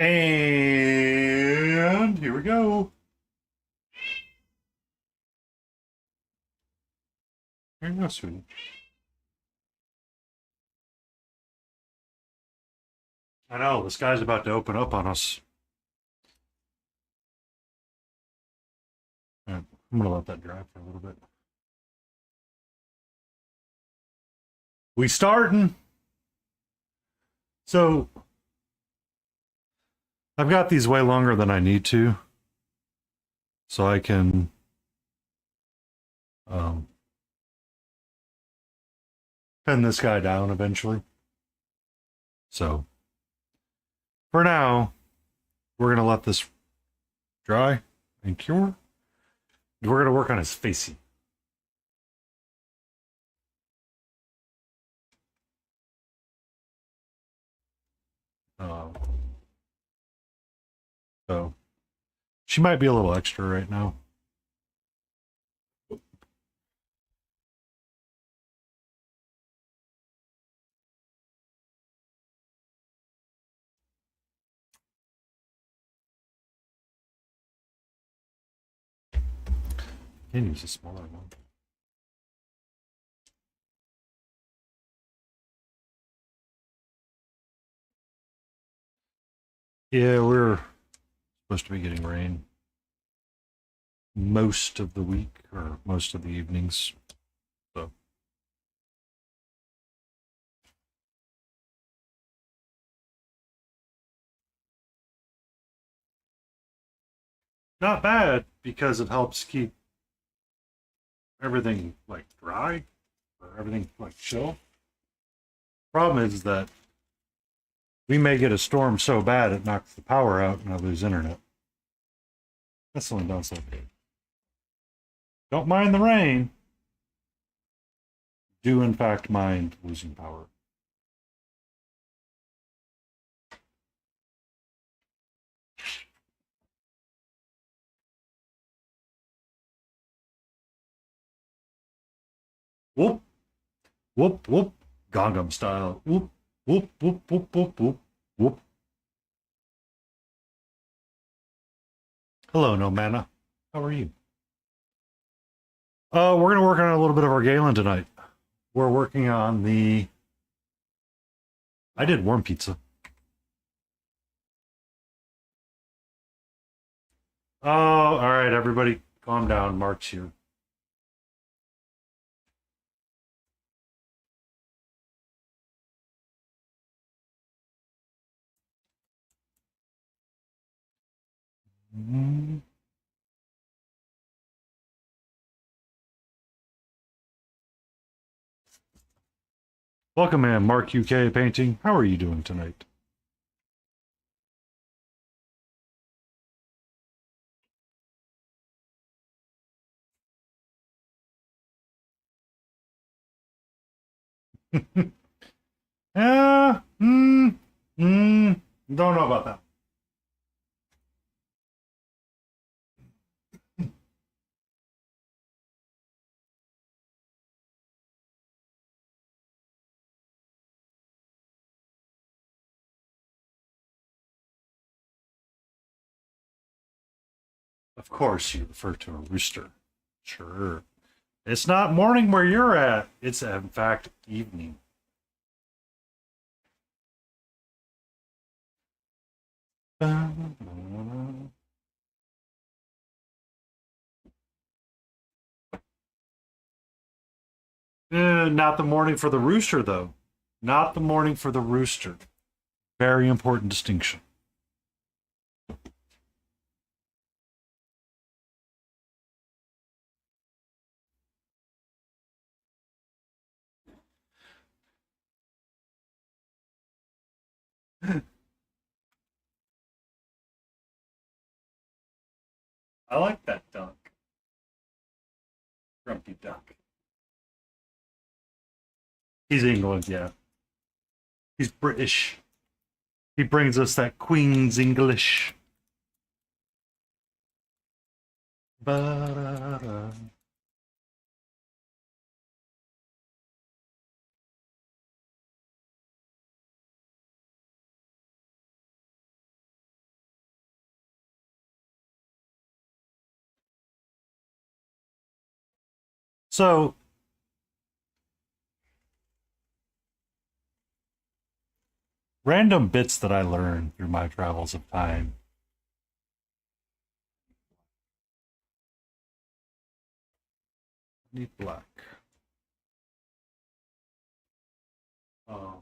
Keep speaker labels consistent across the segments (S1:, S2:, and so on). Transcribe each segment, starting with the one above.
S1: And here we go. Here you go, sweetie. I know, the sky's about to open up on us. All right, I'm going to let that dry for a little bit. We starting. So, I've got these way longer than I need to. So I can um, pin this guy down eventually. So, for now, we're going to let this dry and cure. We're going to work on his facey. Uh, so, she might be a little extra right now. Can use a smaller one. Yeah, we're supposed to be getting rain most of the week or most of the evenings. So not bad because it helps keep everything like dry or everything like chill. Problem is that we may get a storm so bad it knocks the power out and I lose internet. That's the only downside. Don't mind the rain. Do in fact mind losing power. Whoop, whoop, whoop. Gangnam style. Whoop, whoop, whoop, whoop, whoop, whoop, whoop. Hello, no mana. How are you? We're gonna work on a little bit of our Galen tonight. We're working on the. I did warm pizza. Oh, all right, everybody, calm down. Mark's here. Mm. Welcome, man. Mark UK Painting. How are you doing tonight? Yeah. Don't know about that. Of course, you refer to a rooster. Sure. It's not morning where you're at. It's, in fact, evening. Not the morning for the rooster, though. Not the morning for the rooster. Very important distinction. I like that duck. Grumpy duck. He's England, yeah. He's British. He brings us that Queen's English. Ba-da-da. So, random bits that I learned through my travels of time. Need black. Um,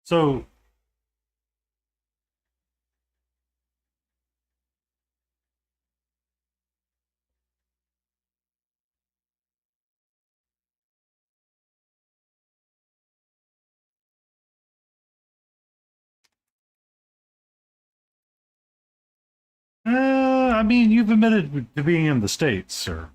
S1: so, I mean, you've admitted to being in the States, sir.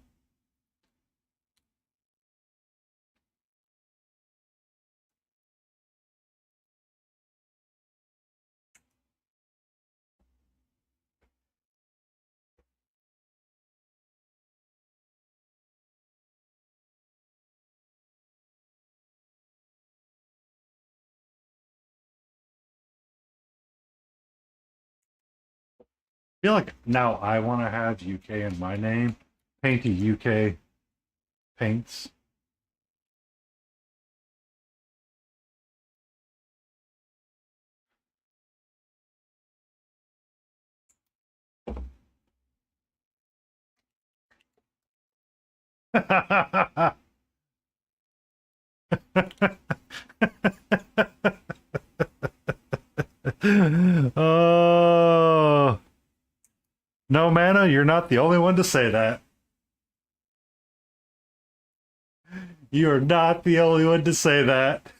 S1: I feel like now I want to have UK in my name. Painty UK paints. Oh, no, Mana, you're not the only one to say that. You are not the only one to say that.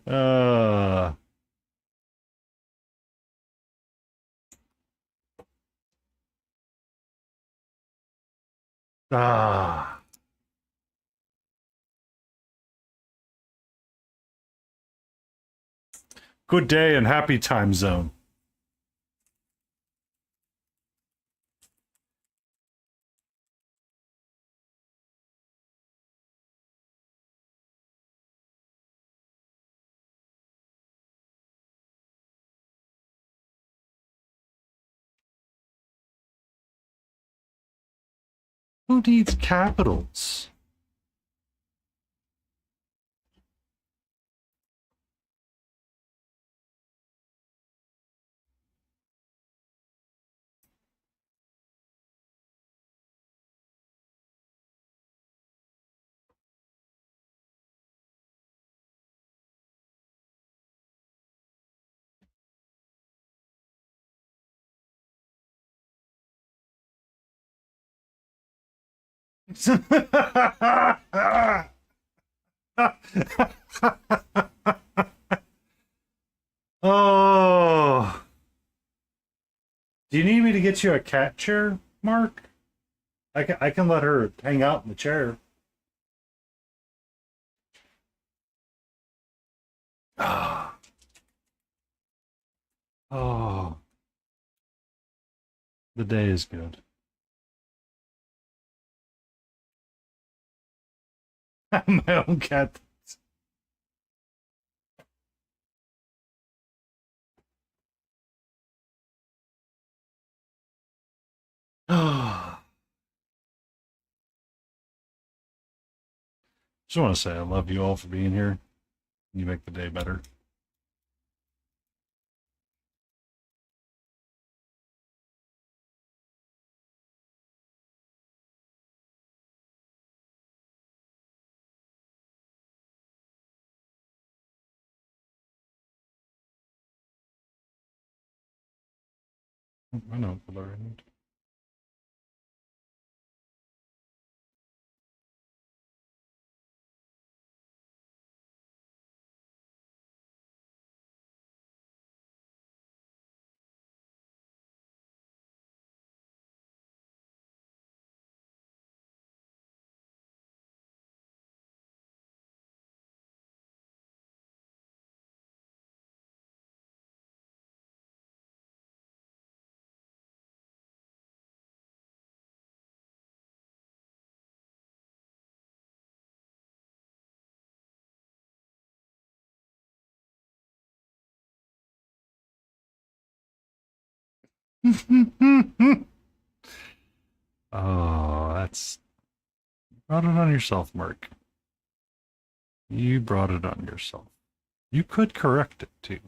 S1: uh, ah, good day and happy time zone. Who needs capitals? Oh, do you need me to get you a cat chair, Mark? I can let her hang out in the chair. Ah, oh, the day is good. My own cat. Oh, just want to say I love you all for being here. You make the day better. I know what color I need. Oh, that's you brought it on yourself, Mark. You brought it on yourself. You could correct it too.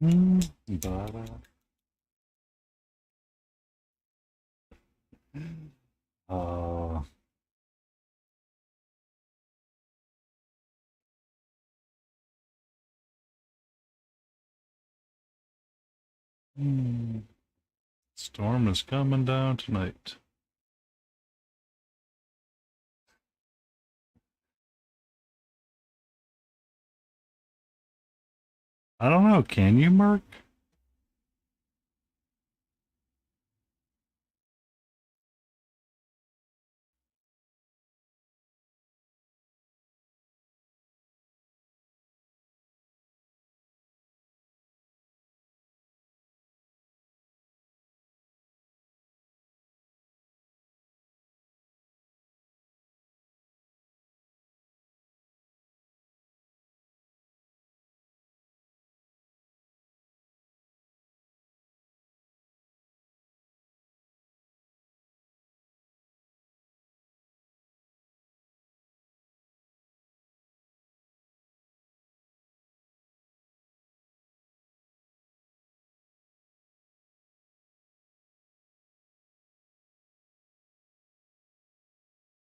S1: But, uh, hmm, storm is coming down tonight. I don't know. Can you, Mark?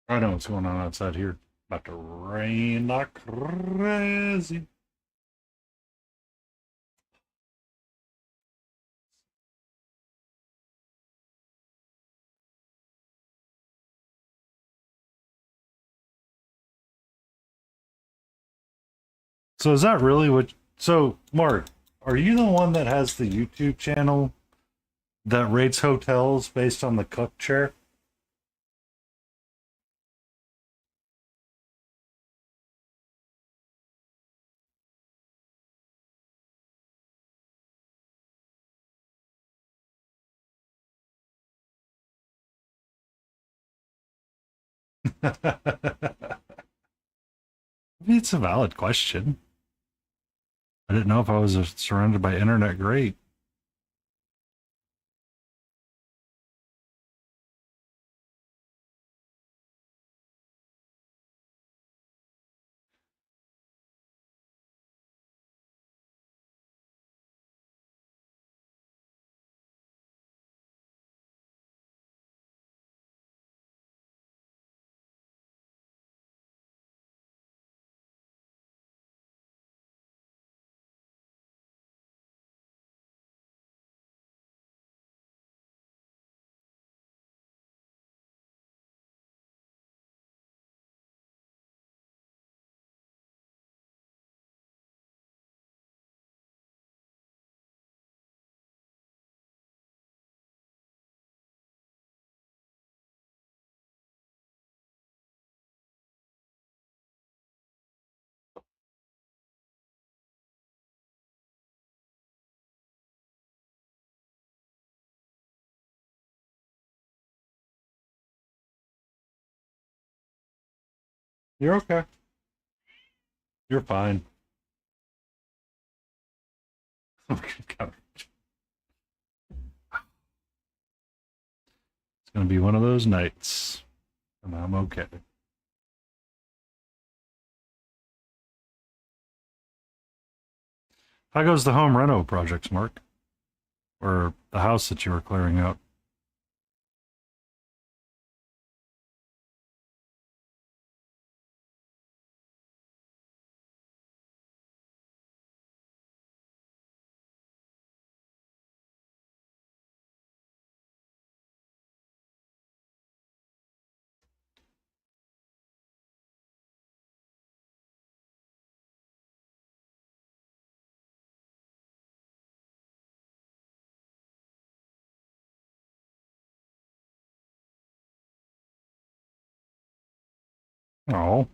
S1: I know what's going on outside here. About to rain like crazy. So is that really what? So, Mark, are you the one that has the YouTube channel that rates hotels based on the cook chair? I mean, it's a valid question. I didn't know if I was surrounded by internet great. You're okay. You're fine. It's going to be one of those nights, and I'm okay. How goes the home reno projects, Mark? Or the house that you were clearing out? Oh.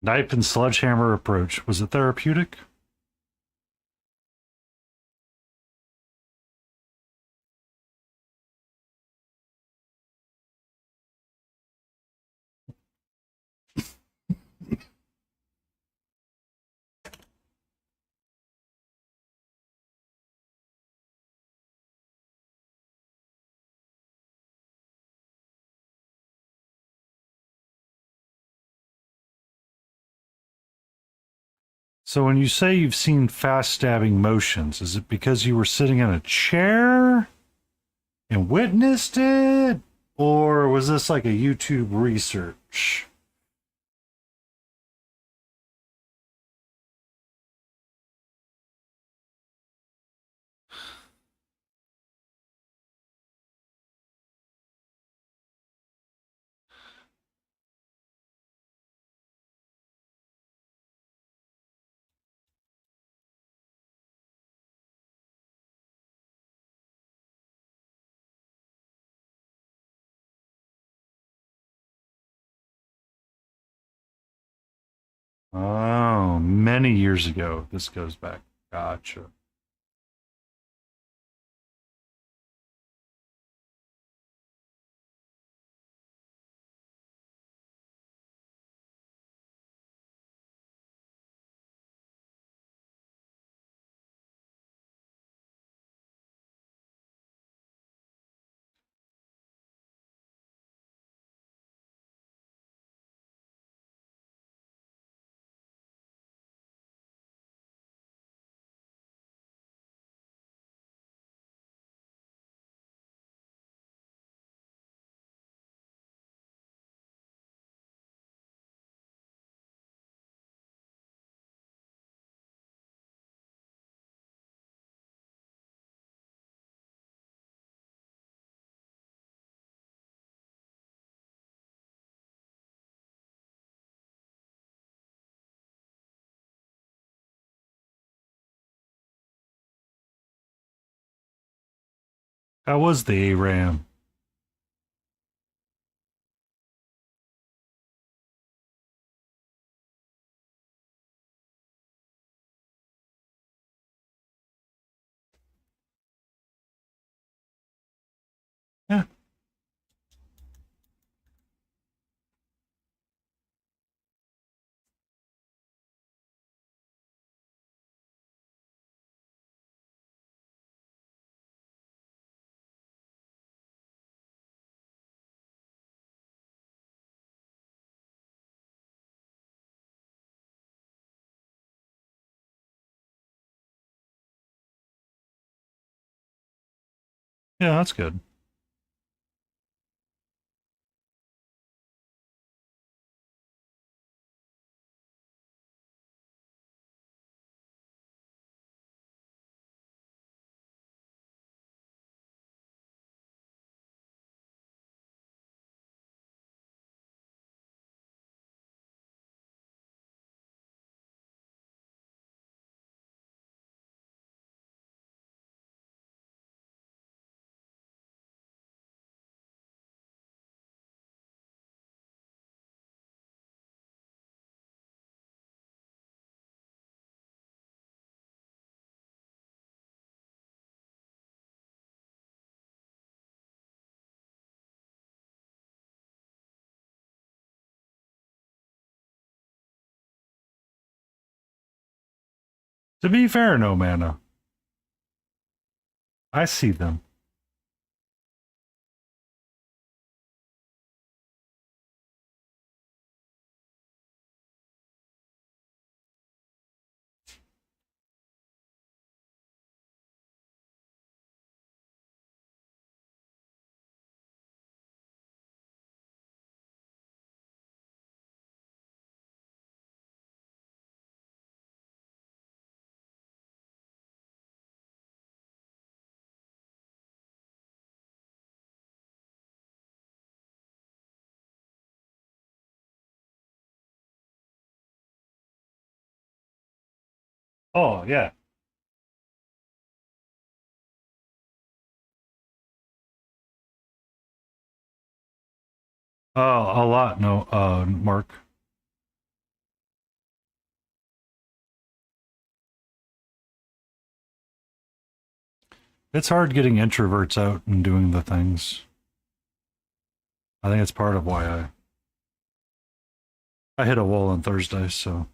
S1: Knife and sledgehammer approach. Was it therapeutic? So when you say you've seen fast stabbing motions, is it because you were sitting in a chair and witnessed it? Or was this like a YouTube research? Oh, many years ago. This goes back. Gotcha. That was the ARAM. Yeah. Yeah, that's good. To be fair, no mana. I see them. Oh, yeah. Oh, a lot. No, Mark. It's hard getting introverts out and doing the things. I think it's part of why I hit a wall on Thursday, so.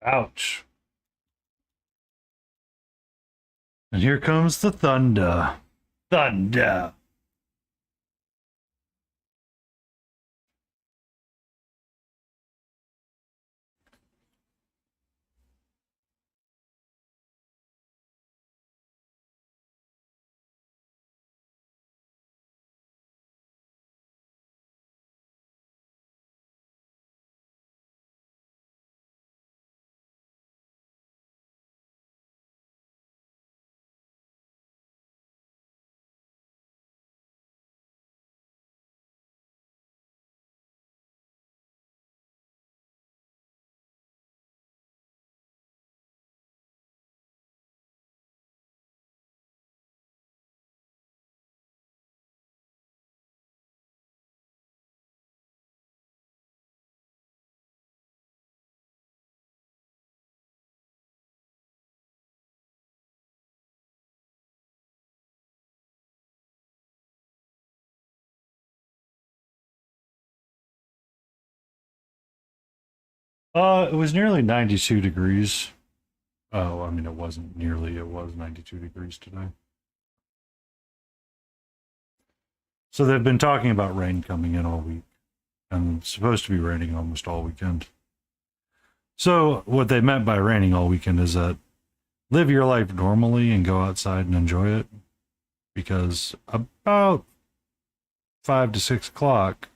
S1: Ouch. And here comes the thunder. Thunder. It was nearly 92 degrees. Oh, I mean, it wasn't nearly, it was 92 degrees today. So they've been talking about rain coming in all week, and it's supposed to be raining almost all weekend. So what they meant by raining all weekend is that live your life normally and go outside and enjoy it, because about 5 to 6 o'clock,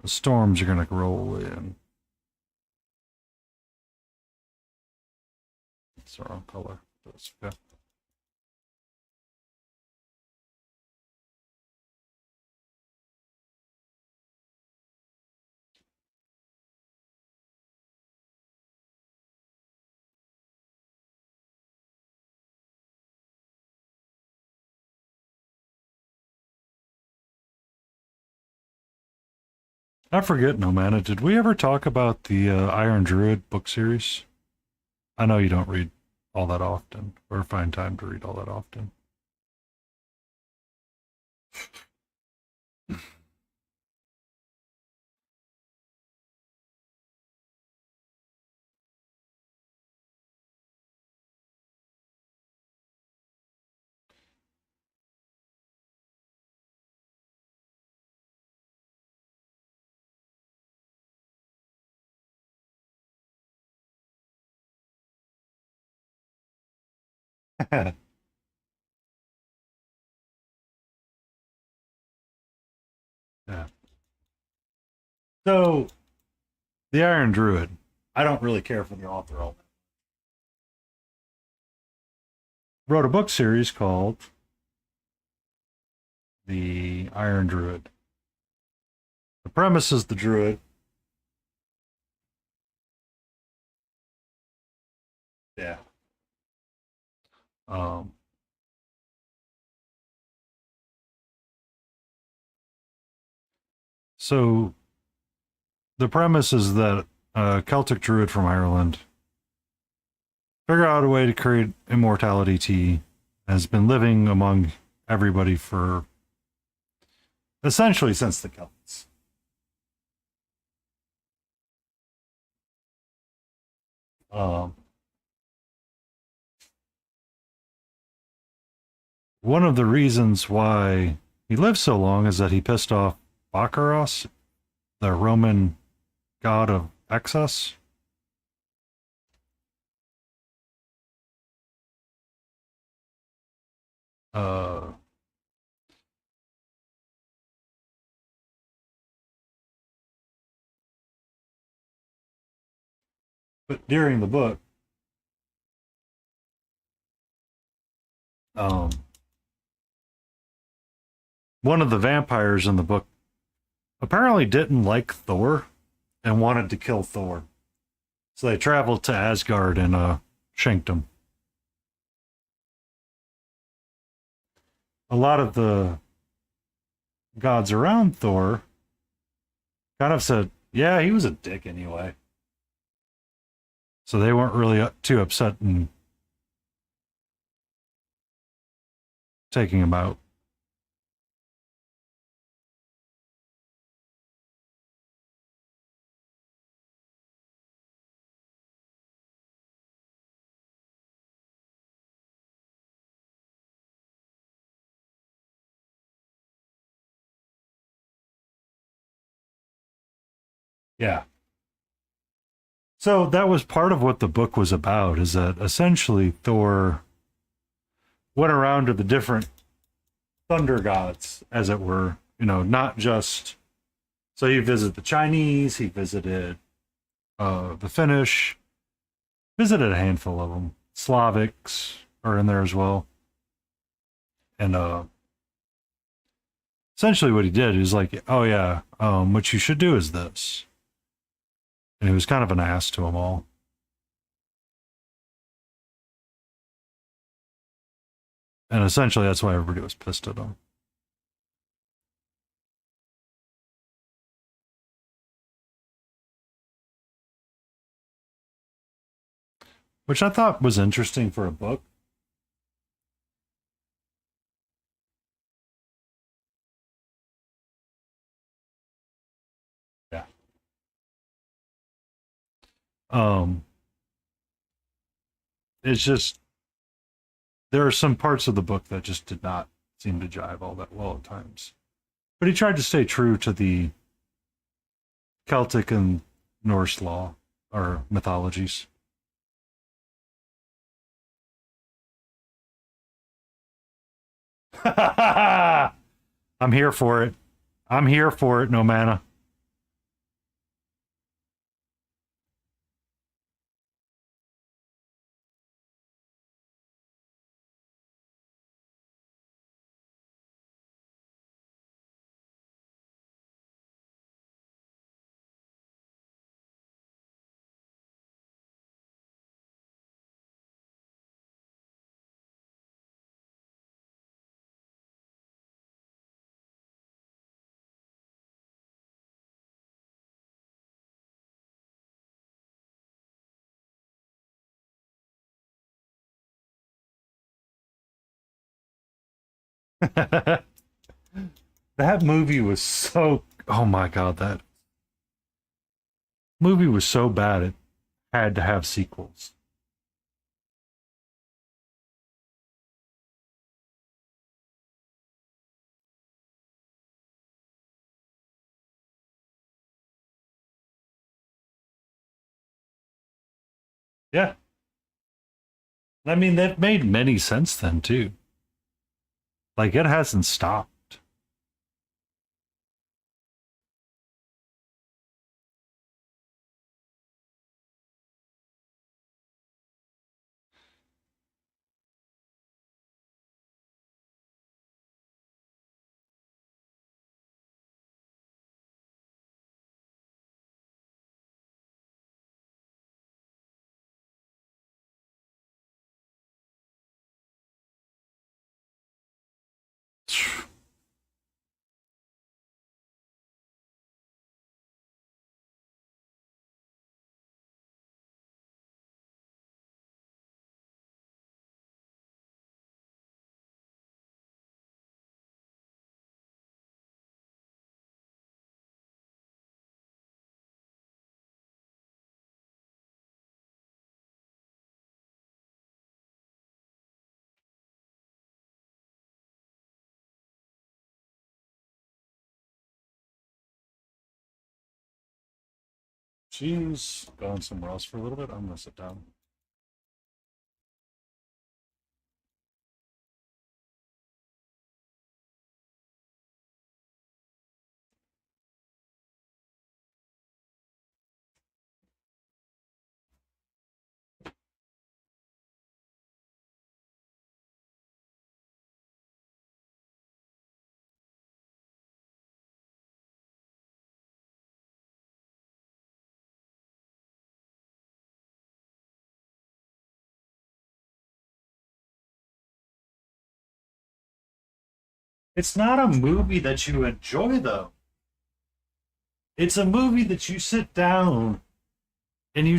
S1: the storms are going to roll in. It's the wrong color. That's okay. I forget, no man. Did we ever talk about the Iron Druid book series? I know you don't read all that often, or find time to read all that often. Yeah. So, the Iron Druid. I don't really care for the author all that. Wrote a book series called The Iron Druid. The premise is the druid. Yeah. Um, so the premise is that a Celtic druid from Ireland figured out a way to create immortality tea, has been living among everybody for essentially since the Celts. Um, One of the reasons why he lived so long is that he pissed off Baccharos, the Roman god of excess. Uh, but during the book, um, one of the vampires in the book apparently didn't like Thor and wanted to kill Thor. So they traveled to Asgard and shanked him. A lot of the gods around Thor kind of said, yeah, he was a dick anyway. So they weren't really too upset in taking him out. Yeah. So that was part of what the book was about, is that essentially Thor went around to the different thunder gods, as it were, not just. So he visited the Chinese, he visited the Finnish, visited a handful of them. Slavics are in there as well. And essentially what he did is like, oh yeah, what you should do is this. And he was kind of an ass to them all. And essentially that's why everybody was pissed at him. Which I thought was interesting for a book. Yeah. Um, it's just there are some parts of the book that just did not seem to jive all that well at times. But he tried to stay true to the Celtic and Norse law or mythologies. I'm here for it. I'm here for it, no mana. That movie was so. Oh my god, that movie was so bad it had to have sequels. Yeah. I mean, that made many sense then, too. Like, it hasn't stopped. She's gone somewhere else for a little bit. I'm gonna sit down. It's not a movie that you enjoy, though. It's a movie that you sit down and you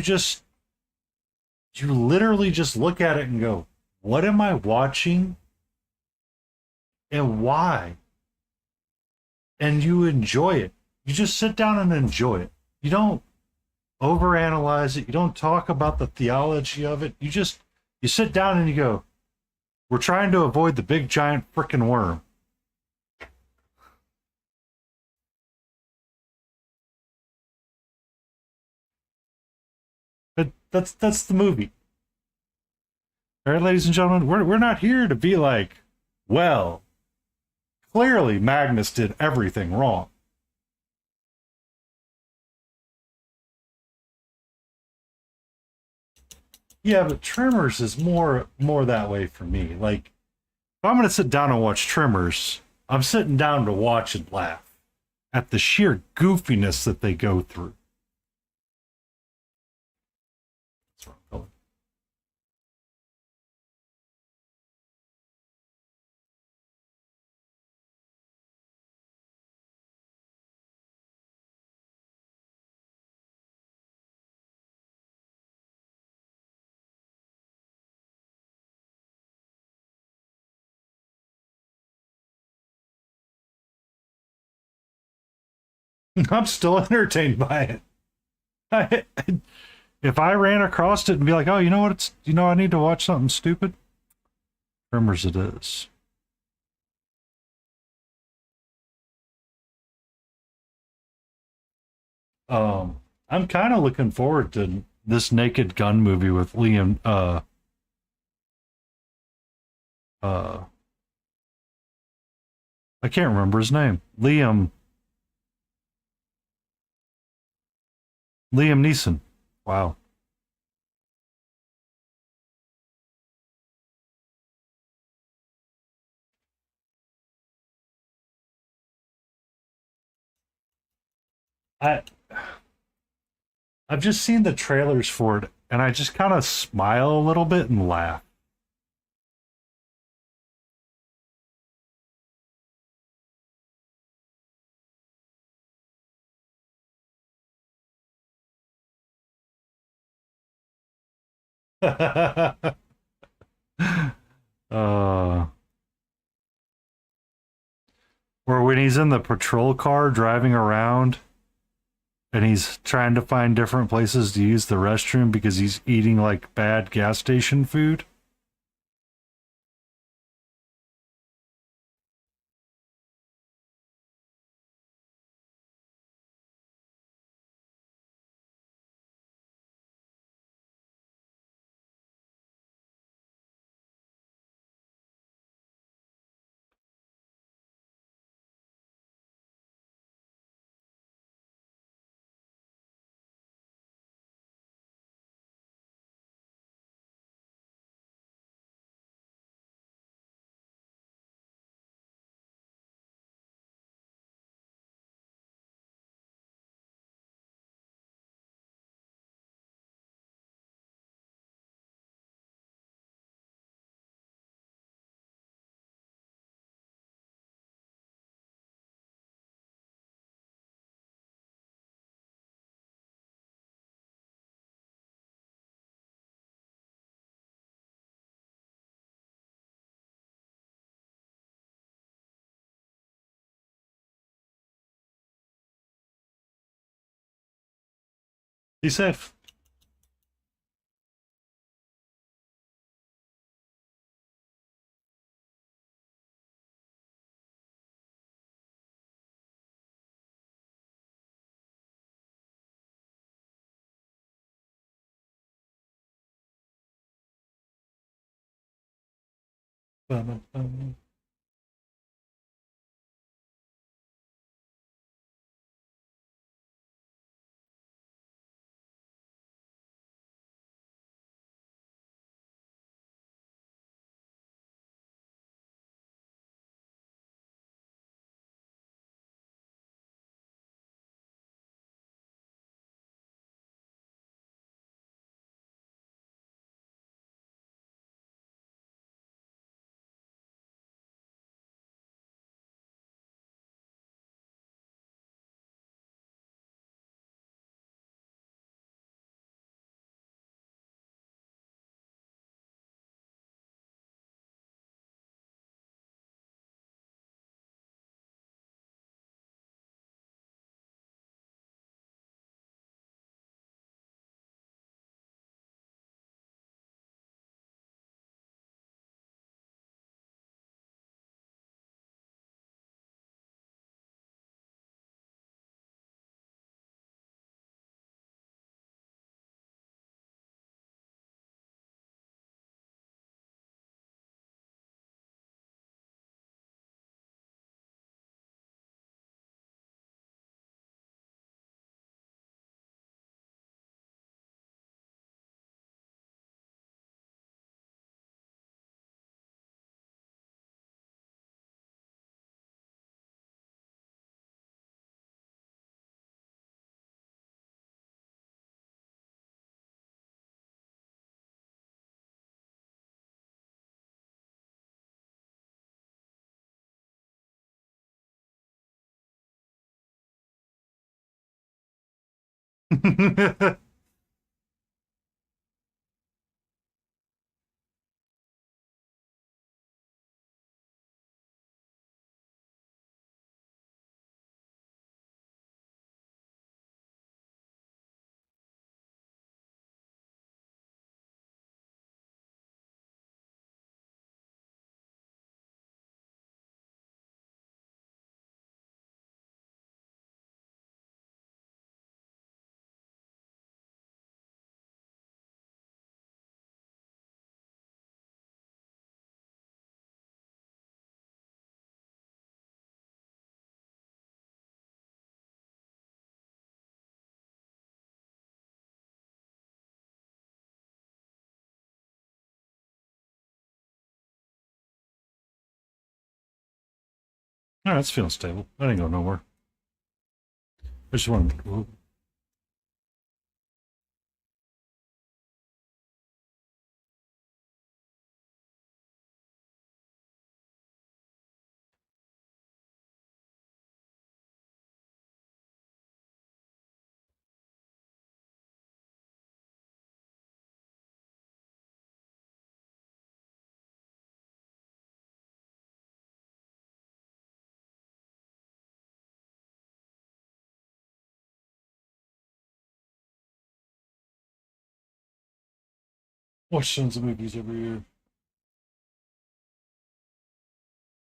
S1: literally just look at it and go, what am I watching and why? And you enjoy it. You just sit down and enjoy it. You don't overanalyze it. You don't talk about the theology of it. You sit down and you go, we're trying to avoid the big giant freaking worm. But that's the movie. All right, ladies and gentlemen, we're not here to be like, well, clearly Magnus did everything wrong. Yeah, but Tremors is more that way for me. Like, if I'm gonna sit down and watch Tremors, I'm sitting down to watch and laugh at the sheer goofiness that they go through. That's wrong color. I'm still entertained by it. I, if I ran across it and be like, oh, you know what? I need to watch something stupid. Tremors it is. I'm kind of looking forward to this Naked Gun movie with Liam. Uh, I can't remember his name. Liam Neeson. Wow. I I've just seen the trailers for it, and I just kind of smile a little bit and laugh. uh, or when he's in the patrol car driving around and he's trying to find different places to use the restroom because he's eating like bad gas station food. Be safe. Ba-ba-bum. All right, it's feeling stable. I didn't go nowhere. I just wanted. Watch tons of movies every year.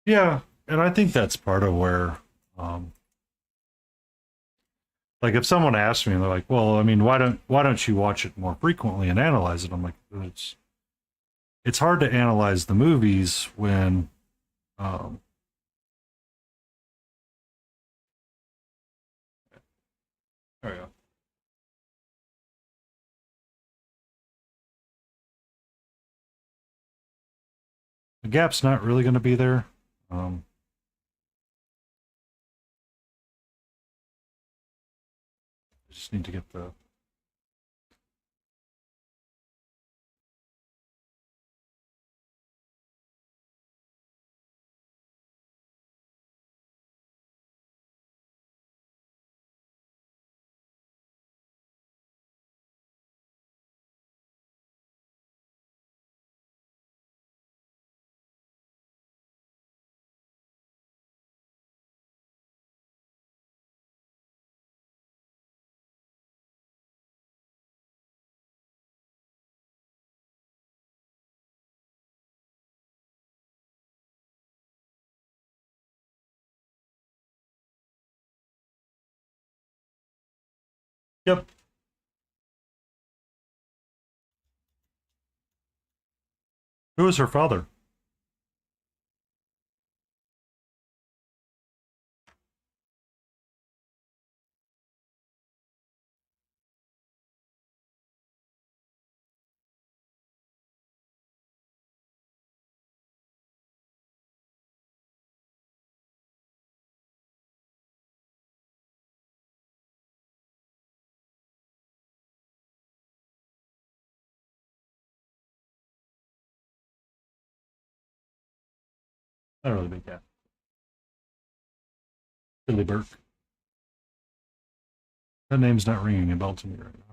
S1: Yeah, and I think that's part of where, um, like, if someone asks me, and they're like, "Well, I mean, why don't you watch it more frequently and analyze it?" I'm like, it's hard to analyze the movies when, um, oh yeah, the gap's not really going to be there. Um, I just need to get the. Yep. Who is her father? Not really big cat. Billy Burke. That name's not ringing a bell to me right now.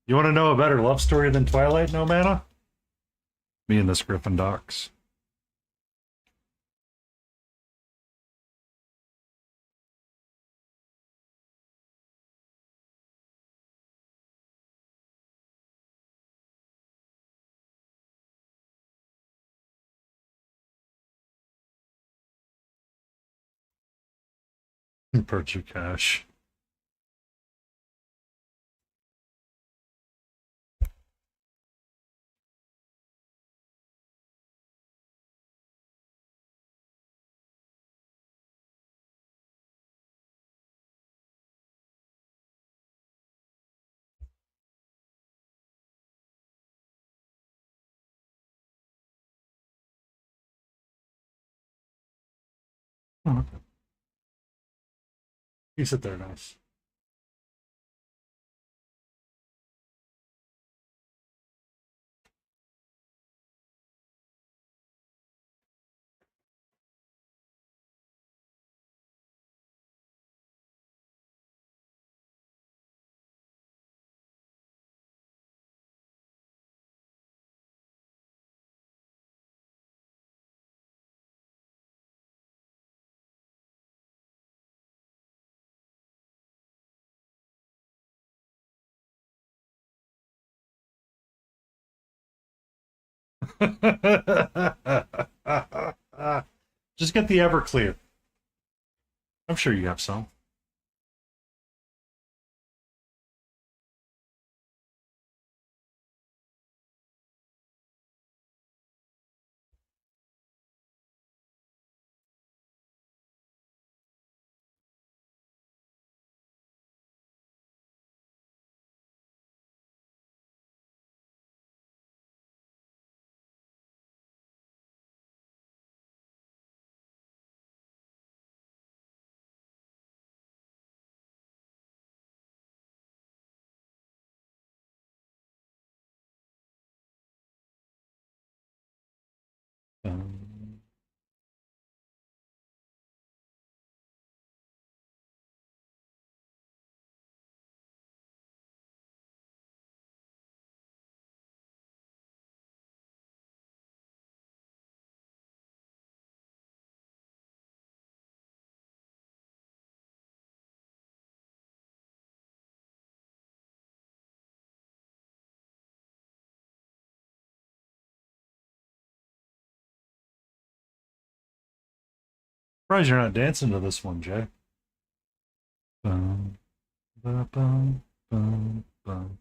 S1: You want to know a better love story than Twilight, no mana? Me and this Griffin Docks. Perchu Cash. Oh, okay. You sit there, nice. Just get the Everclear. I'm sure you have some. Um, Surprised you're not dancing to this one, Jay. Bum, ba, bum, bum, bum,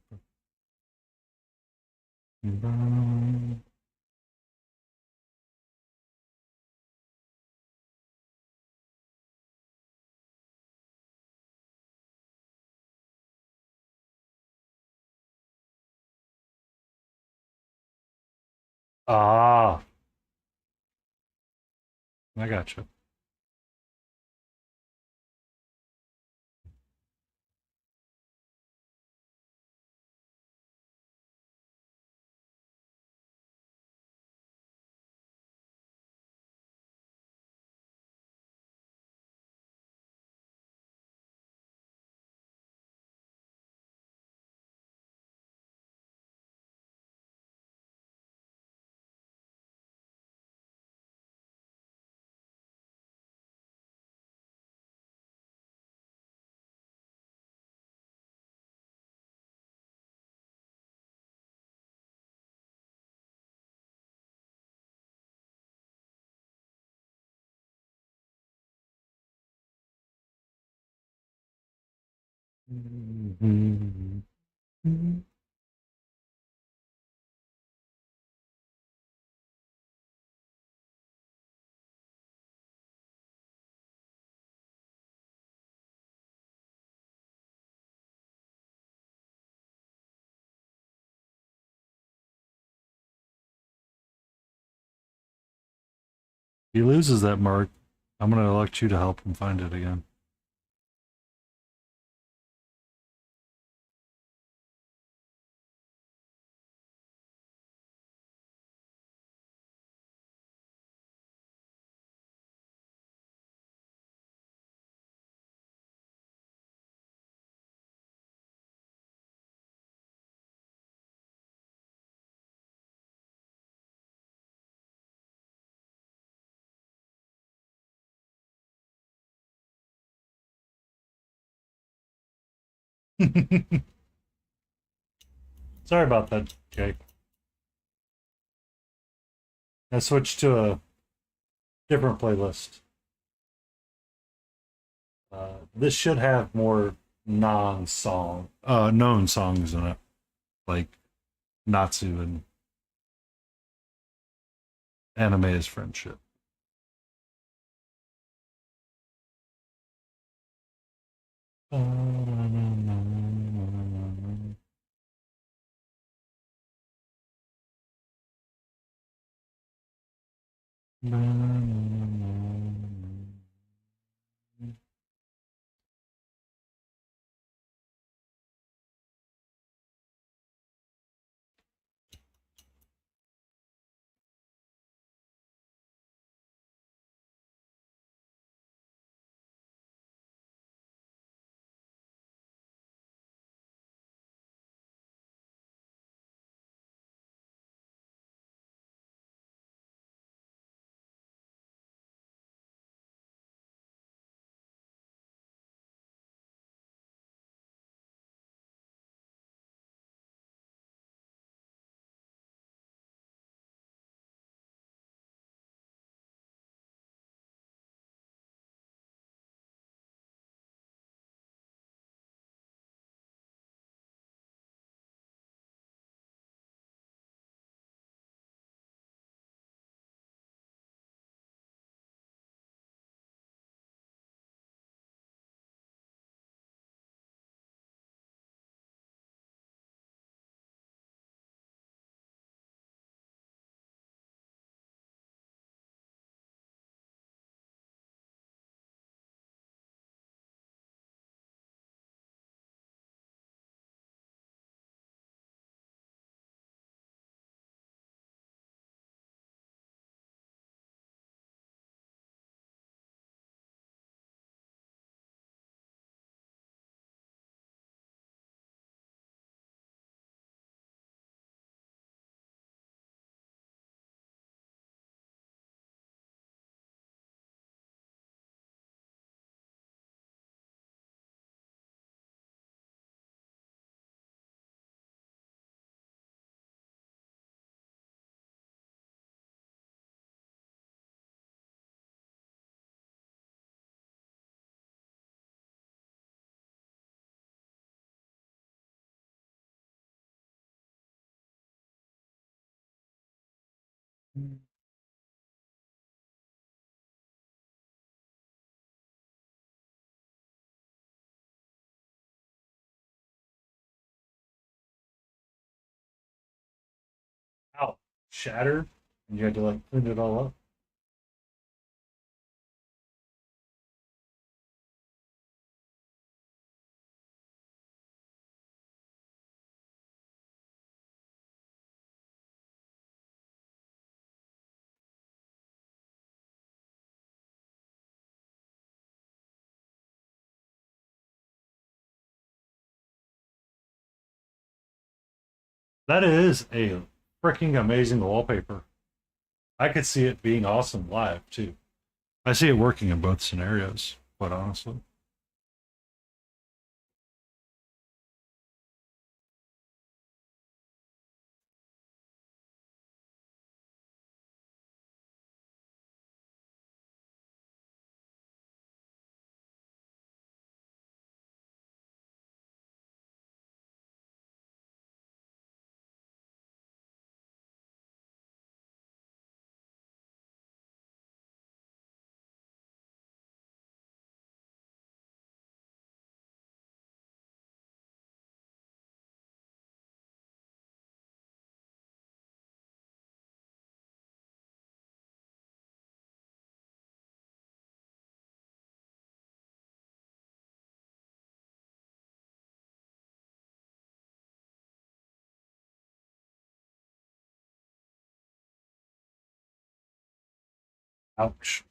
S1: bum. Ah, I got you. Mhm. He loses that mark. I'm going to elect you to help him find it again. Sorry about that, Jake. I switched to a different playlist. This should have more known songs in it, like Natsu and Anime is Friendship. Ow, shattered, and you had to like clean it all up. That is a freaking amazing wallpaper. I could see it being awesome live too. I see it working in both scenarios, quite honestly. Ouch.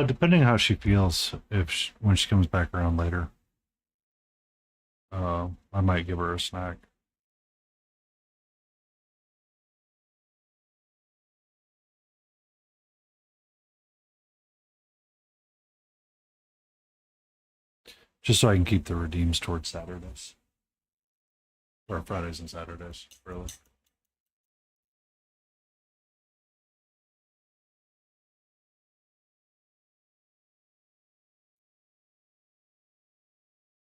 S1: Depending how she feels, if when she comes back around later, I might give her a snack. Just so I can keep the redeems towards Saturdays. Or Fridays and Saturdays, really.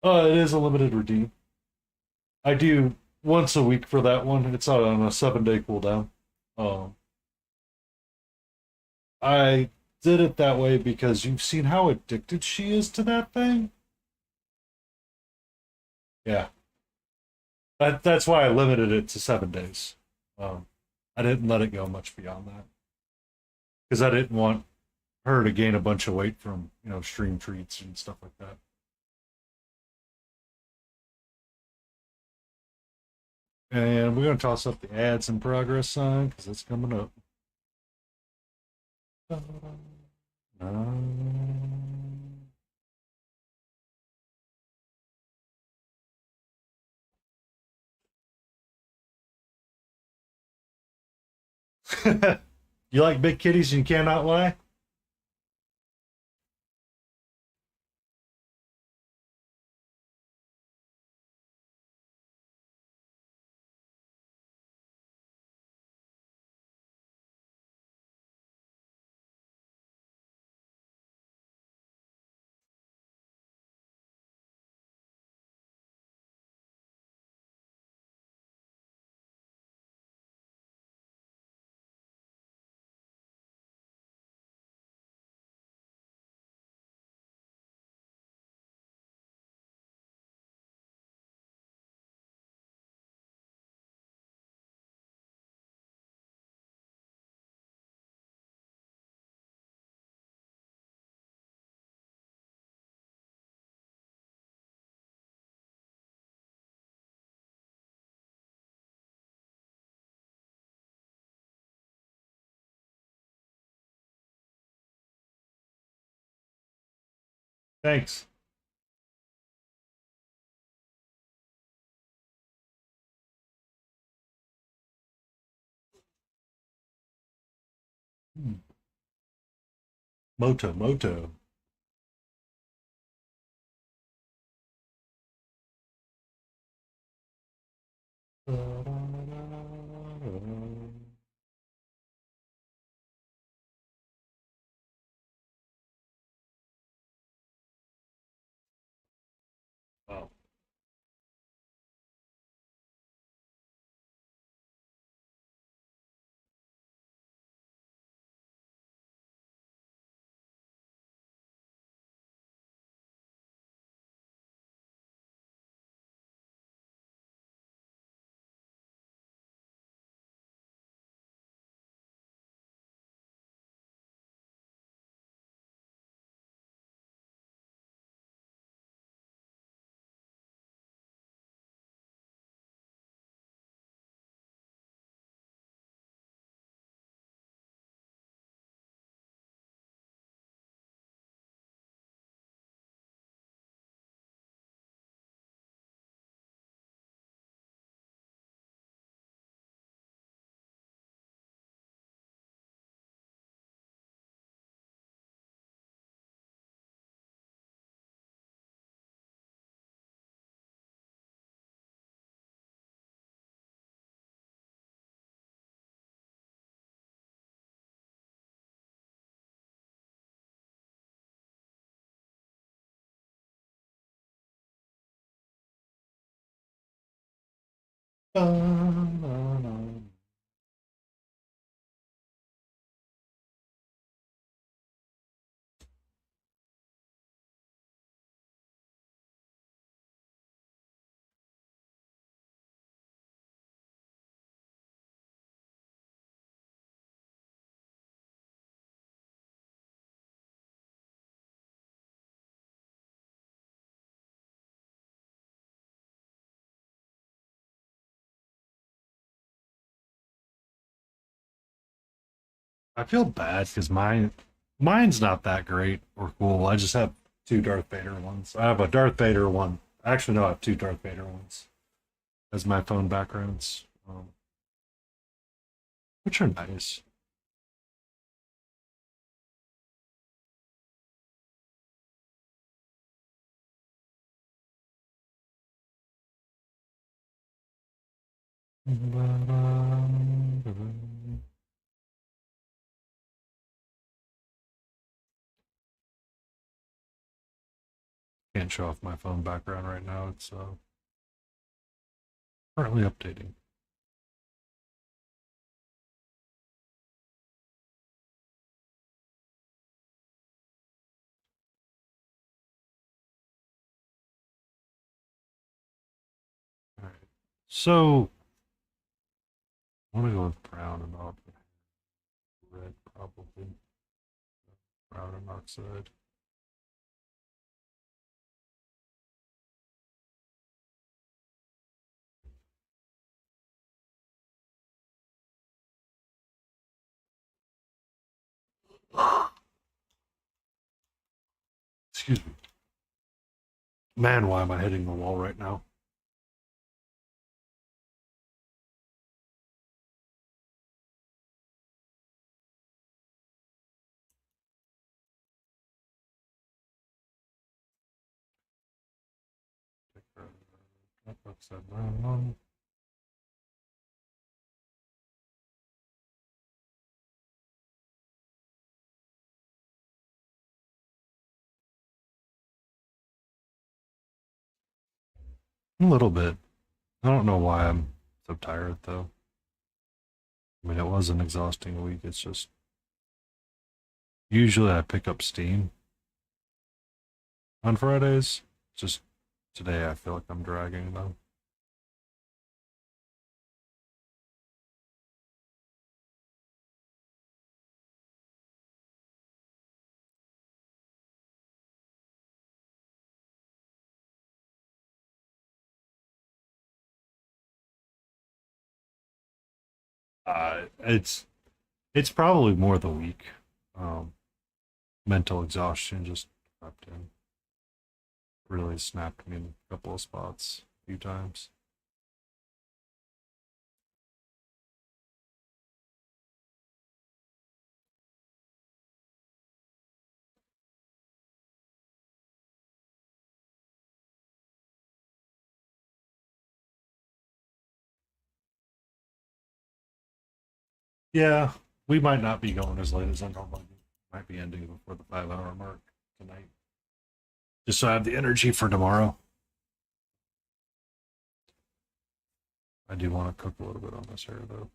S1: It is a limited redeem. I do once a week for that one. It's on a 7 day cooldown. Um, I did it that way because you've seen how addicted she is to that thing. Yeah, that's why I limited it to 7 days. Um, I didn't let it go much beyond that because I didn't want her to gain a bunch of weight from stream treats and stuff like that. And we're gonna toss up the ads in progress sign because it's coming up. You like big kitties and you cannot lie? Thanks. Hmm. Moto. I feel bad because mine's not that great or cool. I just have two Darth Vader ones. I have a Darth Vader one. Actually, no, I have two Darth Vader ones as my phone backgrounds, which are nice. Can't show off my phone background right now. It's currently updating. All right. So I want to go with brown and not red, probably. Brown and oxide. Excuse me. Man, why am I hitting the wall right now? Upside down. A little bit. I don't know why I'm so tired though. I mean, it was an exhausting week. It's just usually I pick up steam on Fridays. Just today I feel like I'm dragging though. It's probably more the week. Um, Mental exhaustion just crept in. Really snapped me in a couple of spots a few times. Yeah, we might not be going as late as I normally do. Might be ending before the 5 hour mark tonight. Just so I have the energy for tomorrow. I do want to cook a little bit on this hair though.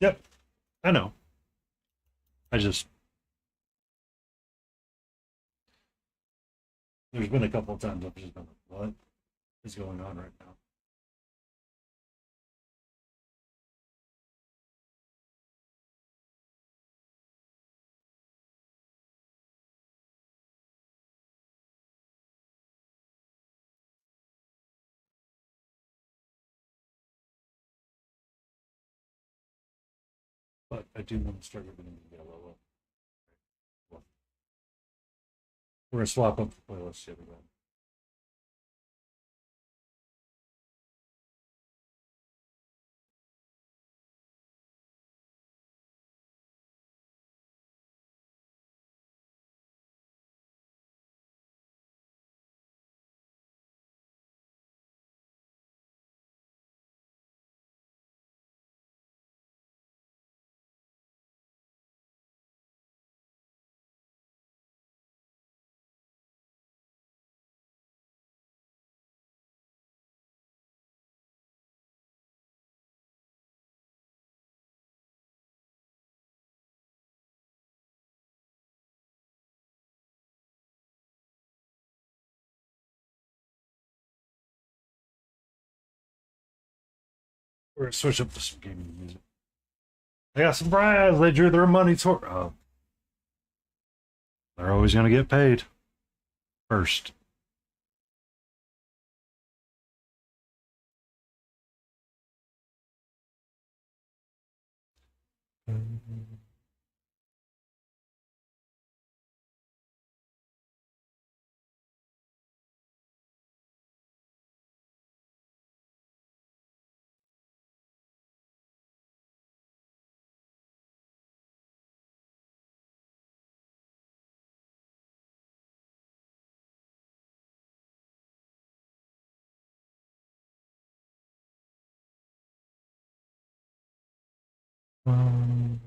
S1: Yep, I know. I just there's been a couple of times I've just been like, what is going on right now? But I do want to start everything in yellow. Well, we're gonna swap up the playlist yet again. We're gonna switch up to some gaming music. I got some brides. They drew their money toward. Oh, they're always gonna get paid first. Um,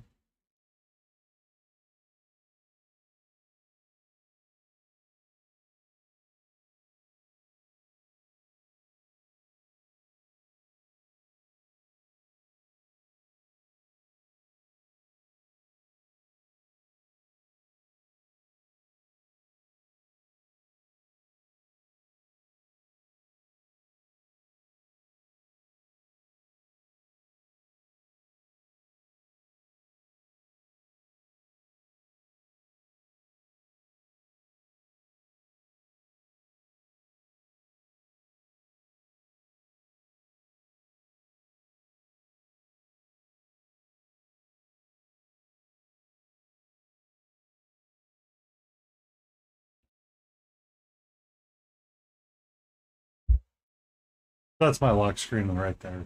S1: that's my lock screen right there.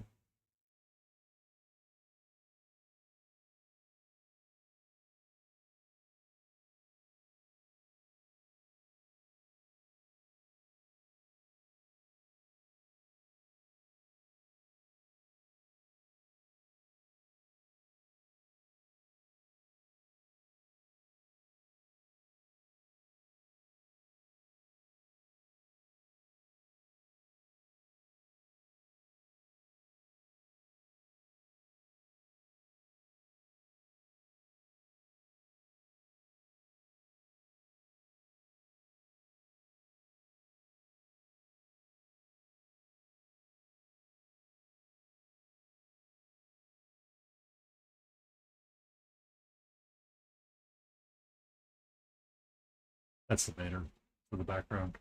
S1: That's the Vader for the background.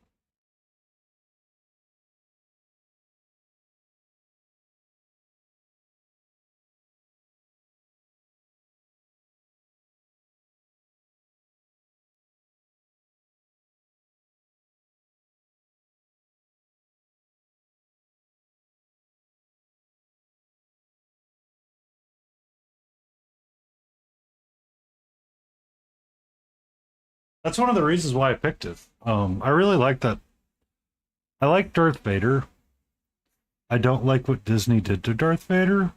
S1: That's one of the reasons why I picked it. I really like that. I like Darth Vader. I don't like what Disney did to Darth Vader,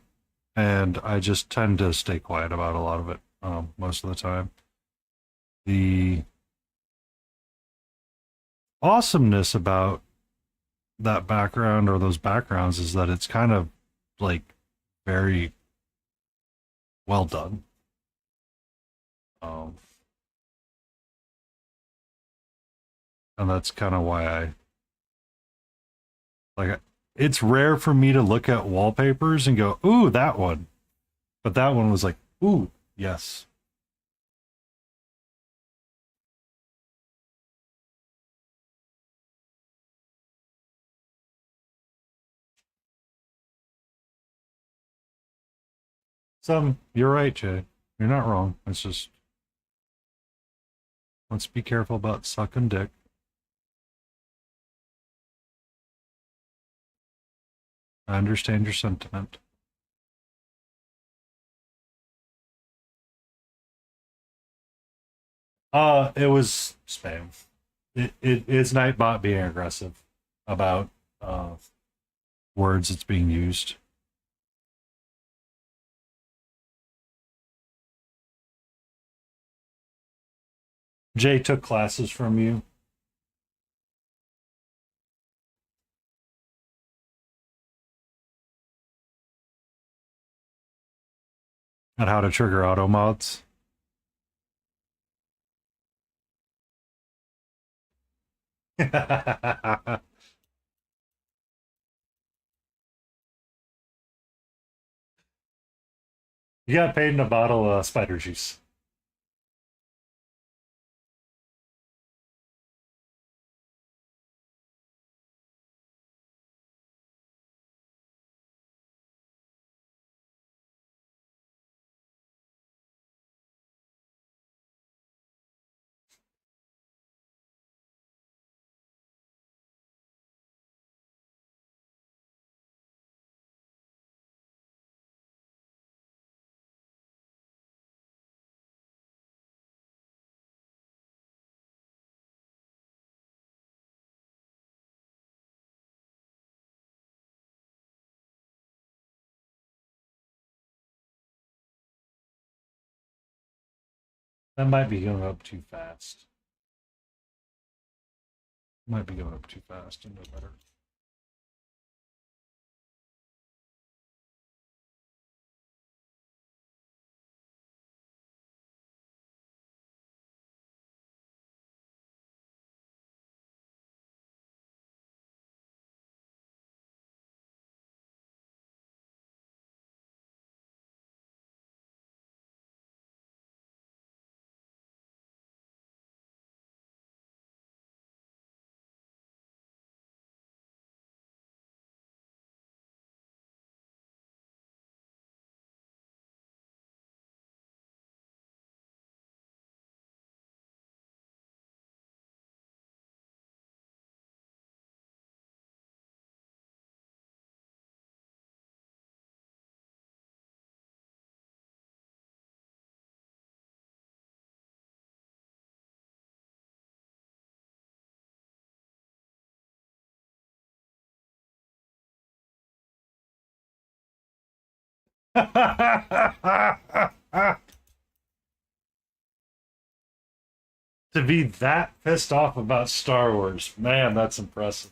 S1: and I just tend to stay quiet about a lot of it most of the time. The awesomeness about that background or those backgrounds is that it's kind of like very well done. Um, and that's kind of why I like. It's rare for me to look at wallpapers and go, "Ooh, that one," but that one was like, "Ooh, yes." You're right, Jay. You're not wrong. It's just let's be careful about sucking dick. I understand your sentiment. It was spam. It's Nightbot being aggressive about uh words it's being used. Jay took classes from you on how to trigger auto mods. You got paid in a bottle of spider juice. That might be going up too fast. Might be going up too fast and no better. To be that pissed off about Star Wars, man, that's impressive.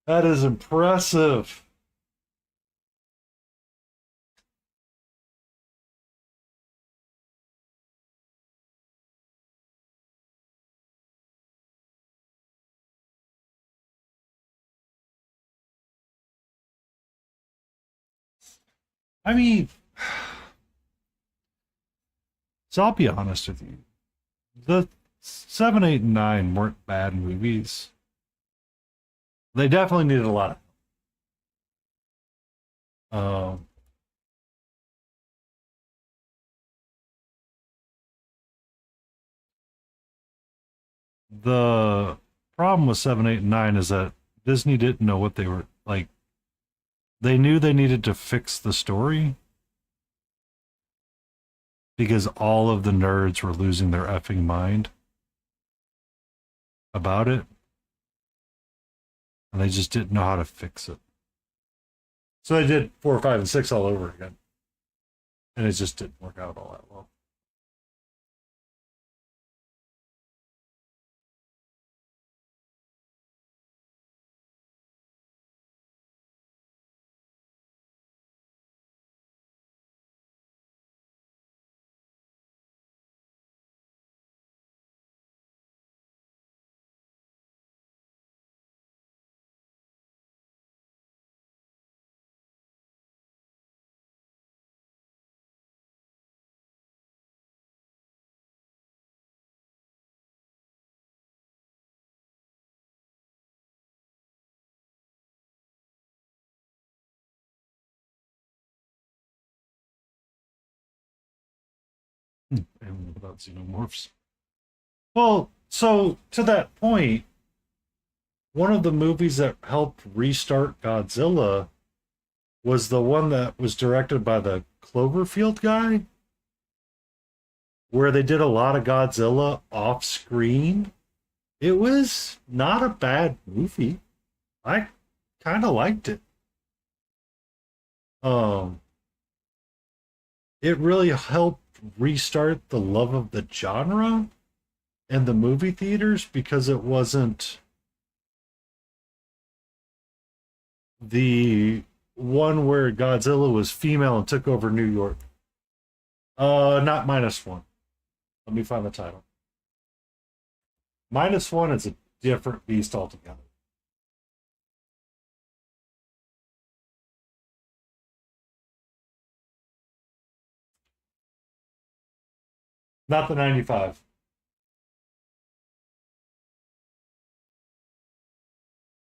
S1: That is impressive. I mean, so I'll be honest with you. The 7, 8, and 9 weren't bad movies. They definitely needed a lot of. The problem with 7, 8, and 9 is that Disney didn't know what they were like. They knew they needed to fix the story because all of the nerds were losing their effing mind about it, and they just didn't know how to fix it. So they did 4, 5, and 6 all over again, and it just didn't work out all that well. And about xenomorphs. Well, so to that point, one of the movies that helped restart Godzilla was the one that was directed by the Cloverfield guy, where they did a lot of Godzilla off screen. It was not a bad movie. I kind of liked it. Um, it really helped restart the love of the genre and the movie theaters because it wasn't the one where Godzilla was female and took over New York. Not -1. Let me find the title. -1 is a different beast altogether. Not the 95.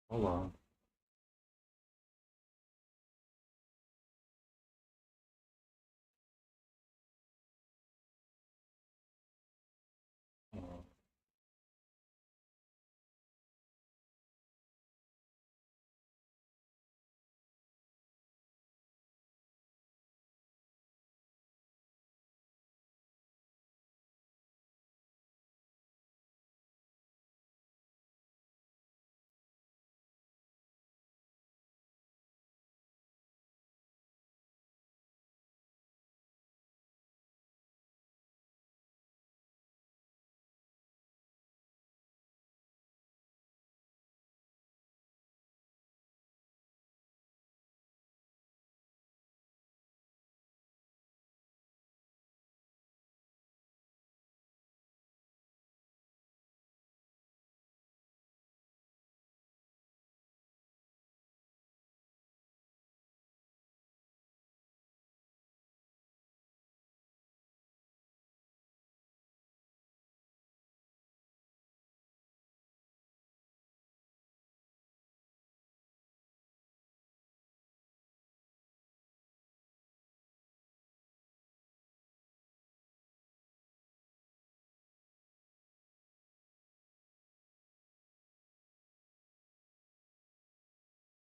S1: Hold on.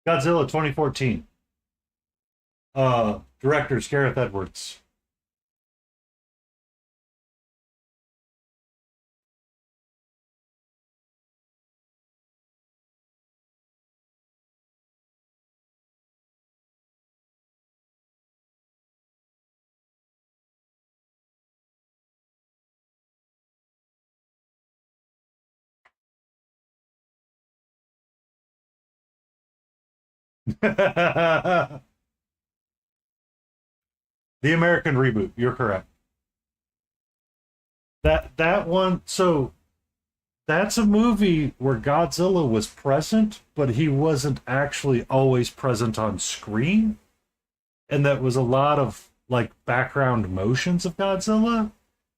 S1: Godzilla 2014. Directors Gareth Edwards. The American reboot. You're correct. That one. So that's a movie where Godzilla was present, but he wasn't actually always present on screen, and that was a lot of like background motions of Godzilla.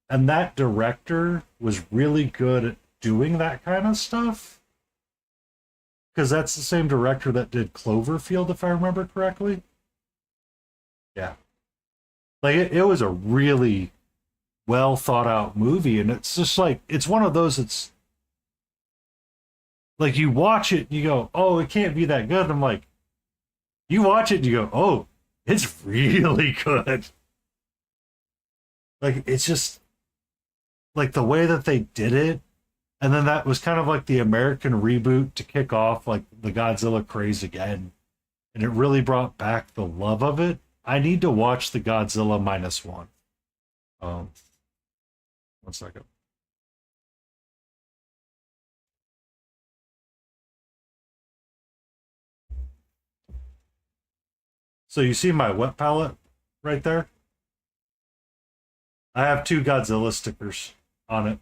S1: And that director was really good at doing that kind of stuff because that's the same director that did Cloverfield, if I remember correctly. Yeah, like it was a really well thought out movie, and it's just like it's one of those. It's like you watch it, and you go, "Oh, it can't be that good." And I'm like, you watch it, and you go, "Oh, it's really good." Like it's just like the way that they did it, and then that was kind of like the American reboot to kick off like the Godzilla craze again, and it really brought back the love of it. I need to watch the Godzilla minus one. Um, 1 second. So you see my wet palette right there? I have two Godzilla stickers on it.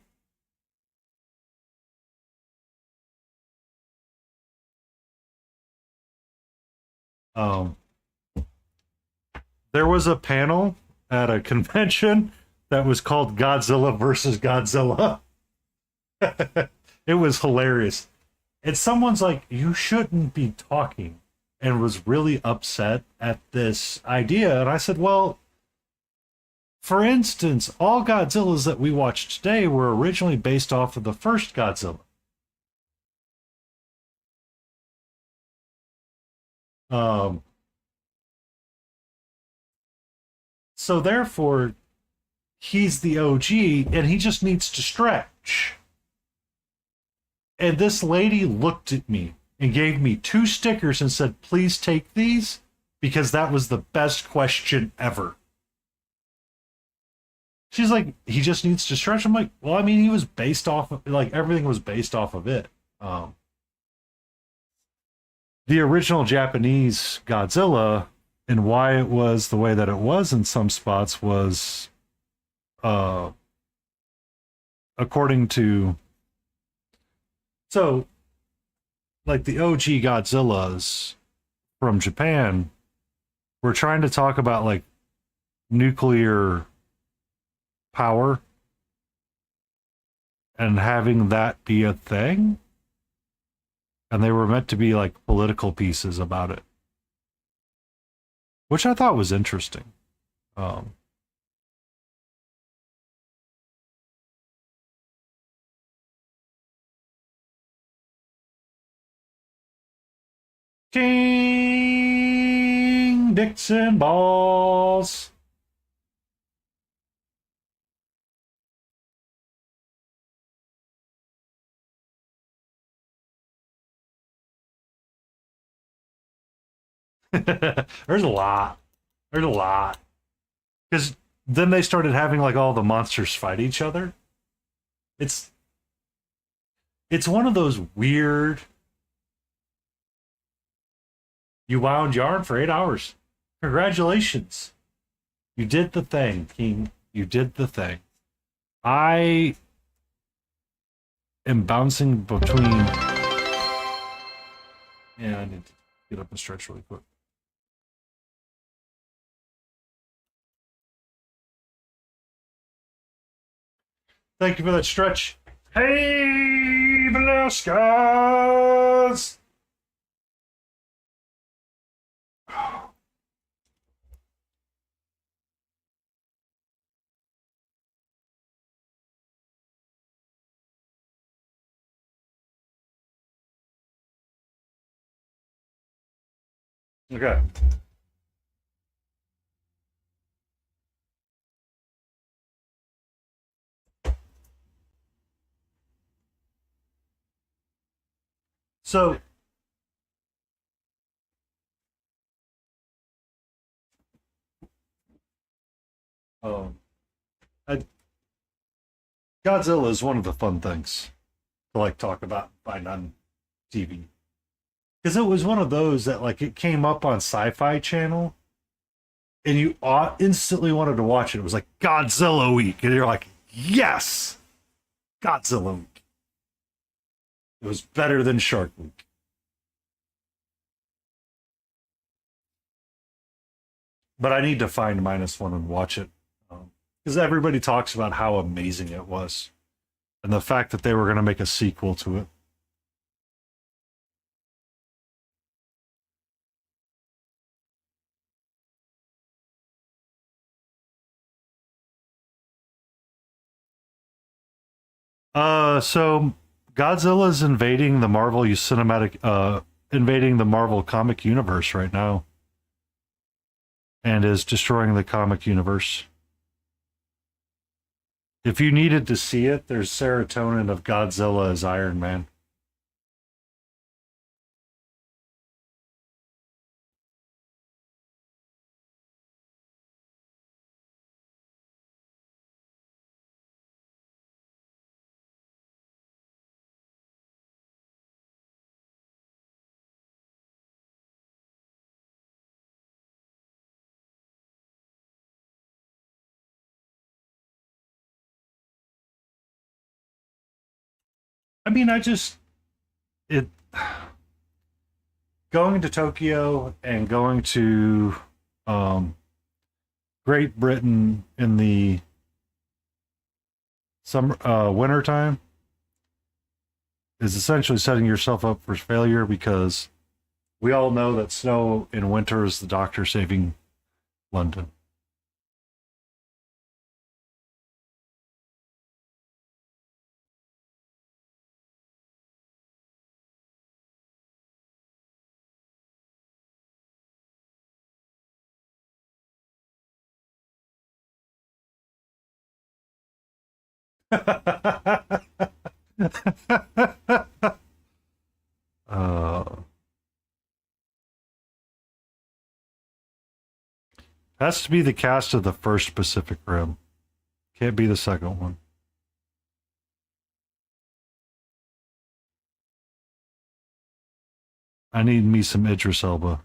S1: Um, there was a panel at a convention that was called Godzilla versus Godzilla. It was hilarious. And someone's like, you shouldn't be talking, and was really upset at this idea. And I said, well, for instance, all Godzillas that we watched today were originally based off of the first Godzilla. Um, so therefore, he's the OG, and he just needs to stretch. And this lady looked at me and gave me two stickers and said, please take these because that was the best question ever. She's like, he just needs to stretch. I'm like, well, I mean, he was based off of, like, everything was based off of it. The original Japanese Godzilla and why it was the way that it was in some spots was, uh, according to, so, like, the OG Godzillas from Japan were trying to talk about, like, nuclear power and having that be a thing. And they were meant to be like political pieces about it, which I thought was interesting. Um, King Dixon balls. There's a lot. There's a lot. Because then they started having like all the monsters fight each other. It's it's one of those weird. You wound yarn for 8 hours. Congratulations. You did the thing, King. You did the thing. I am bouncing between. Yeah, I need to get up and stretch really quick. Thank you for that stretch. Hey, Velasquez! Okay. So, um, I, Godzilla is one of the fun things to like talk about find on TV because it was one of those that like it came up on Sci-Fi Channel and you instantly wanted to watch it. It was like Godzilla Week, and you're like, yes, Godzilla Week. It was better than Shark Week. But I need to find -1 and watch it because everybody talks about how amazing it was, and the fact that they were going to make a sequel to it. So Godzilla's invading the Marvel cinematic, invading the Marvel comic universe right now, and is destroying the comic universe. If you needed to see it, there's serotonin of Godzilla as Iron Man. I mean, I just it going to Tokyo and going to um, Great Britain in the summer winter time is essentially setting yourself up for failure because we all know that snow in winter is the doctor saving London. uh, has to be the cast of the first Pacific Rim. Can't be the second one. I need me some Idris Elba.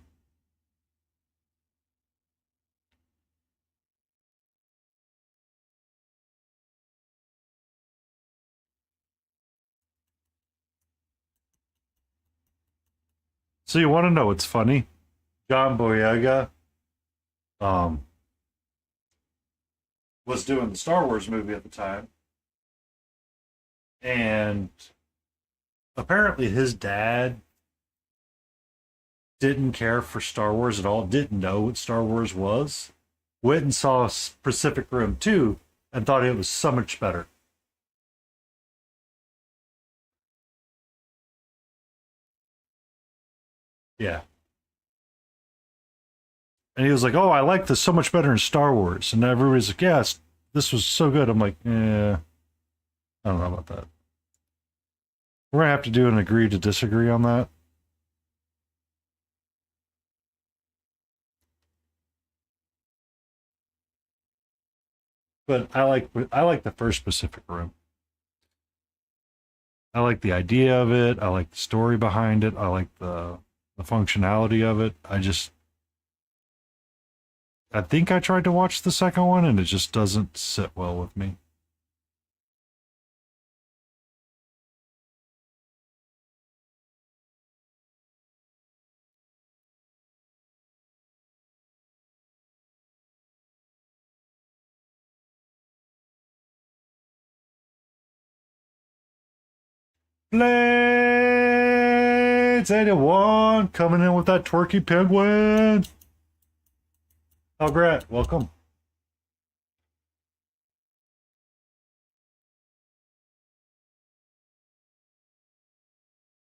S1: So you want to know what's funny? John Boyega um, was doing the Star Wars movie at the time, And apparently his dad didn't care for Star Wars at all, didn't know what Star Wars was, went and saw Pacific Rim 2 and thought it was so much better. Yeah. And he was like, "Oh, I like this so much better in Star Wars." And everybody's like, "Yes, this was so good." I'm like, "Yeah, I don't know about that." We're gonna have to do an agree to disagree on that. But I like the first Pacific Rim. I like the idea of it. I like the story behind it. I like the functionality of it. I think I tried to watch the second one and it just doesn't sit well with me. Blades 81 coming in with that twerky penguin. Oh, Grant, welcome.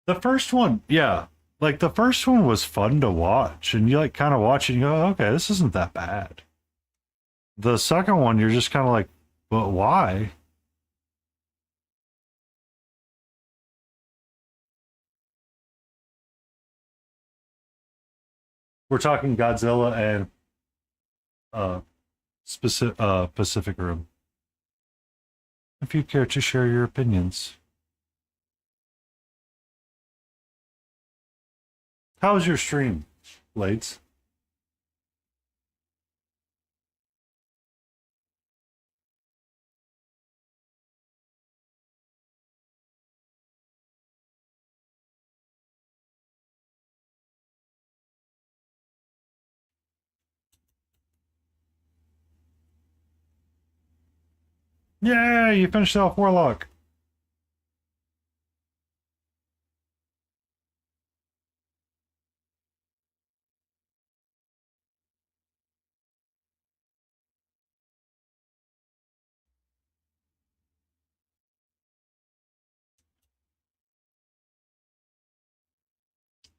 S1: The first one, yeah, like the first one was fun to watch, and you like kind of watch it and you go, okay, this isn't that bad. The second one, you're just kind of like, but why? We're talking Godzilla and uh, Pacific Rim. If you care to share your opinions, how was your stream, Blades? Yeah, you finished off Warlock.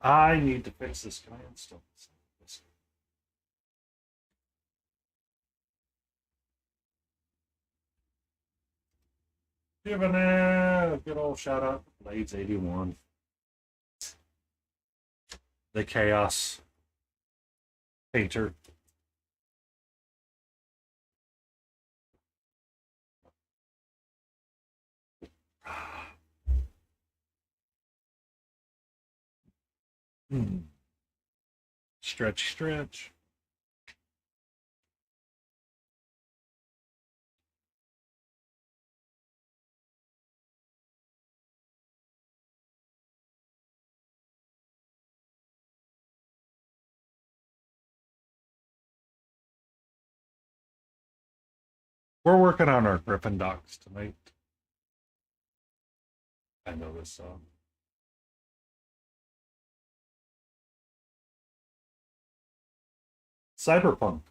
S1: I need to fix this. Can I install this? Giving a good old shout out to Blades 81, the Chaos Painter. Hmm. Stretch, stretch. We're working on our Griffin docs tonight. I know this song. Cyberpunk.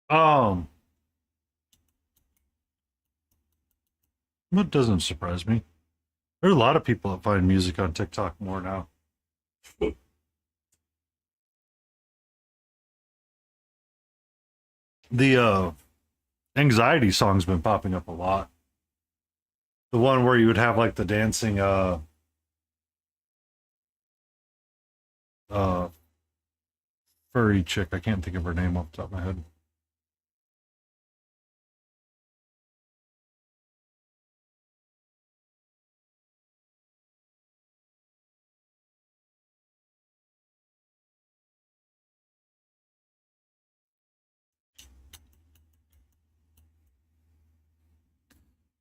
S1: Um, that doesn't surprise me. There are a lot of people that find music on TikTok more now. The anxiety song's been popping up a lot. The one where you would have like the dancing uh furry chick. I can't think of her name off the top of my head.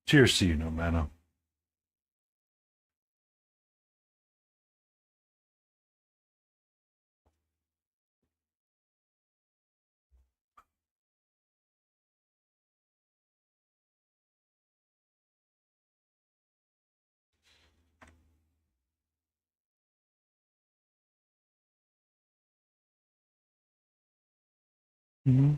S1: Cheers to you, no mana. Mhm.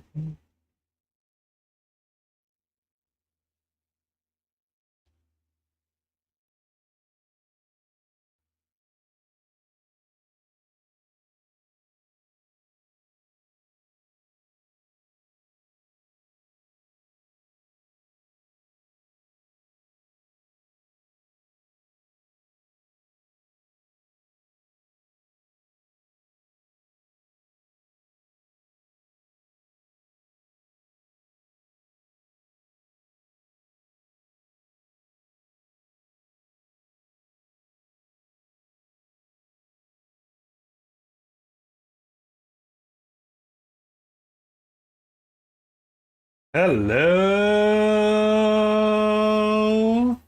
S1: Hello,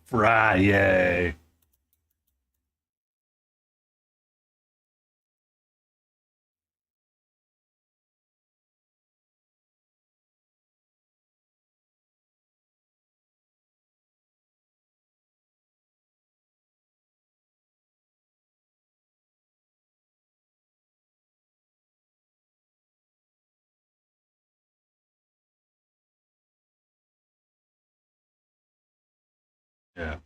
S1: Friday. Yeah.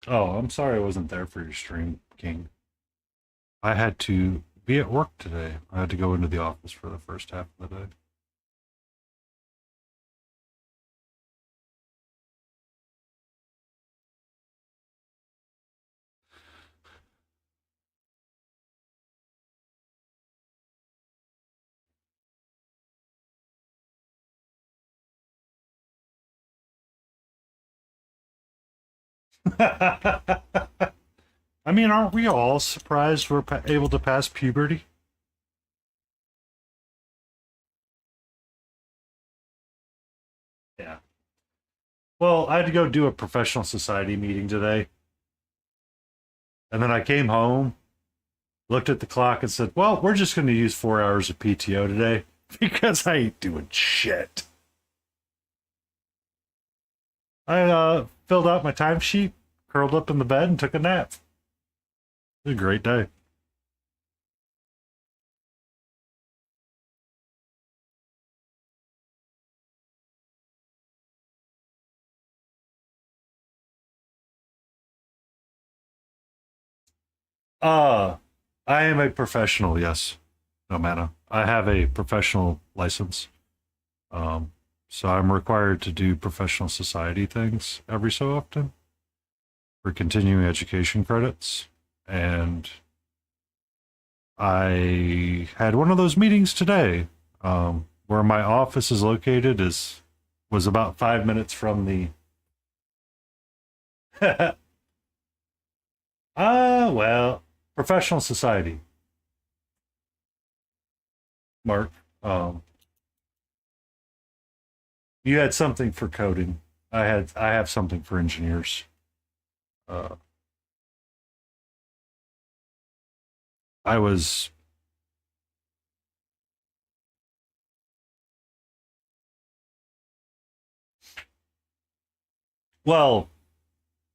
S1: Oh, I'm sorry I wasn't there for your stream, King. I had to be at work today. I had to go into the office for the first half of the day. I mean, aren't we all surprised we're able to pass puberty? Yeah. Well, I had to go do a professional society meeting today. And then I came home, looked at the clock, and said, well, we're just going to use 4 hours of PTO today because I ain't doing shit. I filled out my timesheet, curled up in the bed, and took a nap. It was a great day. Uh, I am a professional, yes. No matter. I have a professional license. Um, so I'm required to do professional society things every so often for continuing education credits. And I had one of those meetings today. Where my office is located is was about 5 minutes from the well, professional society, Mark. Um, you had something for coding. I have something for engineers. Uh, I was well,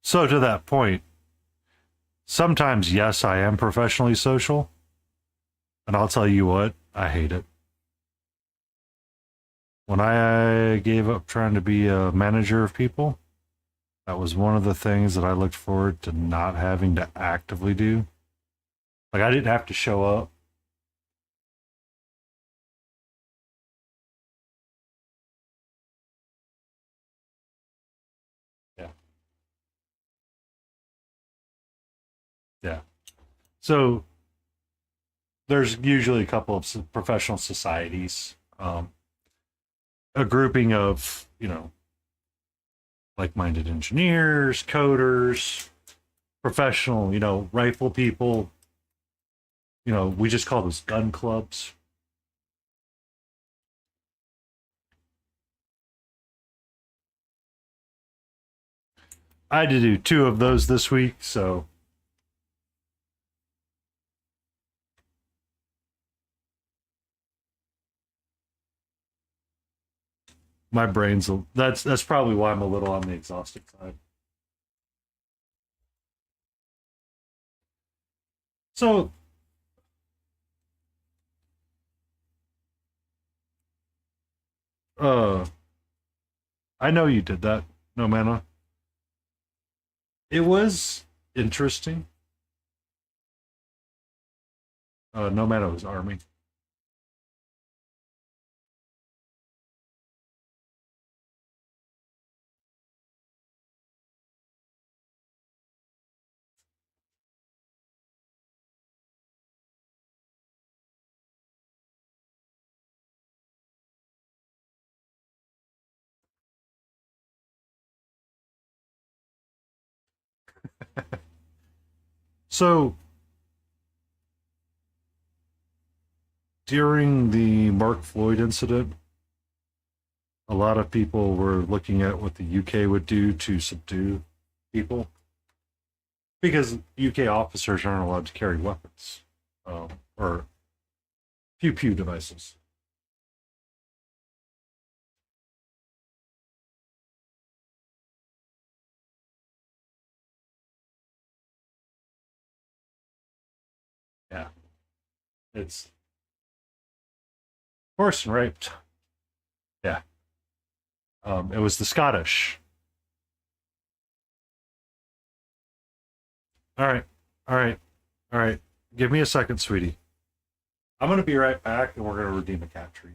S1: So to that point, sometimes, yes, I am professionally social. And I'll tell you what, I hate it. When I gave up trying to be a manager of people, that was one of the things that I looked forward to not having to actively do. Like, I didn't have to show up. Yeah. Yeah. So there's usually a couple of professional societies, a grouping of, like-minded engineers, coders, professional, rifle people. We just call those gun clubs. I had to do two of those this week, so my brain's that's probably why I'm a little on the exhausted side. So, uh, I know you did that, no mana. It was interesting. No mana was army. So during the Mark Floyd incident, a lot of people were looking at what the UK would do to subdue people because UK officers aren't allowed to carry weapons, or pew pew devices. Yeah, it's forced and raped. Yeah, it was the Scottish. All right, all right, all right. Give me a second, sweetie. I'm gonna be right back, and we're gonna redeem a cat treat.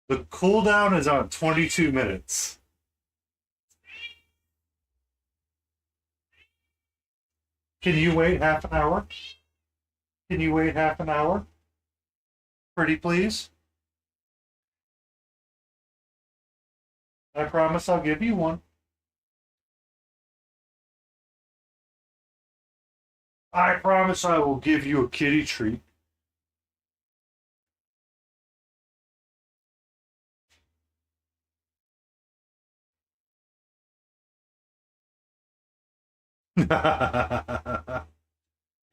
S1: The cooldown is on 22 minutes. Can you wait half an hour? Can you wait half an hour? Pretty please. I promise I'll give you one. I promise I will give you a kitty treat.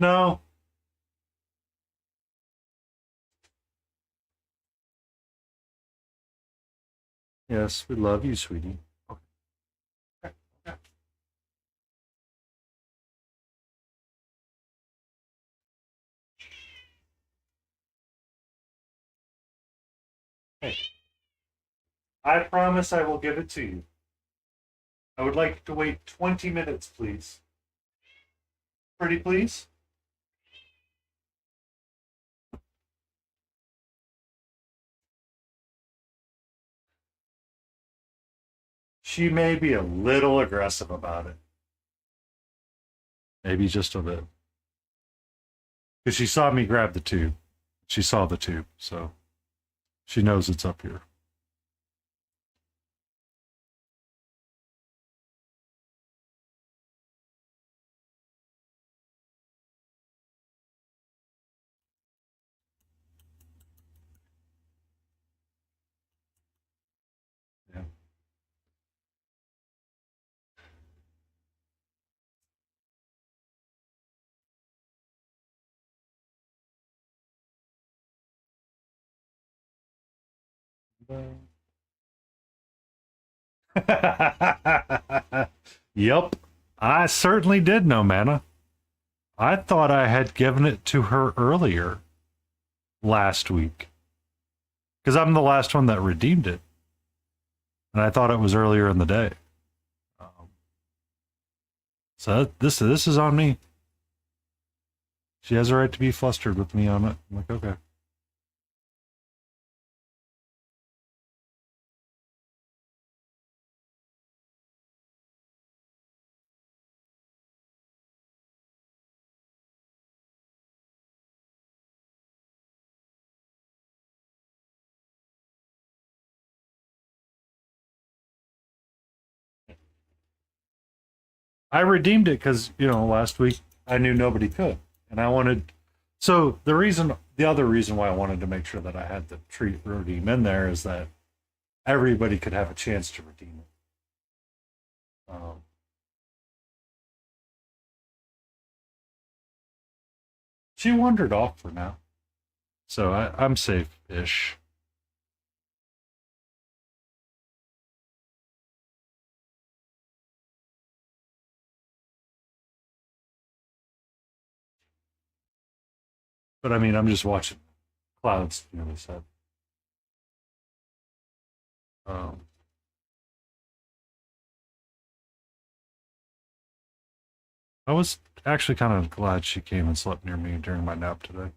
S1: No. Yes, we love you, sweetie. Okay. Hey, I promise I will give it to you. I would like to wait 20 minutes, please. Pretty please? She may be a little aggressive about it. Maybe just a bit. Because she saw me grab the tube. She saw the tube, so she knows it's up here. Yeah. Yep, I certainly did know, Mana. I thought I had given it to her earlier last week because I'm the last one that redeemed it, and I thought it was earlier in the day. So this is on me. She has a right to be flustered with me on it. I'm like, okay. I redeemed it because, last week I knew nobody could. And I wanted. So the other reason why I wanted to make sure that I had the treat redeem in there is that everybody could have a chance to redeem it. She wandered off for now. So I'm safe ish. But I mean, I'm just watching clouds, they said. Um, I was actually kind of glad she came and slept near me during my nap today.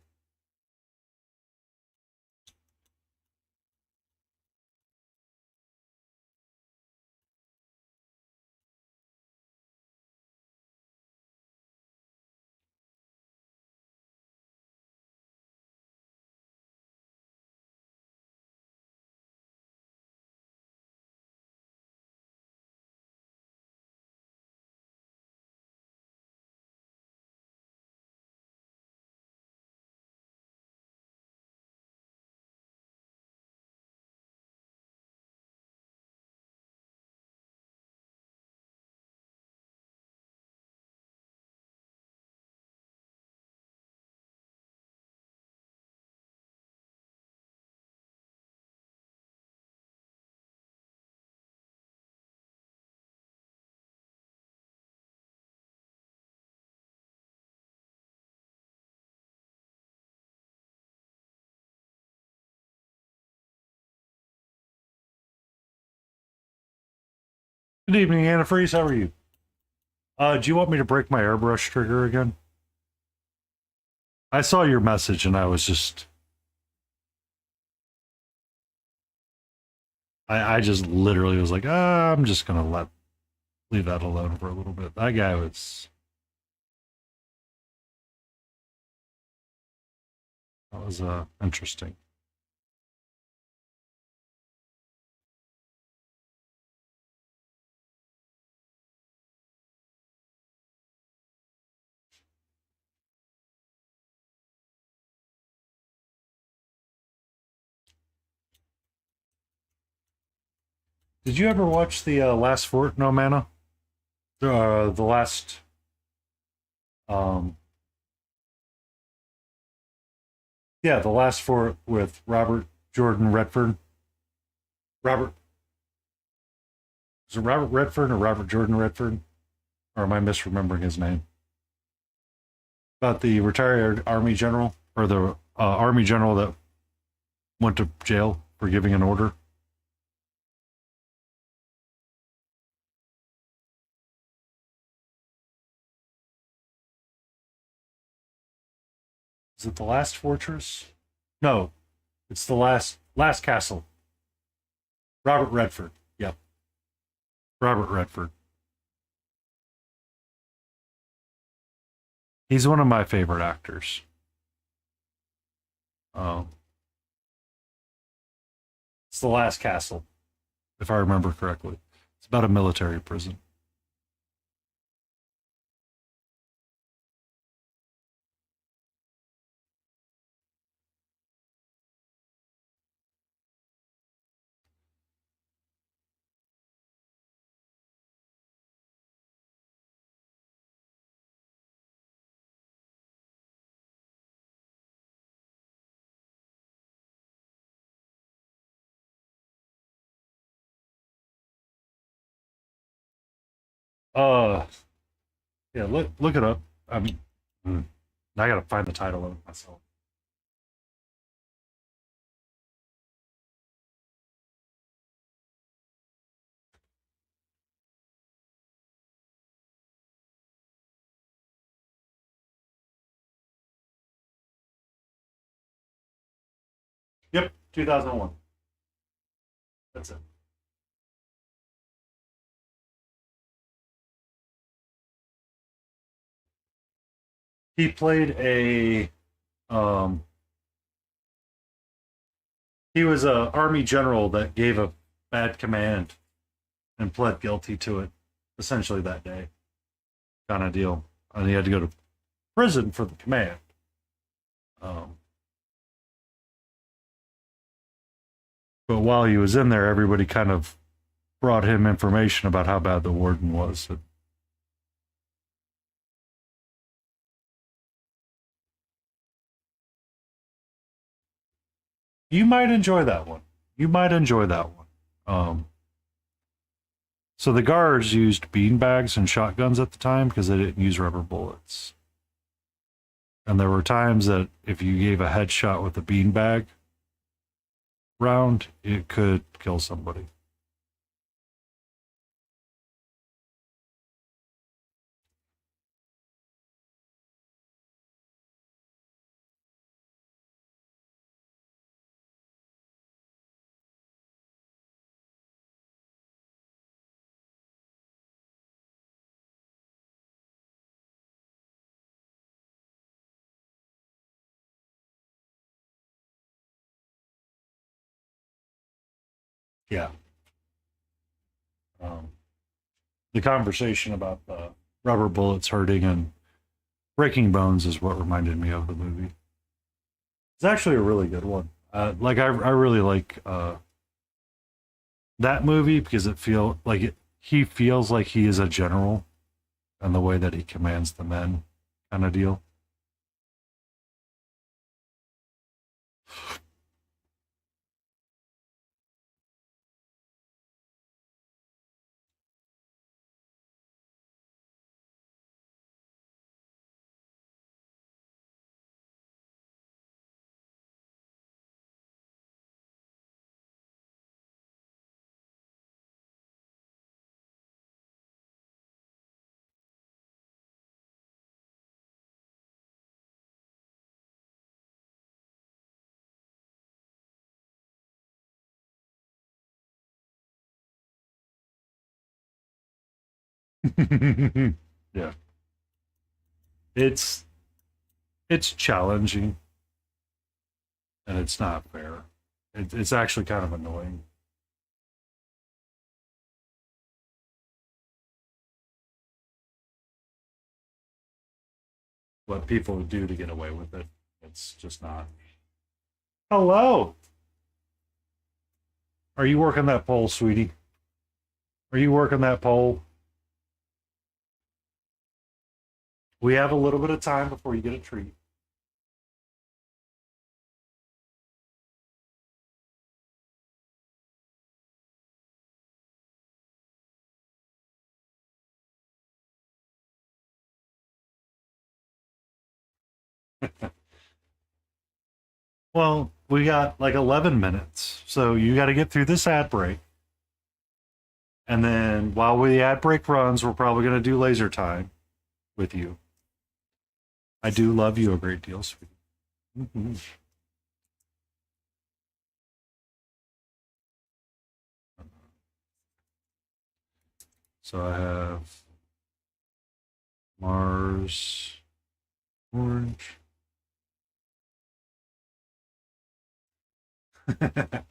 S1: Good evening, Antifreeze. How are you? Do you want me to break my airbrush trigger again? I saw your message and I was just. I just literally was like, I'm just going to leave that alone for a little bit. That guy was. That was interesting. Did you ever watch the last Fort No Mana? The last. Um, yeah, the last Fort with Robert Jordan Redford. Robert. Is it Robert Redford or Robert Jordan Redford? Or am I misremembering his name? About the retired Army general or the Army general that went to jail for giving an order. Is it the last fortress? No, it's the last castle. Robert Redford. Yep, Robert Redford. He's one of my favorite actors. Um, it's the last castle, if I remember correctly. It's about a military prison. Uh, yeah, look it up. I mean, I gotta find the title of it myself. Yep, 2001. That's it. He played a um he was a army general that gave a bad command and pled guilty to it essentially that day. Kind of deal. And he had to go to prison for the command. Um but while he was in there, everybody kind of brought him information about how bad the warden was. You might enjoy that one. You might enjoy that one. So the guards used bean bags and shotguns at the time because they didn't use rubber bullets. And there were times that if you gave a headshot with a bean bag round, it could kill somebody. Yeah. Um, the conversation about the rubber bullets hurting and breaking bones is what reminded me of the movie. It's actually a really good one. I really like that movie because he feels like he is a general and the way that he commands the men, kind of deal. Yeah, it's it's challenging and it's not fair. It's actually kind of annoying. What people do to get away with it. It's just not. Hello. Are you working that pole, sweetie? Are you working that pole? We have a little bit of time before you get a treat. Well, we got like 11 minutes. So you got to get through this ad break. And then while the ad break runs, we're probably going to do laser time with you. I do love you a great deal, sweetie. Mhm. So I have Mars, orange. Sorry,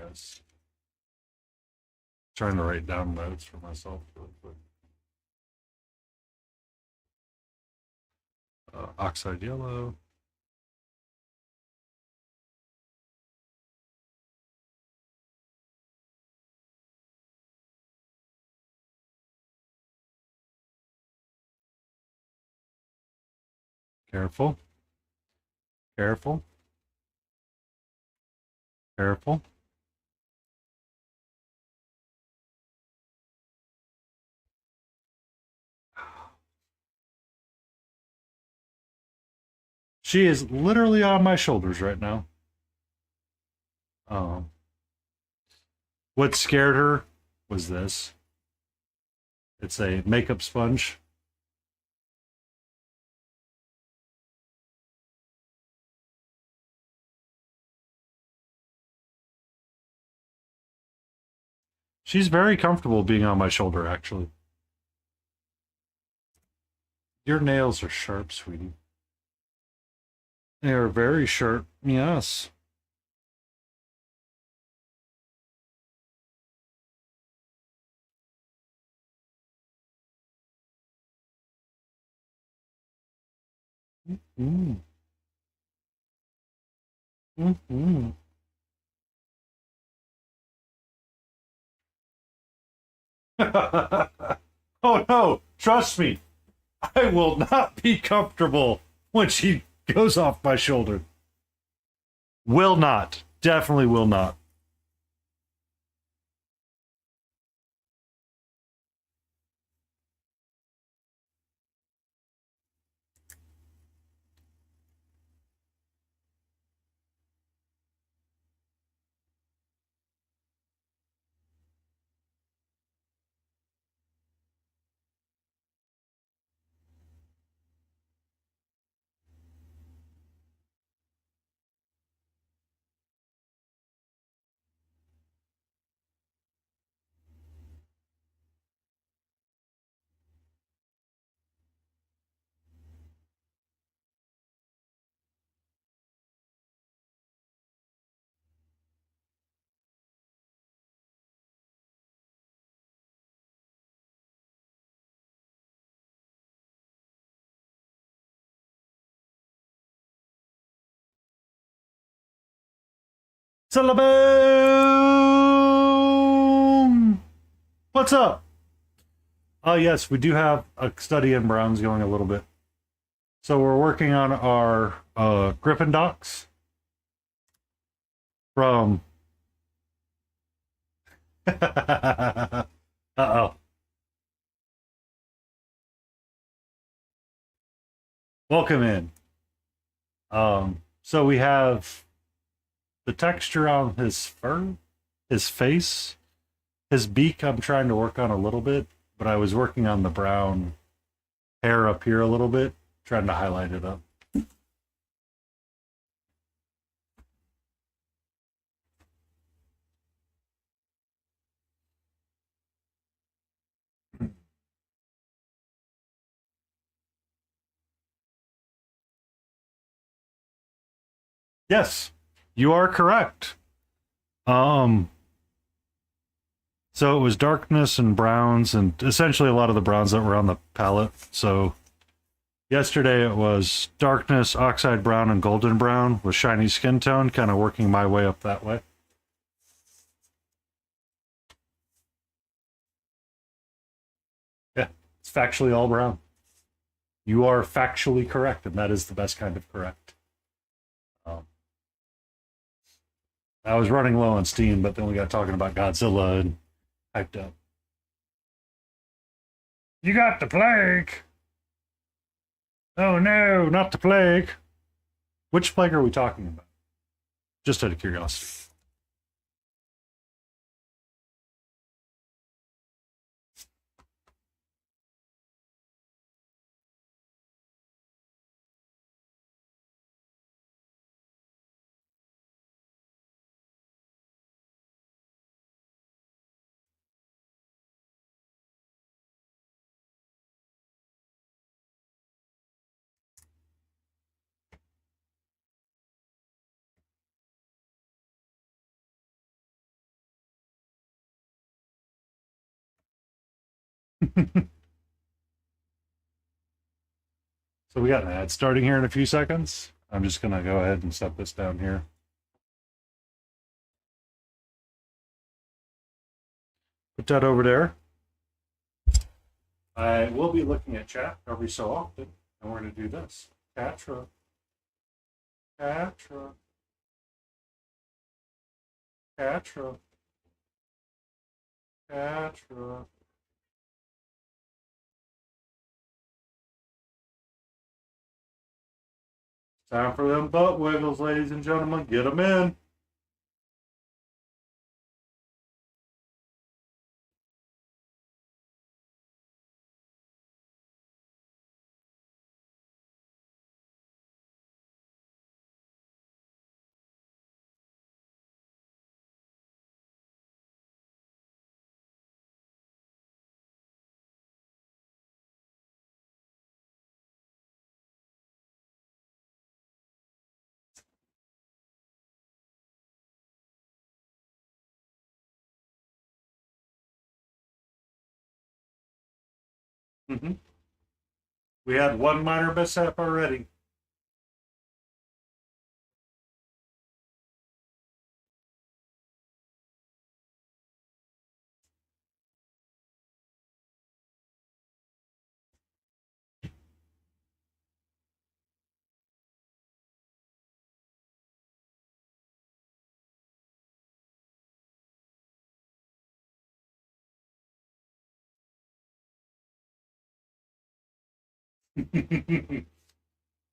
S1: guys. Trying to write down notes for myself really quick. Oxide yellow. Careful. Careful. Careful. She is literally on my shoulders right now. Um, what scared her was this. It's a makeup sponge. She's very comfortable being on my shoulder, actually. Your nails are sharp, sweetie. They are very sharp, yes. Mm. Mm-hmm. Oh no, trust me, I will not be comfortable when she goes off my shoulder. Will not. Definitely will not. Syllaboom! What's up? Oh, yes, we do have a study in Browns going a little bit. So we're working on our Griffin docs from. Uh-oh. Welcome in. So we have the texture on his fur, his face, his beak. I'm trying to work on a little bit, but I was working on the brown hair up here a little bit, trying to highlight it up. Yes, you are correct. Um, so it was darkness and browns, and essentially a lot of the browns that were on the palette. So yesterday it was darkness, oxide brown, and golden brown with shiny skin tone, kind of working my way up that way. Yeah, it's factually all brown. You are factually correct, and that is the best kind of correct. Um, I was running low on steam, but then we got talking about Godzilla and hyped up. You got the plague! Oh no, not the plague! Which plague are we talking about? Just out of curiosity. So we got an ad starting here in a few seconds. I'm just going to go ahead and set this down here. Put that over there. I will be looking at chat every so often, and we're going to do this. Catra. Catra. Catra. Catra. Time for them butt wiggles, ladies and gentlemen. Get them in. Mm-hmm. We had one minor mishap already.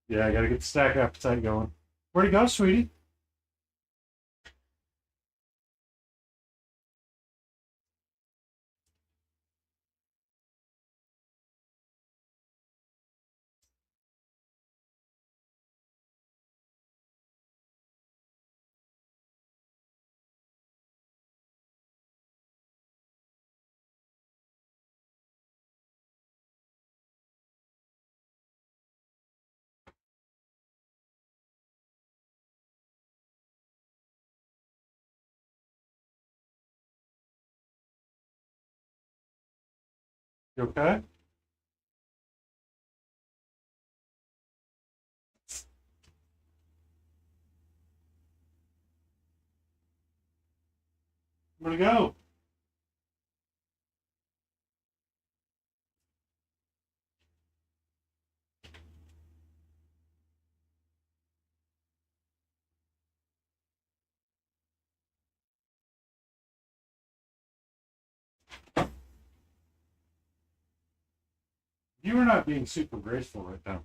S1: Yeah, I got to get the stack appetite going. Where'd he go, sweetie? You okay? Where'd he go? You are not being super graceful right now.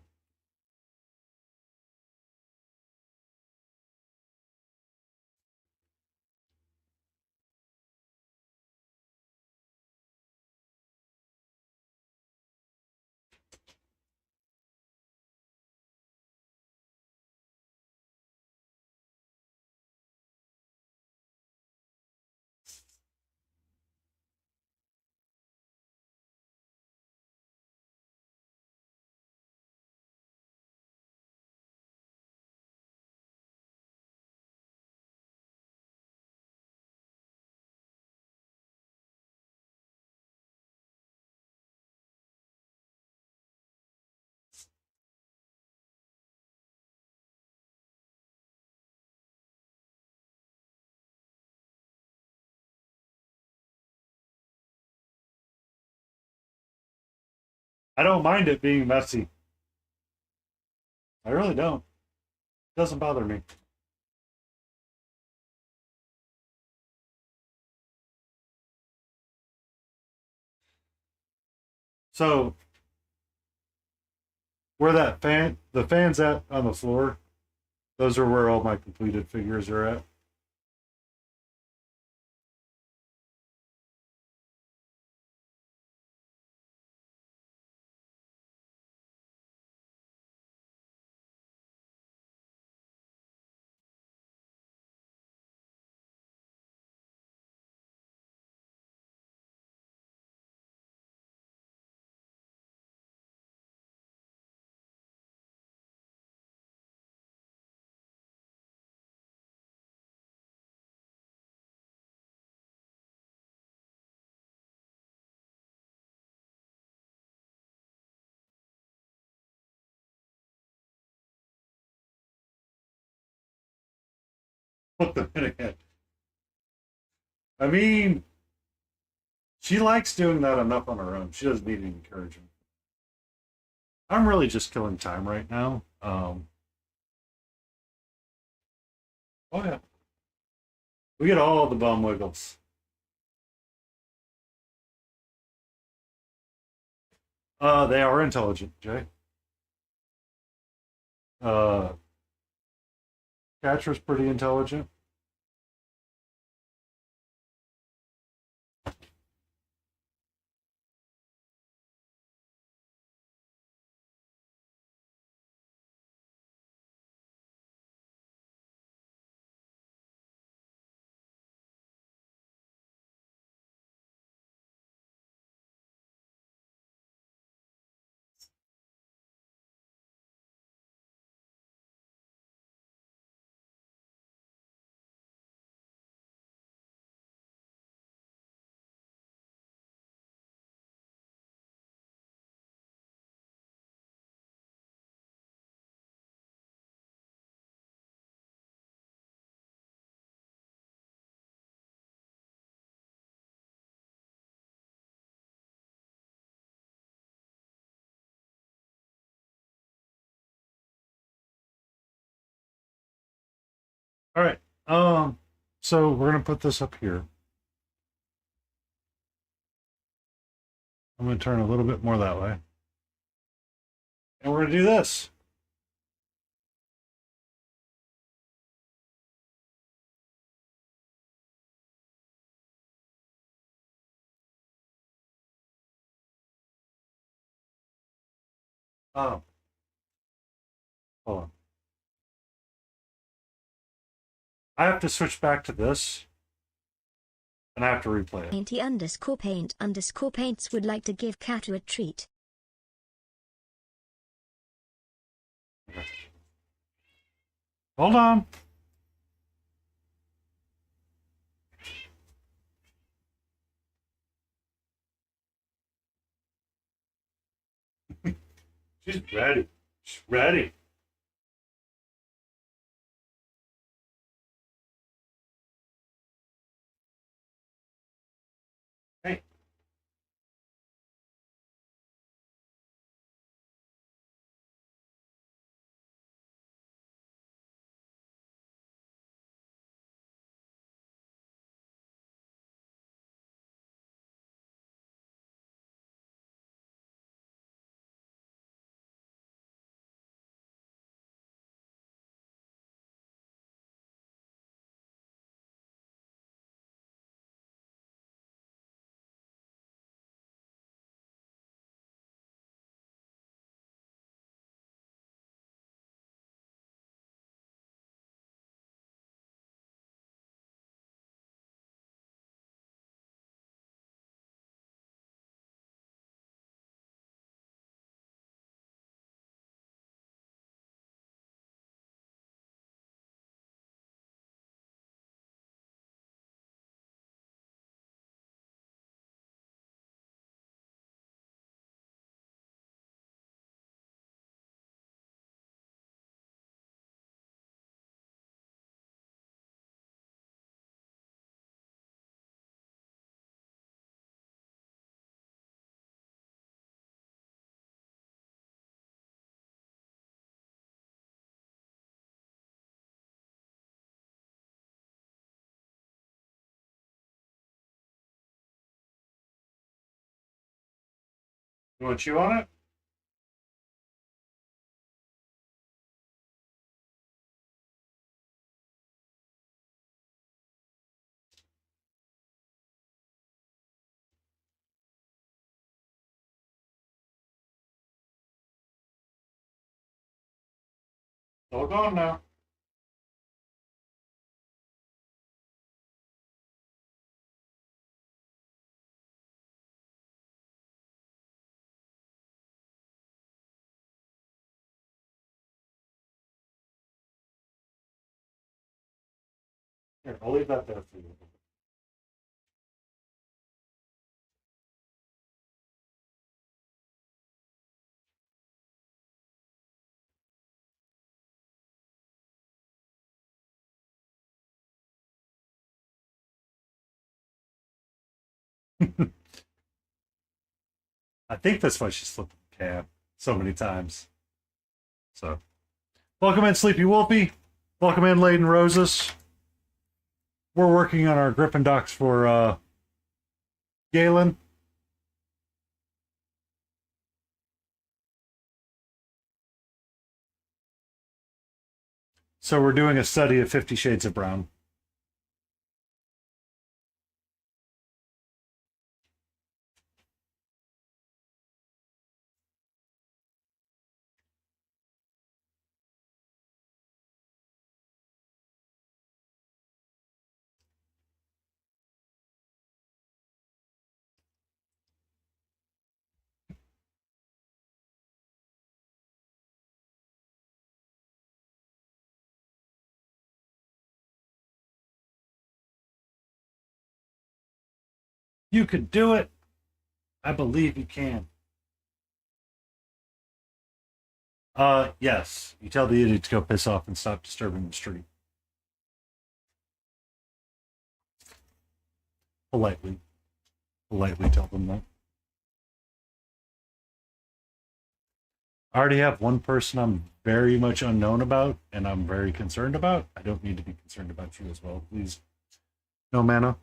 S1: I don't mind it being messy. I really don't. It doesn't bother me. So where the fan's at on the floor, those are where all my completed figures are at. put them in again. I mean, she likes doing that enough on her own. She doesn't need any encouragement. I'm really just killing time right now. Oh yeah, we get all the bum wiggles. They are intelligent, Jay. Uh, Catcher's pretty intelligent. All right. So we're gonna put this up here. I'm gonna turn a little bit more that way, and we're gonna do this. Um, Hold on. I have to switch back to this, and I have to replay it.
S2: Painty_paints would like to give Katu a treat.
S1: Hold on. She's ready. She's ready. Hey. You want to chew on it? All gone now. Here, I'll leave that there for you. I think that's why she slipped the cab so many times. So, welcome in, Sleepy Wolfie. Welcome in, Laden Roses. We're working on our Griffin docs for Galen. So we're doing a study of 50 Shades of Brown. You can do it. I believe you can. Yes. You tell the idiot to go piss off and stop disturbing the street. Politely. Politely tell them that. I already have one person I'm very much unknown about and I'm very concerned about. I don't need to be concerned about you as well, please. No mana.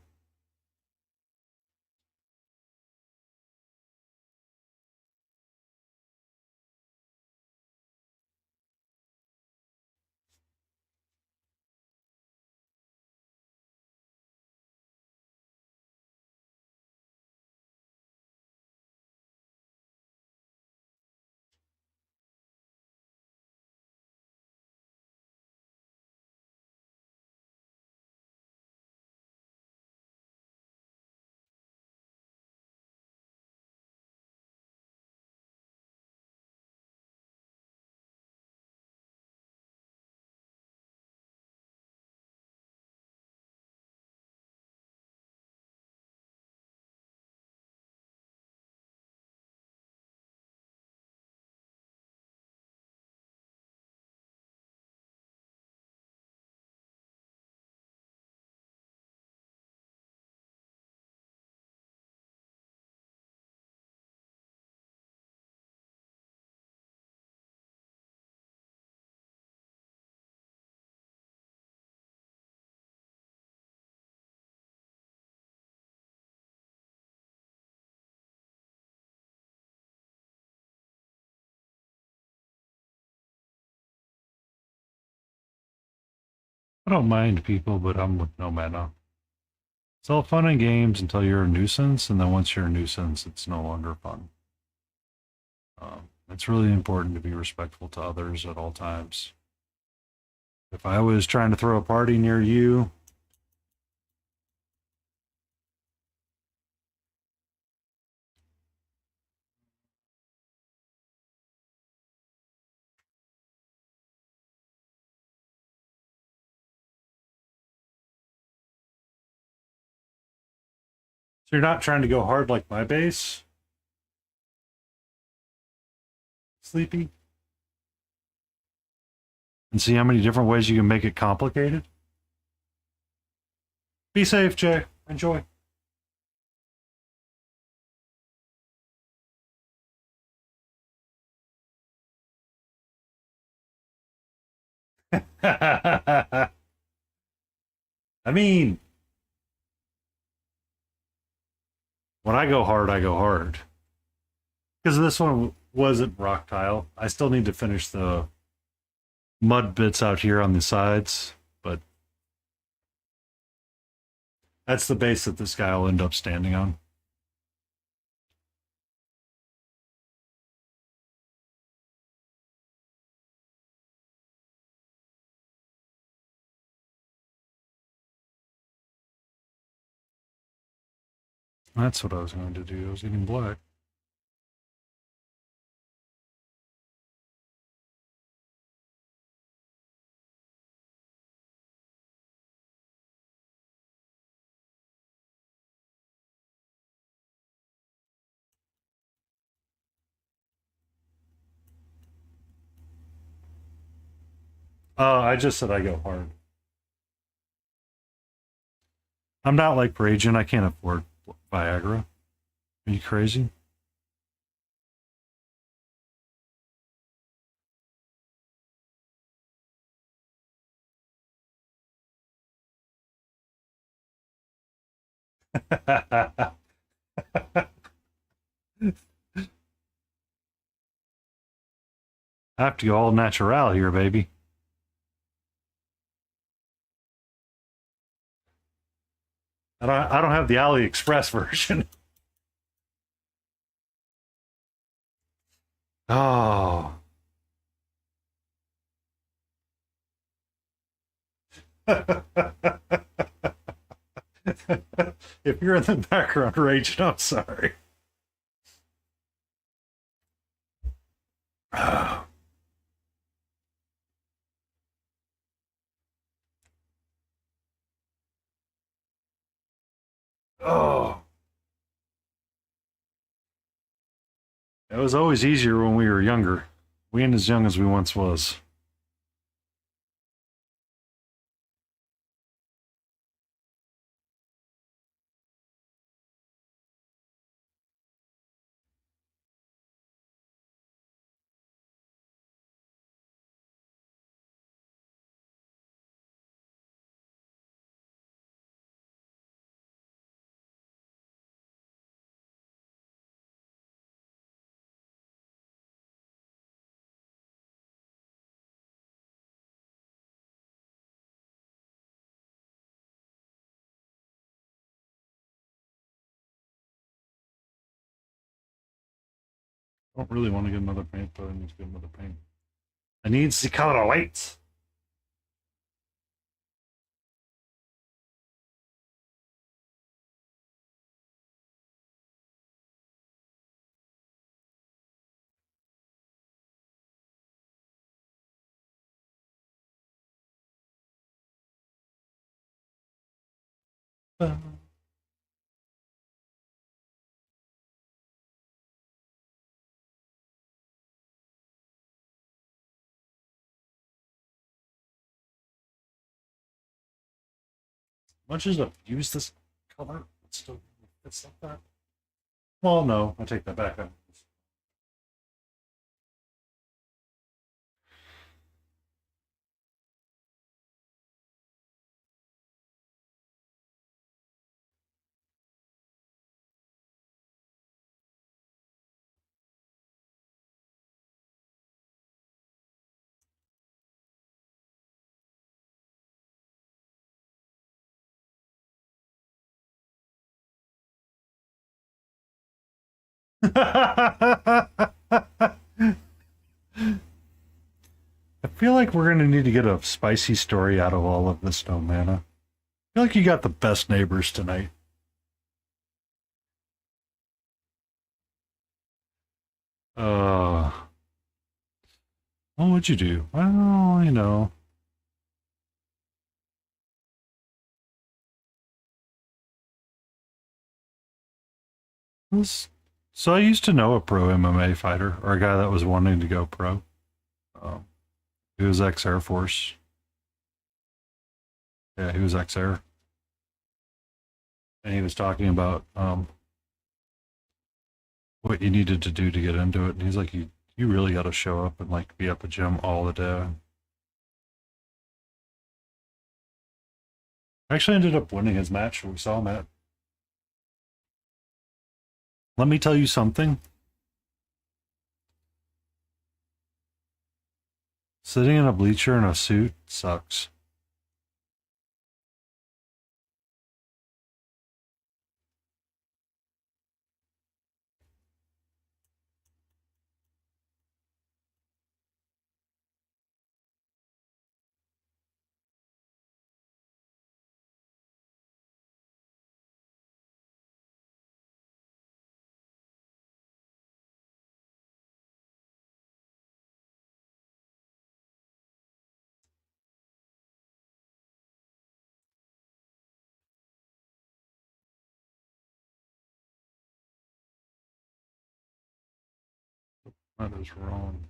S1: I don't mind people, but I'm with no mana. It's all fun and games until you're a nuisance, and then once you're a nuisance, it's no longer fun. It's really important to be respectful to others at all times. If I was trying to throw a party near you, so you're not trying to go hard like my base, Sleepy, and see how many different ways you can make it complicated. Be safe, Jay. Enjoy. I mean, when I go hard, I go hard. Because this one wasn't rock tile. I still need to finish the mud bits out here on the sides, but that's the base that this guy will end up standing on. That's what I was going to do. I was eating black. I just said I go hard. I'm not like Brajan. I can't afford Viagra. Are you crazy? I have to go all natural here, baby. I don't have the AliExpress version. Oh. If you're in the background raging, I'm sorry. Oh. It was always easier when we were younger. We ain't as young as we once was. I don't really want to get another paint, but I need to get another paint. I need the color white. Much as I've used this color, it's like that. Well, no, I take that back. I feel like we're gonna need to get a spicy story out of all of this, though, man. I feel like you got the best neighbors tonight. Uh, what would you do? Well, you know, this, so I used to know a pro MMA fighter or a guy that was wanting to go pro. Um, he was ex Air Force. Yeah, he was ex Air, and he was talking about what you needed to do to get into it. And he's like, you really got to show up and like be at the gym all the day. I actually ended up winning his match. We saw him at. Let me tell you something. Sitting in a bleacher in a suit sucks. That is wrong.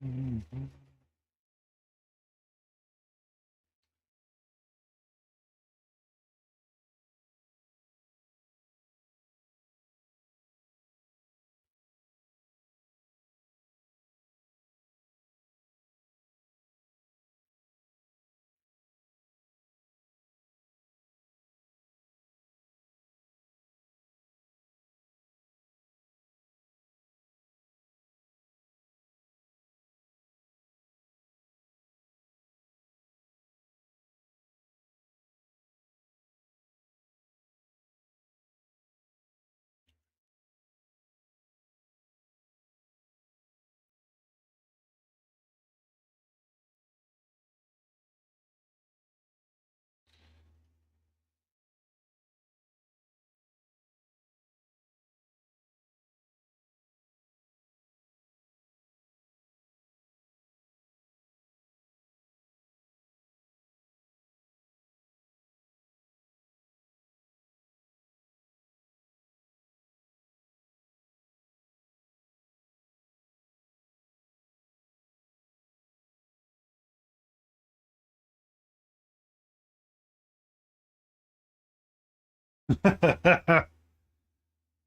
S1: Mhm.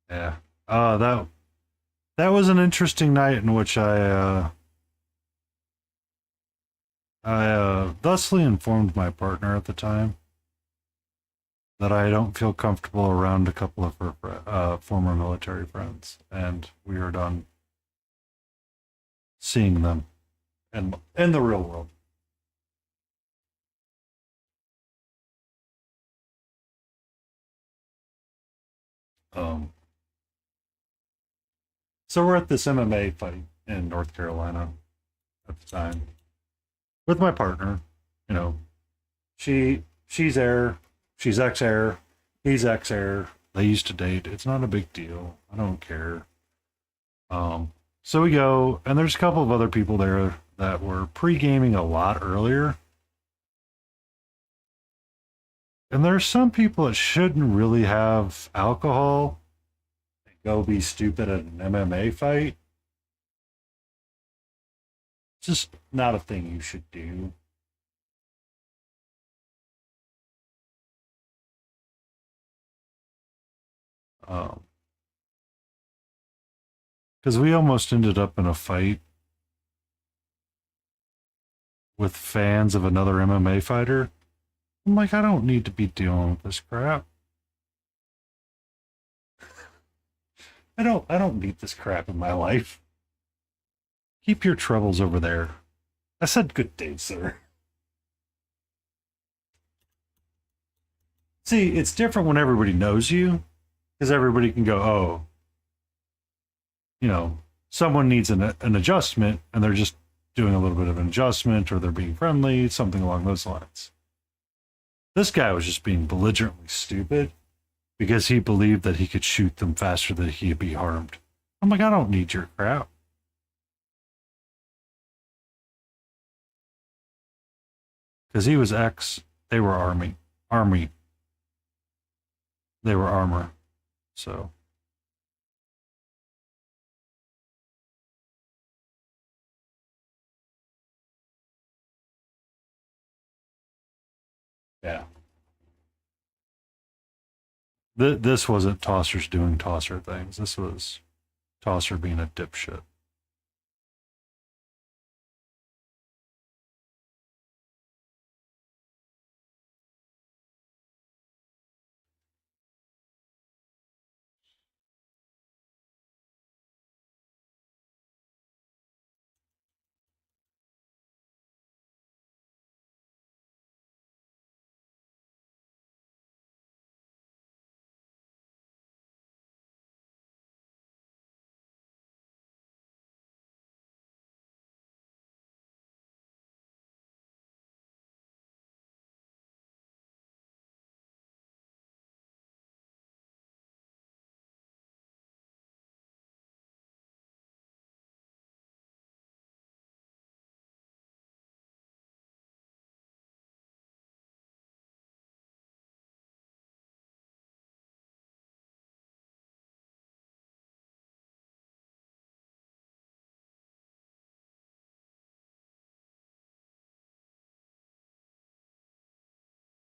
S1: Yeah. That was an interesting night in which I thusly informed my partner at the time that I don't feel comfortable around a couple of her former military friends, and we are done seeing them in the real world. Um, so we're at this MMA fight in North Carolina at the time with my partner. You know, she's air, she's ex-air, he's ex-air. They used to date. It's not a big deal. I don't care. So we go, and there's a couple of other people there that were pre-gaming a lot earlier. And there's some people that shouldn't really have alcohol and go be stupid at an MMA fight. It's just not a thing you should do. Um, because we almost ended up in a fight with fans of another MMA fighter. I'm like, I don't need to be dealing with this crap. I don't need this crap in my life. Keep your troubles over there. I said good day, sir. See, it's different when everybody knows you, because everybody can go, oh, someone needs an adjustment, and they're just doing a little bit of an adjustment, or they're being friendly, something along those lines. This guy was just being belligerently stupid because he believed that he could shoot them faster than he'd be harmed. I'm like, I don't need your crap. Because he was X, they were Army. Army. They were armor. So, yeah. This wasn't tossers doing tosser things. This was tosser being a dipshit.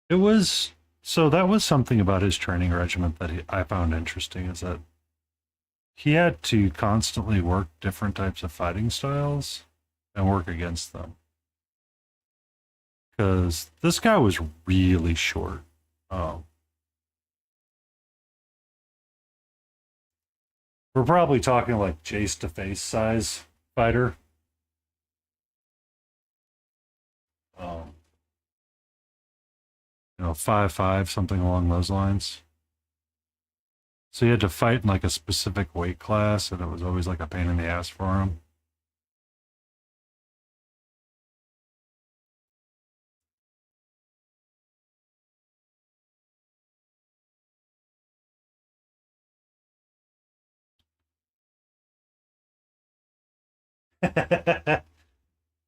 S1: It was so that was something about his training regimen that I found interesting is that he had to constantly work different types of fighting styles and work against them. Because this guy was really short. Um, we're probably talking like Jace to face size fighter. Um, 5'5", something along those lines. So he had to fight in like a specific weight class, and it was always like a pain in the ass for him.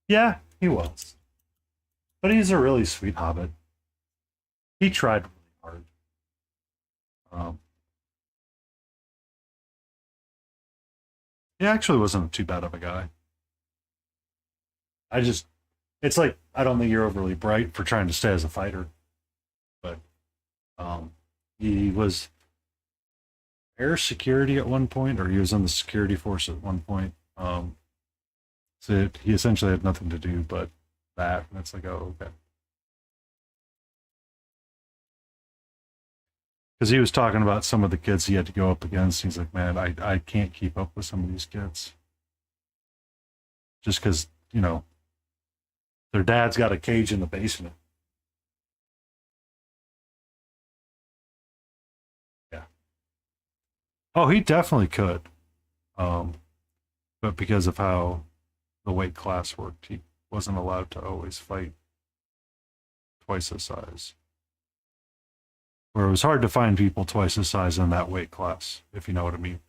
S1: Yeah, he was. But he's a really sweet hobbit. He tried really hard. Um, he actually wasn't too bad of a guy. I just, it's like, I don't think you're overly bright for trying to stay as a fighter. But, um, He was air security at one point, or he was on the security force at one point. So he essentially had nothing to do but that. And it's like, oh, okay. Because he was talking about some of the kids he had to go up against. He's like, man, I can't keep up with some of these kids. Just because, their dad's got a cage in the basement. Yeah. Oh, he definitely could. Um, but because of how the weight class worked, he wasn't allowed to always fight twice his size. Where it was hard to find people twice his size in that weight class, if you know what I mean.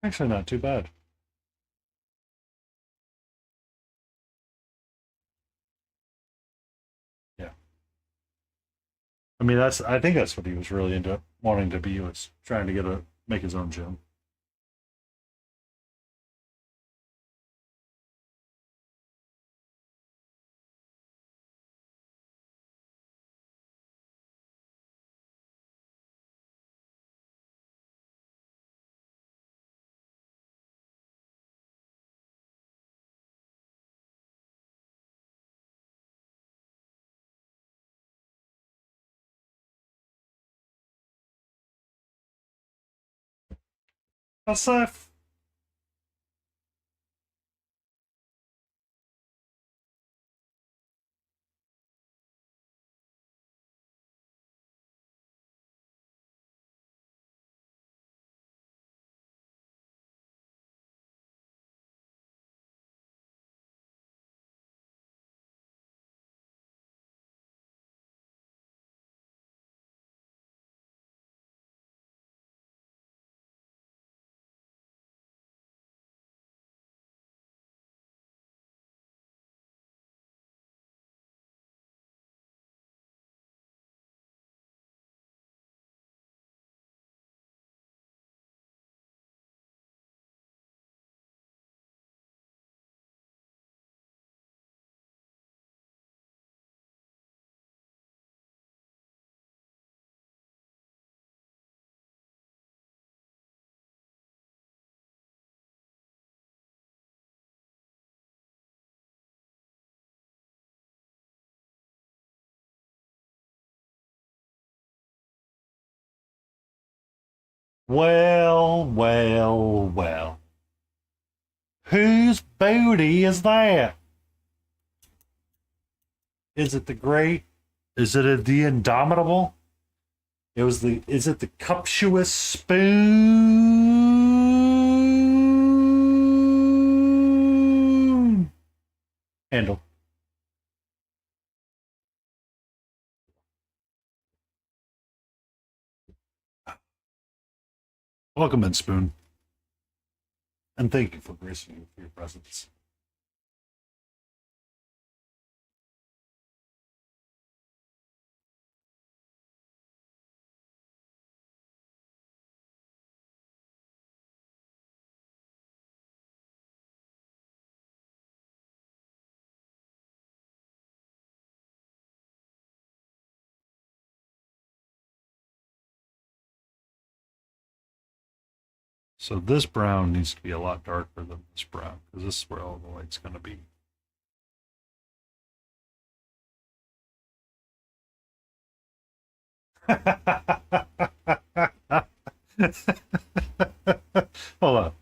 S1: Actually, not too bad. Yeah. I mean, I think that's what he was really into wanting to be, was trying to make his own gym. That's well, well, well. Whose booty is that? Is it the great? Is it the indomitable? Is it the cuptuous spoon? Handle. Welcome in, Spoon. And thank you for gracing me with your presence. So this brown needs to be a lot darker than this brown, because this is where all the light's going to be. Hold on.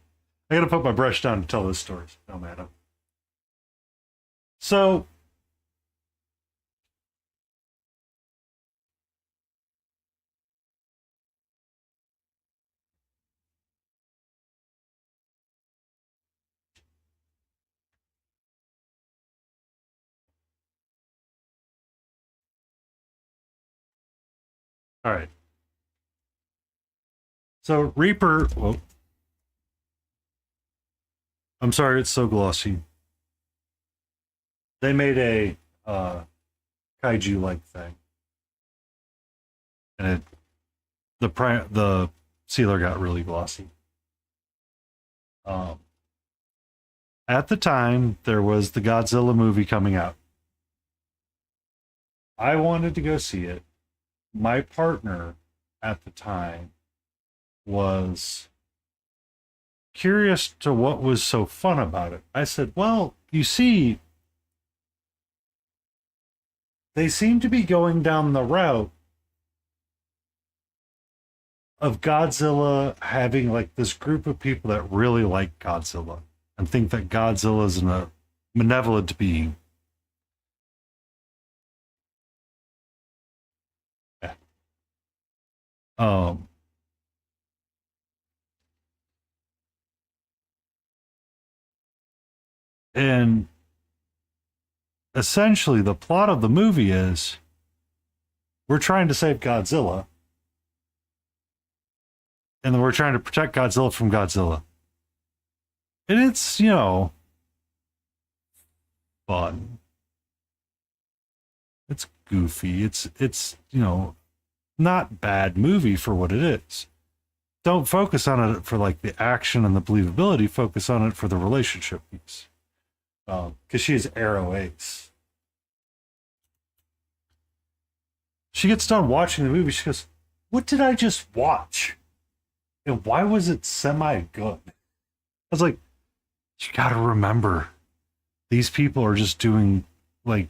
S1: I gotta put my brush down to tell this story. No matter. So all right. So Reaper. Well, I'm sorry, it's so glossy. They made a kaiju like thing, and the sealer got really glossy. Um, at the time, there was the Godzilla movie coming out. I wanted to go see it. My partner at the time was curious to what was so fun about it. I said, well, you see, they seem to be going down the route of Godzilla having like this group of people that really like Godzilla and think that Godzilla is a malevolent being. Yeah. Um, and essentially, the plot of the movie is we're trying to save Godzilla, and then we're trying to protect Godzilla from Godzilla. And it's, fun. It's goofy. It's not bad movie for what it is. Don't focus on it for like the action and the believability. Focus on it for the relationship piece. Because she's Arrow Ace. She gets done watching the movie. She goes, "What did I just watch? And why was it semi-good?" I was like, "You got to remember, these people are just doing like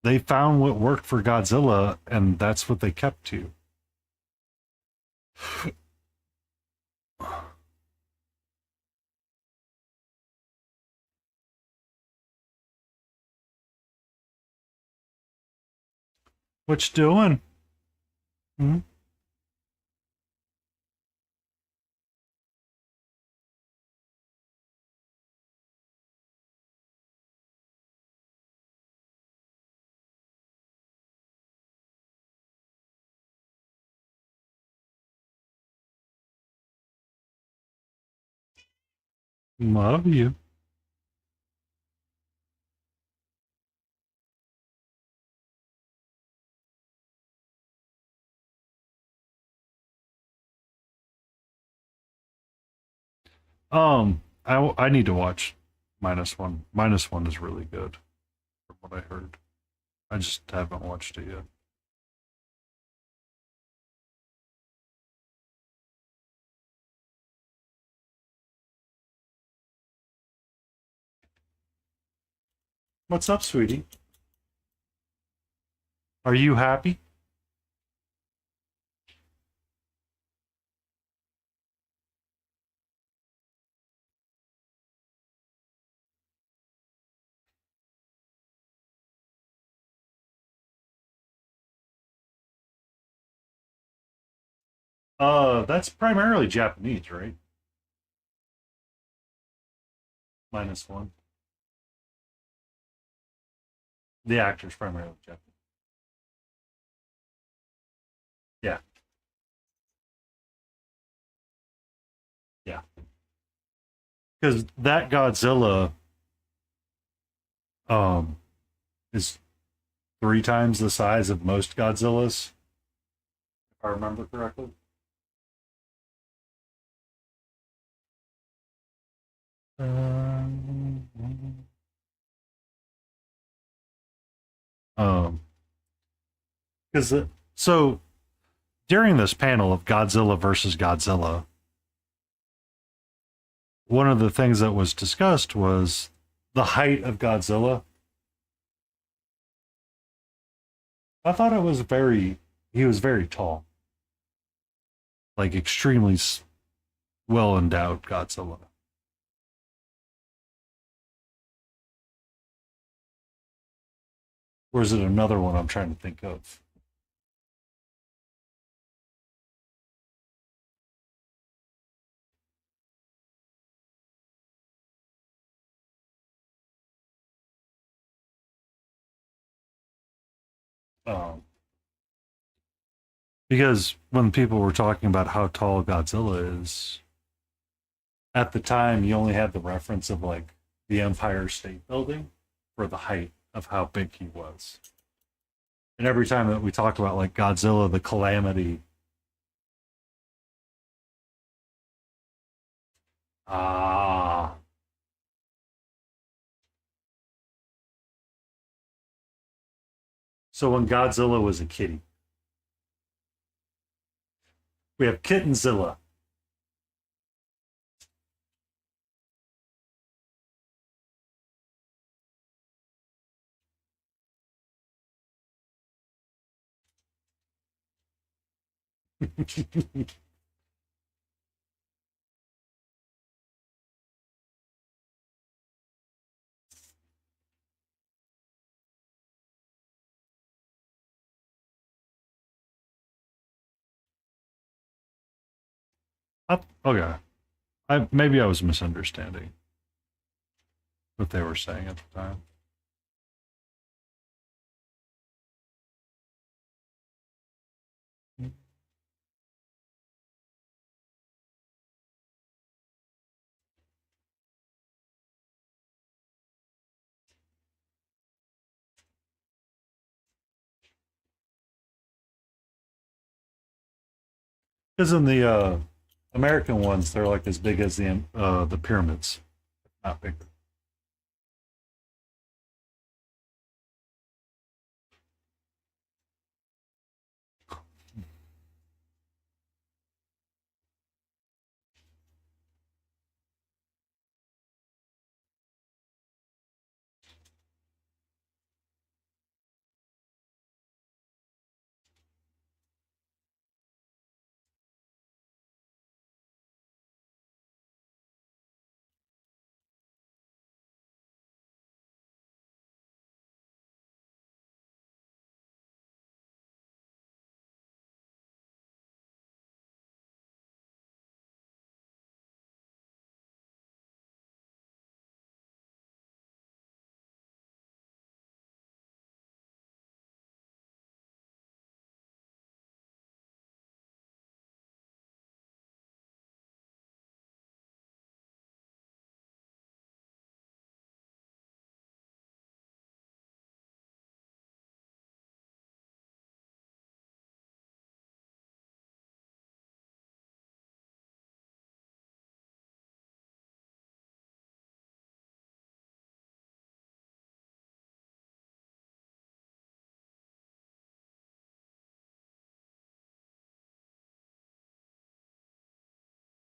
S1: they found what worked for Godzilla, and that's what they kept to." What you doing? Hmm? Love you. I need to watch -1. -1 is really good, from what I heard. I just haven't watched it yet. What's up, sweetie? Are you happy? That's primarily Japanese, right? -1. The actor's primarily Japanese. Yeah, yeah. Because that Godzilla um is 3 times the size of most Godzillas, if I remember correctly. Um, um, because so during this panel of Godzilla versus Godzilla, one of the things that was discussed was the height of Godzilla. I thought he was very tall, like extremely well endowed Godzilla. Or is it another one I'm trying to think of? Um, because when people were talking about how tall Godzilla is, at the time you only had the reference of like the Empire State Building for the height of how big he was. And every time that we talk about like Godzilla, the calamity, ah, so when Godzilla was a kitty, we have Kittenzilla. Okay, I maybe I was misunderstanding what they were saying at the time. Because in the American ones, they're like as big as the pyramids, not bigger.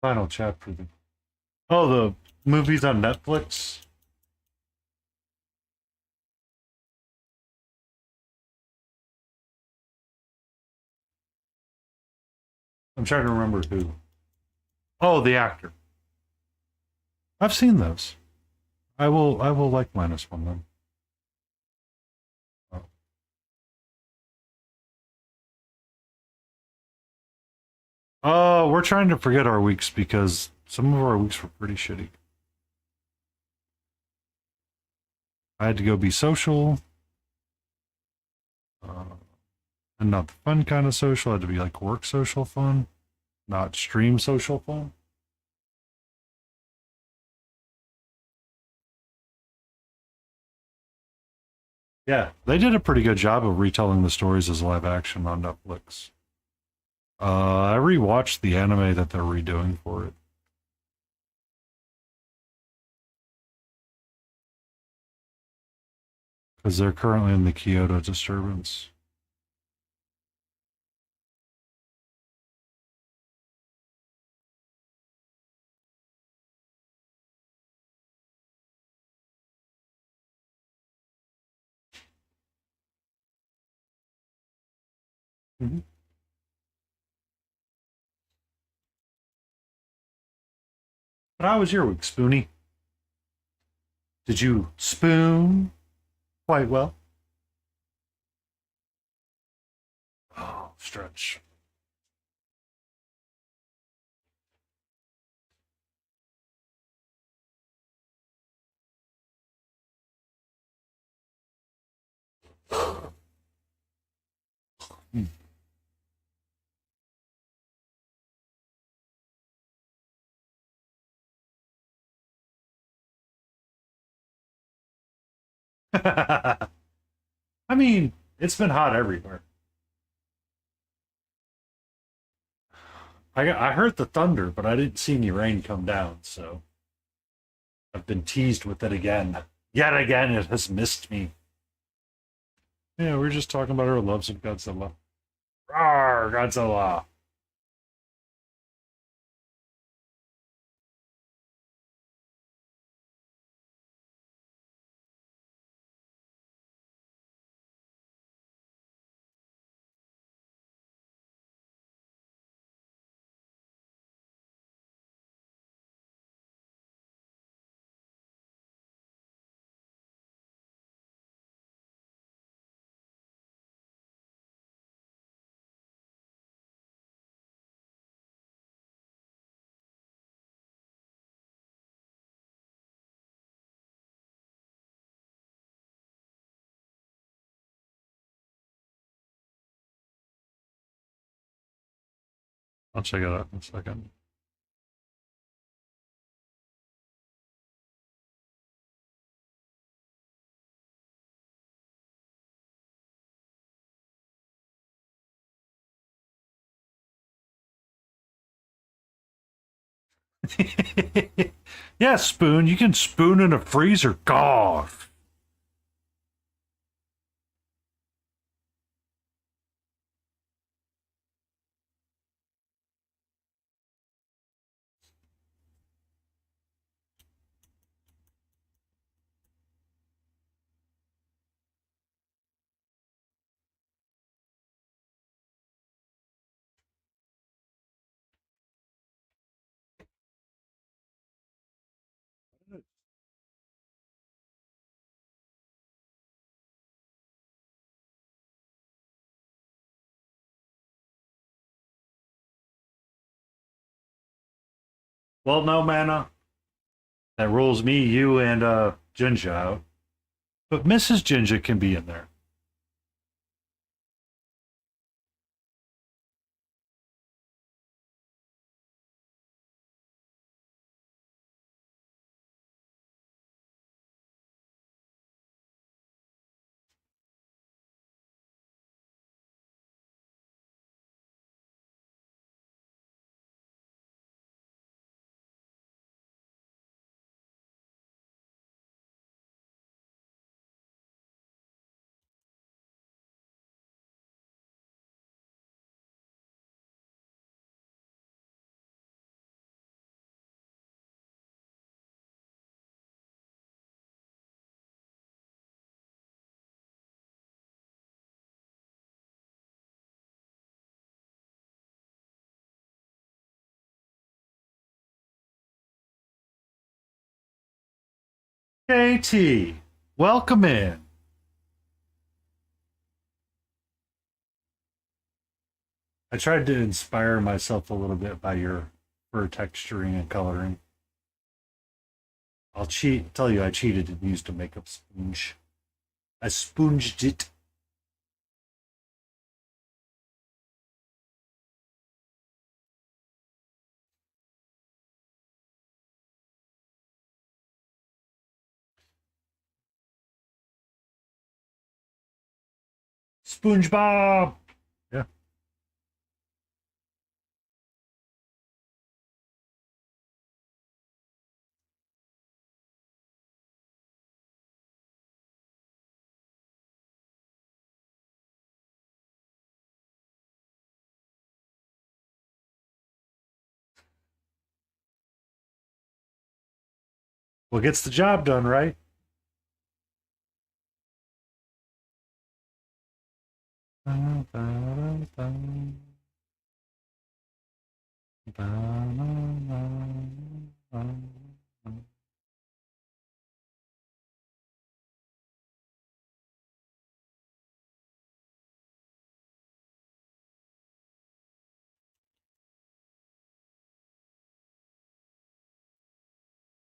S1: Final chapter. Oh, the movies on Netflix. I'm trying to remember who. Oh, the actor. I've seen those. I will like minus one then. Oh. We're trying to forget our weeks because some of our weeks were pretty shitty. I had to go be social, uh, and not the fun kind of social. I had to be like work social fun, not stream social fun. Yeah, they did a pretty good job of retelling the stories as live action on Netflix. I rewatched the anime that they're redoing for it because they're currently in the Kyoto disturbance. Mhm. But how was your week, Spoonie? Did you spoon quite well? Oh, stretch. Hmm. I mean, it's been hot everywhere. I heard the thunder, but I didn't see any rain come down, so I've been teased with it again. Yet again, it has missed me. Yeah, we are just talking about our loves of Godzilla. Rawr, Godzilla. I'll check it out in a second. Yeah, spoon. You can spoon in a freezer. Golf. Well, no, Mana. That rules me, you, and Jinja out. But Mrs. Jinja can be in there. KT, welcome in. I tried to inspire myself a little bit by your fur texturing and coloring. I'll cheat. Tell you, I cheated and used a makeup sponge. I sponged it. SpongeBob. Yeah. Well, gets the job done, right?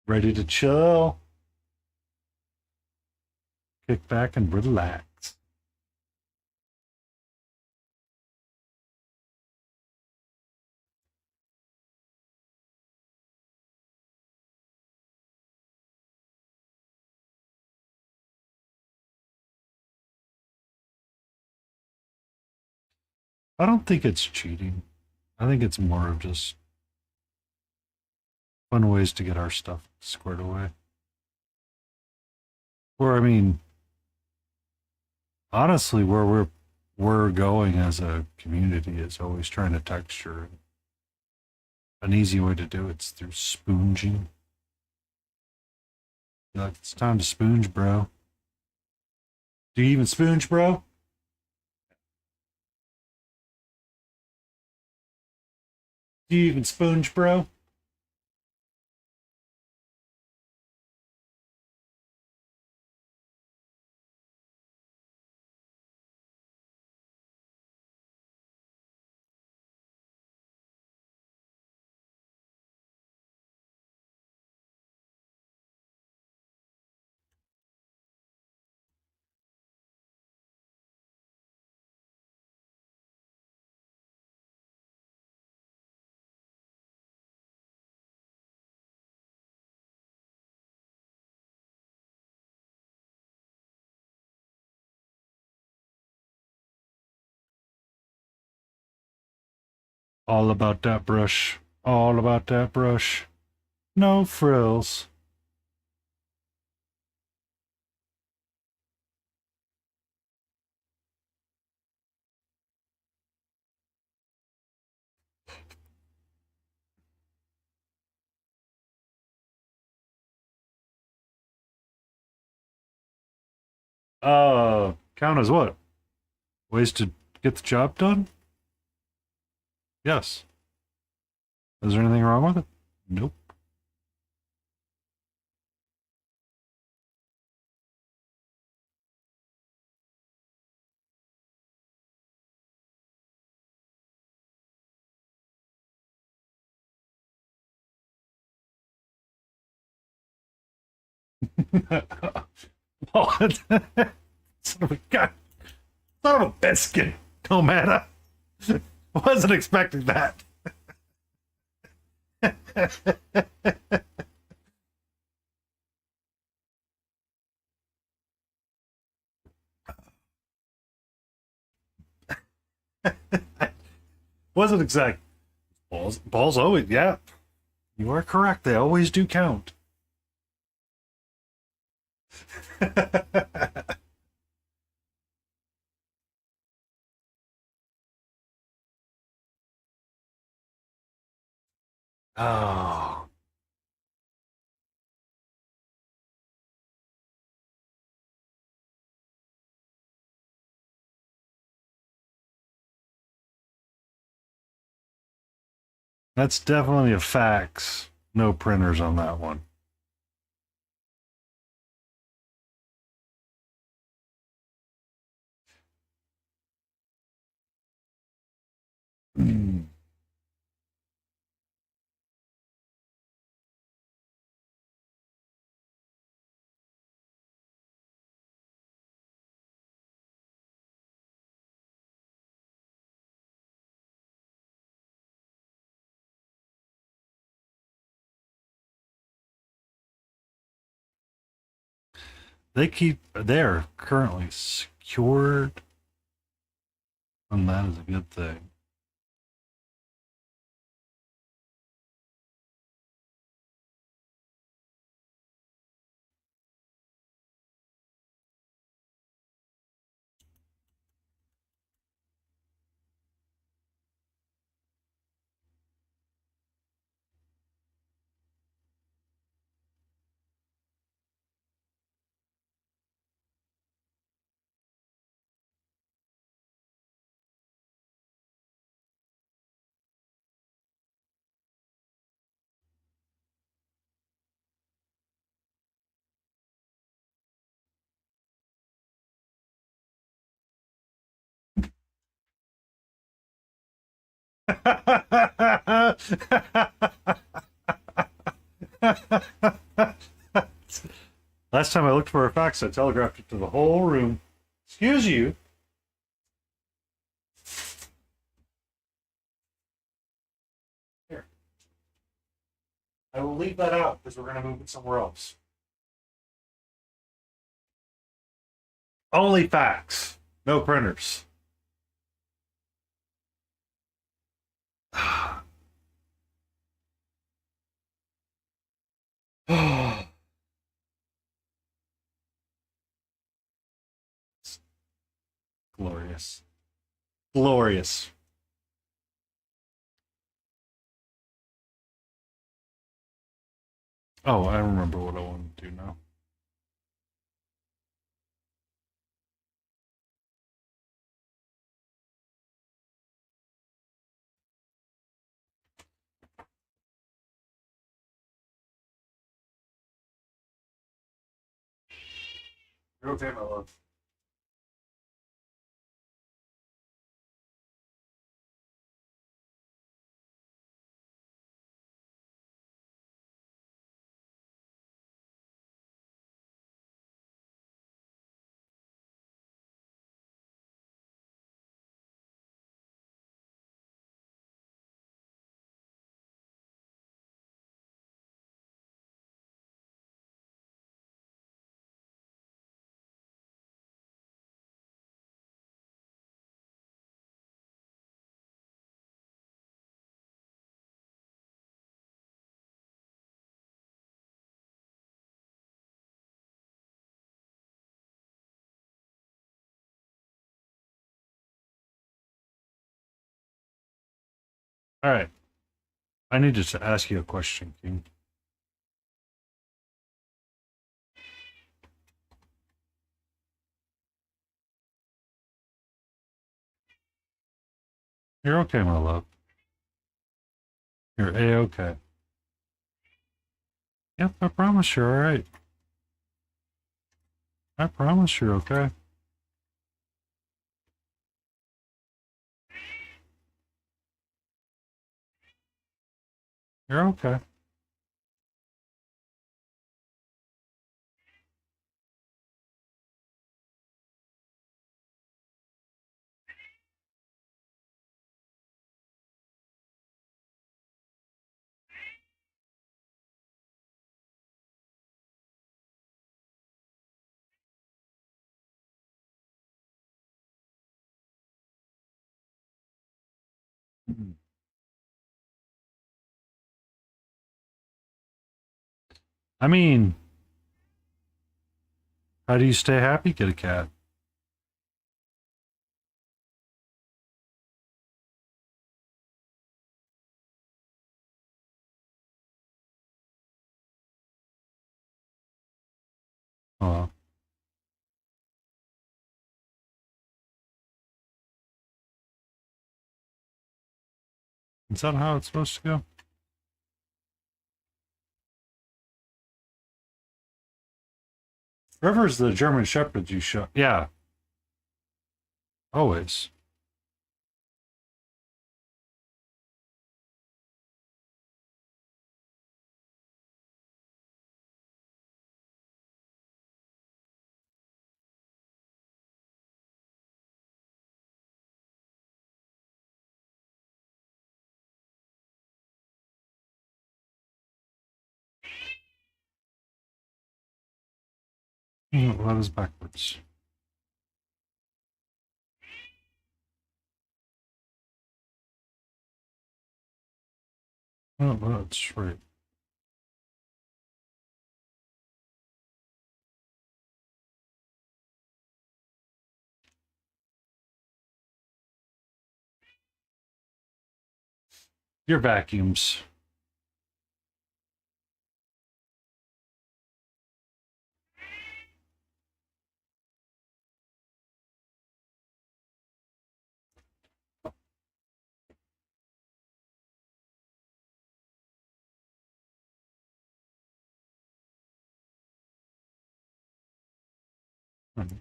S1: Ready to chill. Kick back and relax. I don't think it's cheating. I think it's more of just fun ways to get our stuff squared away. Or I mean, honestly, where we're going as a community is always trying to texture. An easy way to do it's through spoonging. You're like, it's time to spoonge, bro. Do you even spoonge, bro? Do you even spoonge, bro? All about that brush. All about that brush. No frills. Count as what? Ways to get the job done? Yes. Is there anything wrong with it? Nope. Oh, son of a god. Son of a biscuit. No matter. Wasn't expecting that. Wasn't exact. Balls always, yeah. You are correct. They always do count. Oh, that's definitely a fax. No printers on that one. Mm. They're currently secured, and that is a good thing. Last time I looked for a fax, I telegraphed it to the whole room. Excuse you. Here. I will leave that out because we're going to move it somewhere else. Only fax, no printers. Glorious. Glorious. Oh, I remember what I want to do now. You're okay, my love. All right. I need to ask you a question, King. You're okay, my love. You're A-okay. Yep, I promise you're all right. I promise you're okay. You're okay. Mhm. I mean, how do you stay happy? Get a cat. Oh, is that how it's supposed to go? River's the German Shepherd you shot. Yeah, always. That is backwards. Oh, that's right. Your vacuums. Mhm.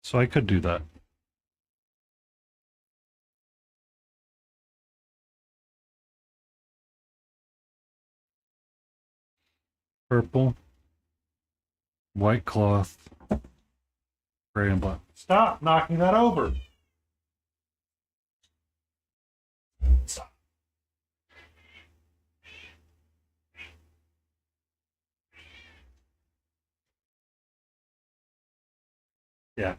S1: So I could do that. Purple, white cloth, gray and black. Stop knocking that over. Stop. Yeah.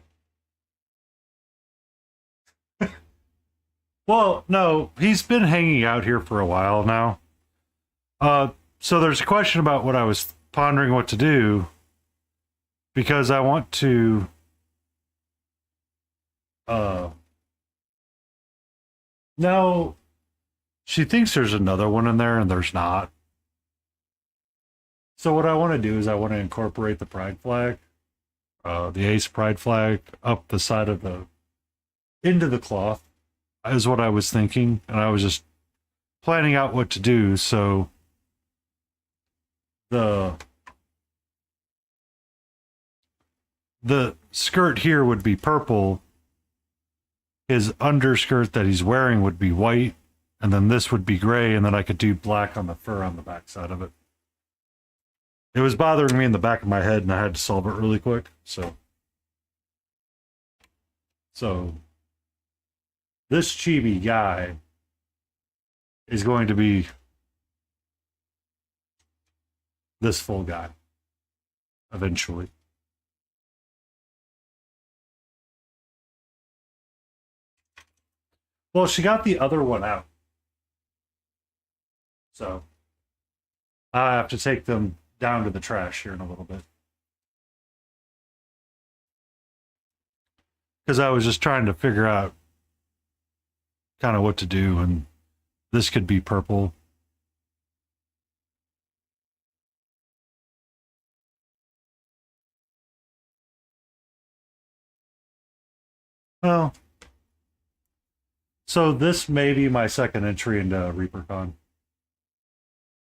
S1: Well, no, he's been hanging out here for a while now. So there's a question about what I was pondering what to do because I want to no, she thinks there's another one in there and there's not. So what I want to do is I want to incorporate the pride flag, the ace pride flag up the side of the into the cloth is what I was thinking, and I was just planning out what to do. So the skirt here would be purple. His underskirt that he's wearing would be white, and then this would be gray, and then I could do black on the fur on the back side of it. It was bothering me in the back of my head, and I had to solve it really quick. So this chibi guy is going to be this full guy eventually. Well, she got the other one out. So I have to take them down to the trash here in a little bit. Because I was just trying to figure out kind of what to do, and this could be purple. Well, so this may be my second entry into ReaperCon.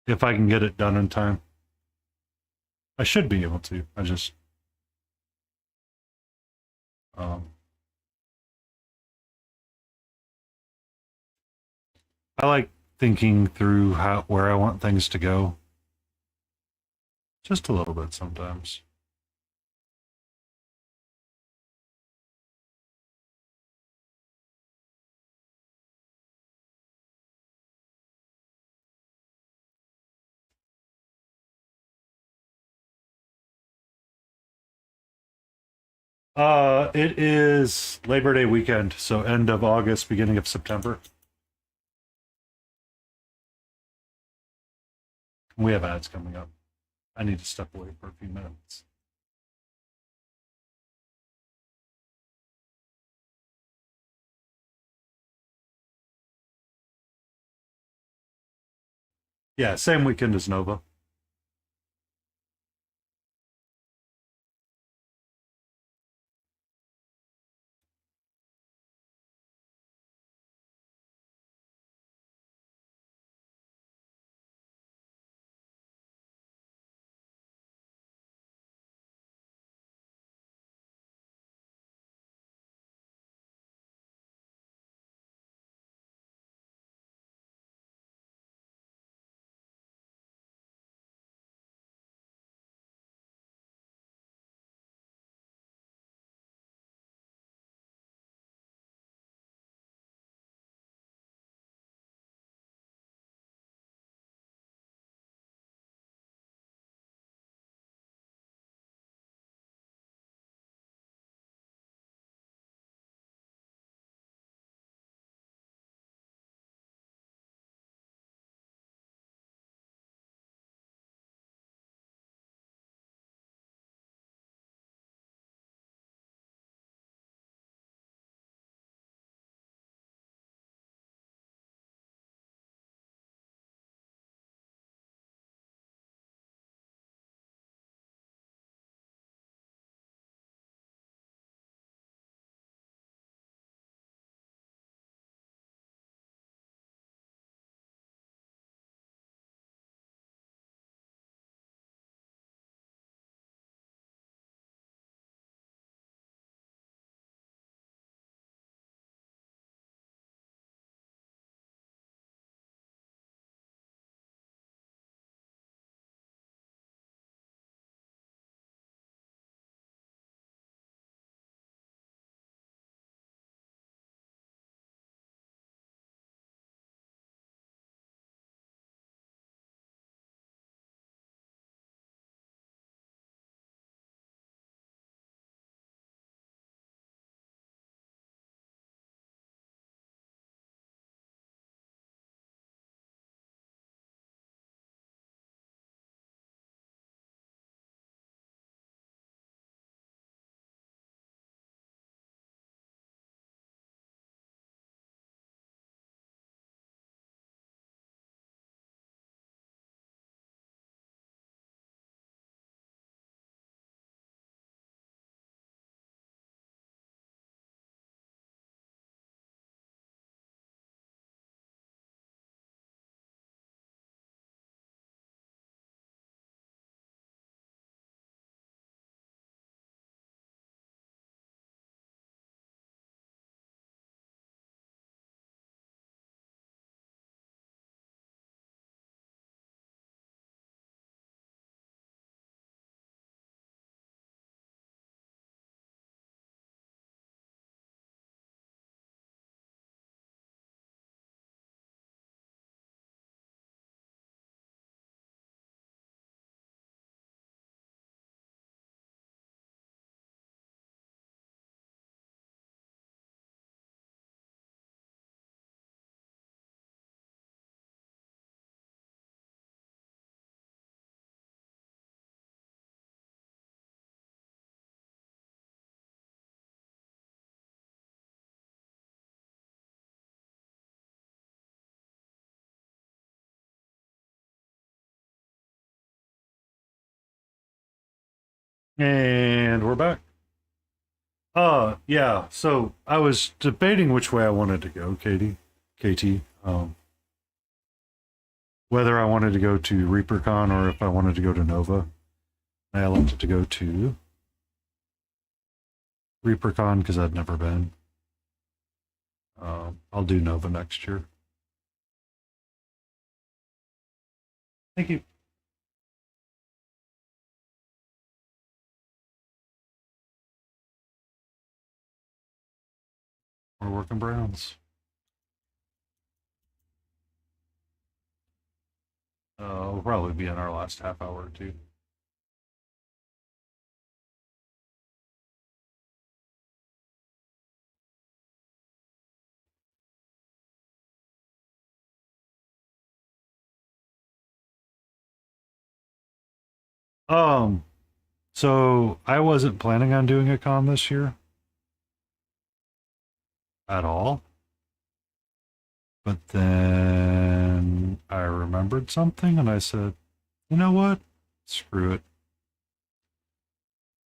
S1: If I can get it done in time. I should be able to. I just I like thinking through where I want things to go. Just a little bit sometimes. It is Labor Day weekend, so end of August, beginning of September. We have ads coming up. I need to step away for a few minutes. Yeah, same weekend as Nova. And we're back. Yeah. So I was debating which way I wanted to go, KT. Whether I wanted to go to ReaperCon or if I wanted to go to Nova. I elected to go to ReaperCon because I'd never been. I'll do Nova next year. Thank you. We're working Browns. We'll probably be in our last half hour or two. Um, so I wasn't planning on doing a con this year at all. But then I remembered something and I said, you know what? Screw it.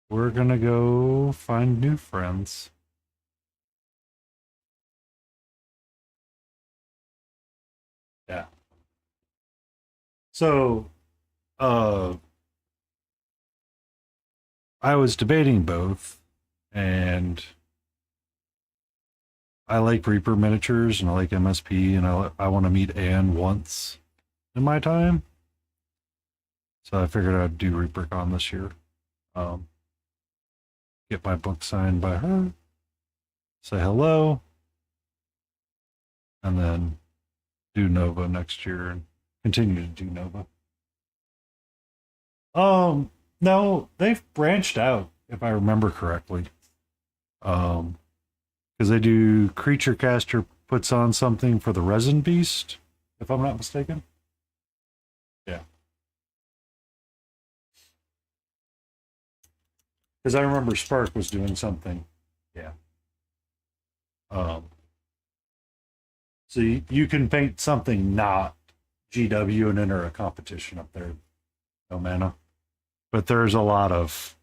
S1: We're gonna go find new friends. Yeah. So, uh, I was debating both, and I like Reaper miniatures and I like MSP, and I want to meet Anne once in my time. So I figured I'd do ReaperCon this year. Um, get my book signed by her, say hello, and then do Nova next year and continue to do Nova. No, they've branched out, if I remember correctly. Um, because they do Creature Caster puts on something for the Resin Beast, if I'm not mistaken. Yeah. Because I remember Spark was doing something. Yeah. Um, so you can paint something not GW and enter a competition up there. No mana. But there's a lot of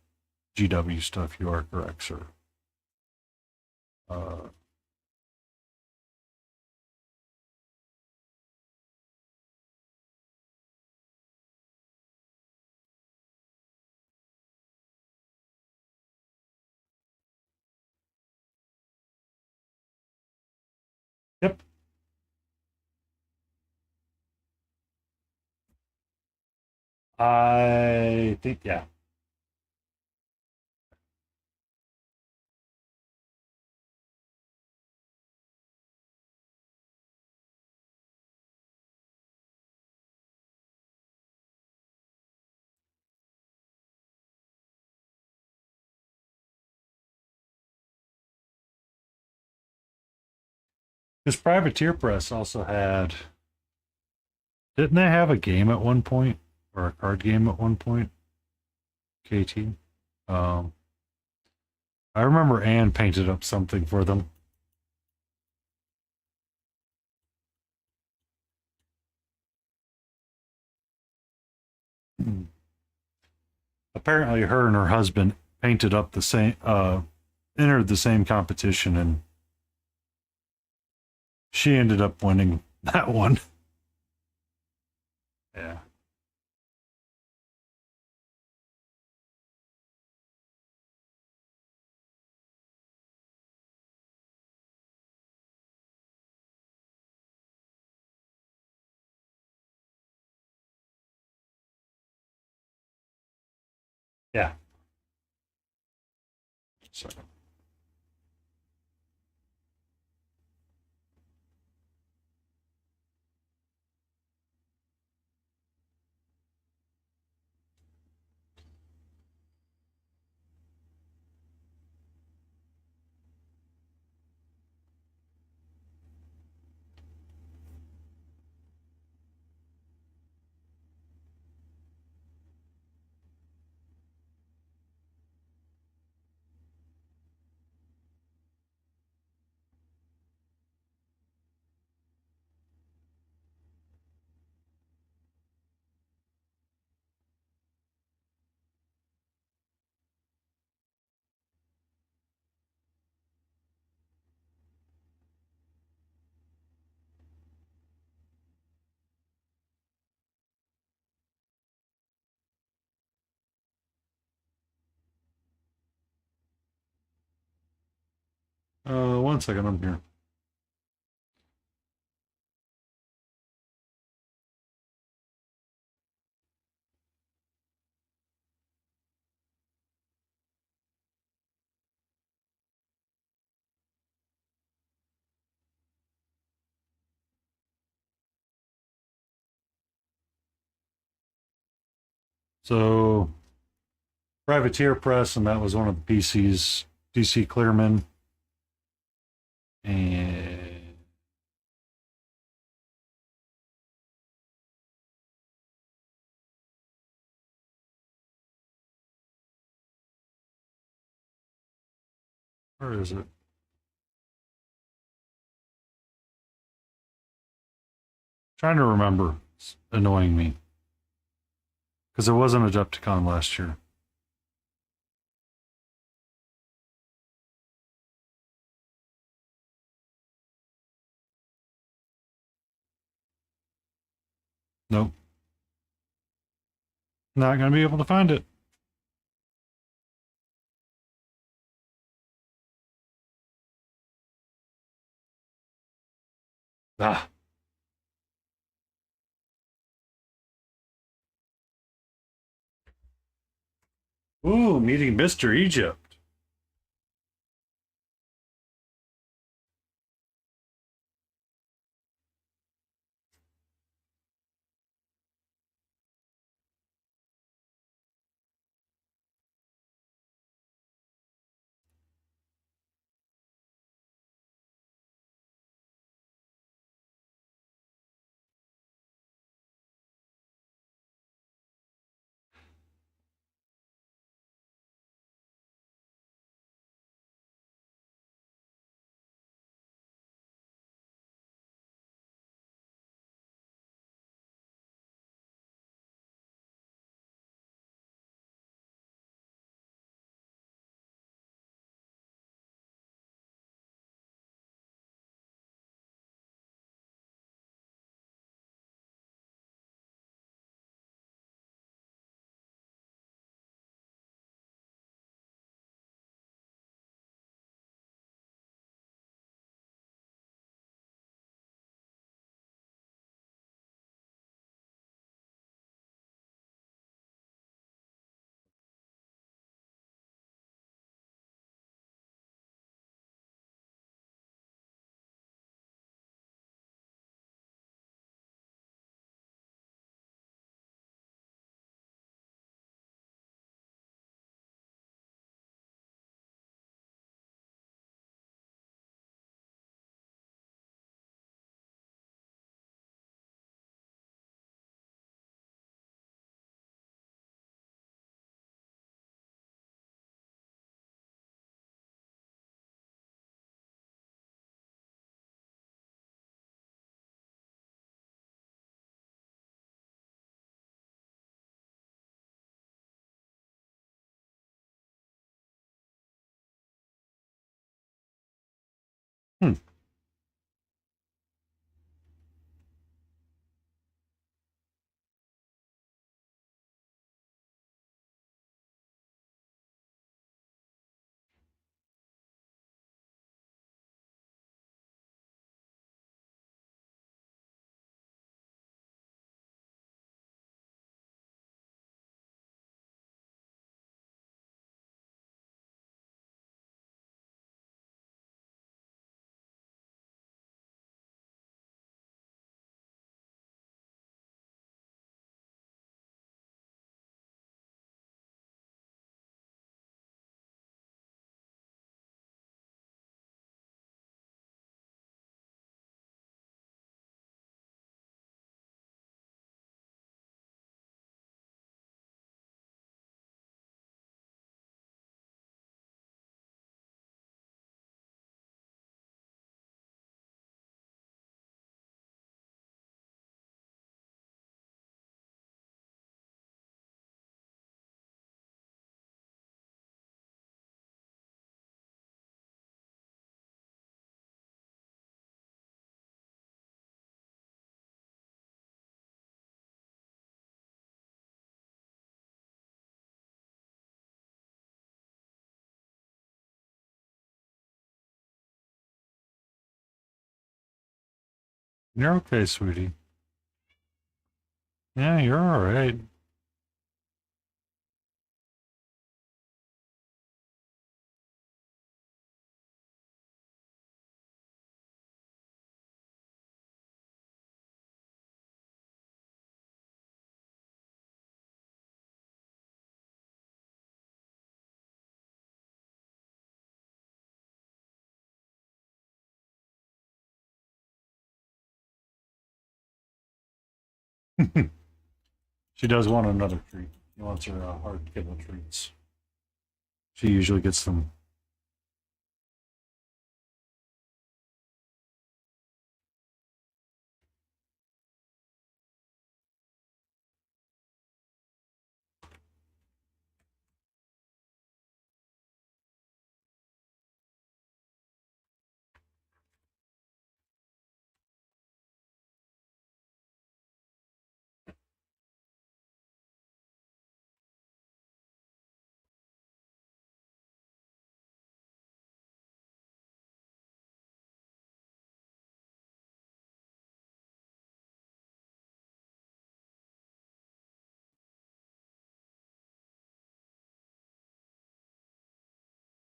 S1: GW stuff, you are correct, sir. Uh, yep. I think, yeah. Because Privateer Press also had, didn't they have a game at one point or a card game at one point? KT. Um, I remember Anne painted up something for them. Apparently, her and her husband painted up the same, entered the same competition, and she ended up winning that one. Yeah. Yeah. So. One second, I'm here. So, Privateer Press, and that was one of the PCs, DC Clearman. And where is it? Trying to remember. It's annoying me. Because it wasn't a Adepticon last year. Nope. Not going to be able to find it. Ah. Ooh, meeting Mr. Egypt. You're okay, sweetie. Yeah, you're all right. She does want another treat. She wants her hard kibble treats. She usually gets them.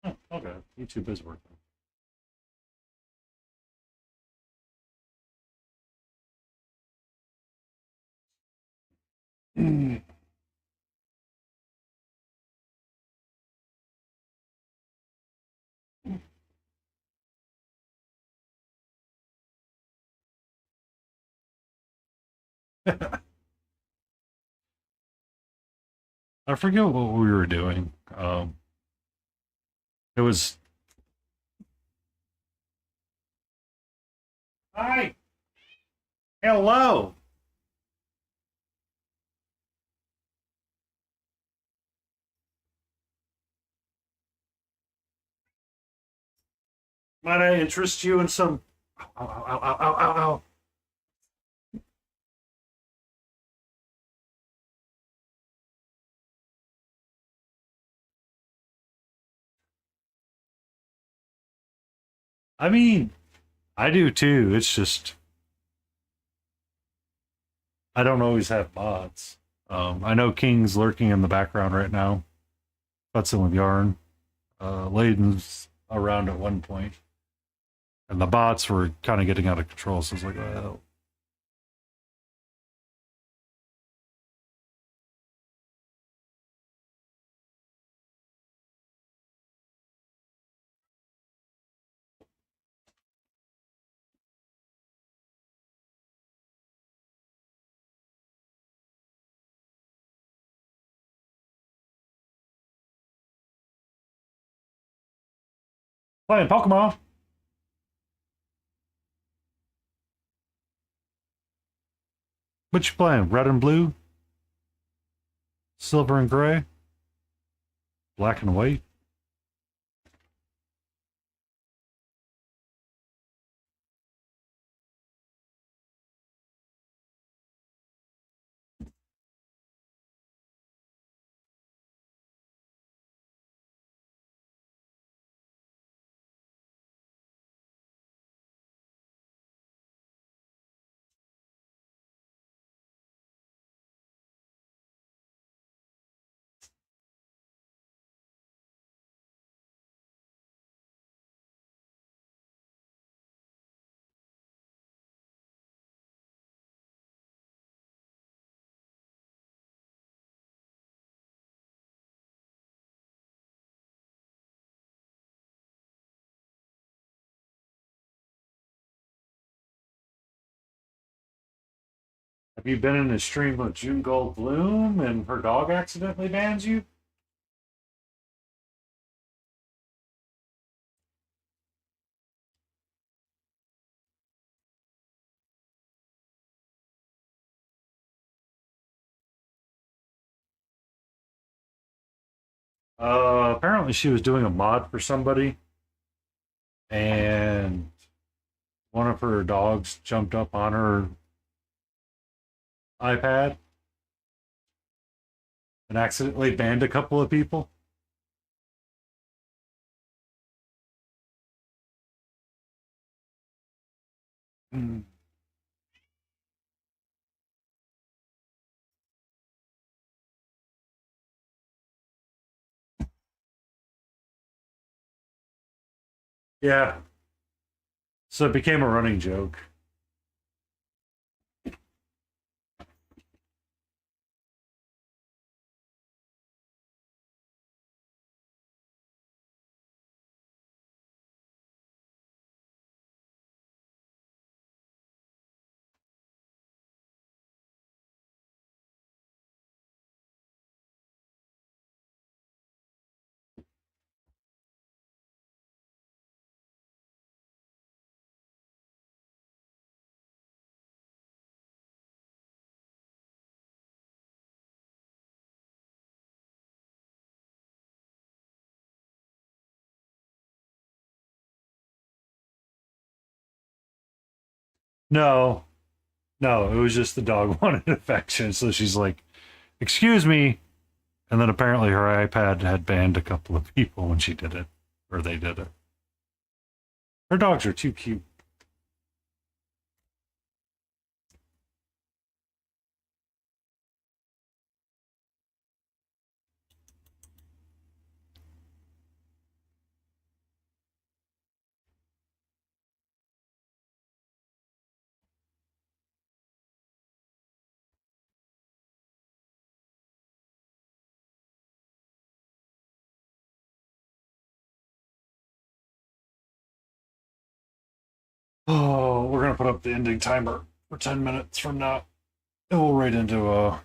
S1: Oh, okay, YouTube is working. I forget what we were doing. It was. Hi. Hello. Might I interest you in some? Ow, ow, ow, ow, ow, ow, ow. I mean, I do too. It's just I don't always have bots. I know King's lurking in the background right now, futzing with yarn. Layden's around at one point, and the bots were kind of getting out of control. So I was like, well, playing Pokemon. What you playing? Red and blue, silver and gray, black and white. Have you been in a stream with June Gold Bloom and her dog accidentally bans you? Apparently she was doing a mod for somebody, and one of her dogs jumped up on her iPad and accidentally banned a couple of people. Mm. Yeah. So it became a running joke. No, no, it was just the dog wanted affection. So she's like, "Excuse me." And then apparently her iPad had banned a couple of people when she did it, or they did it. Her dogs are too cute. Oh, we're gonna put up the ending timer for 10 minutes from now. And we'll right into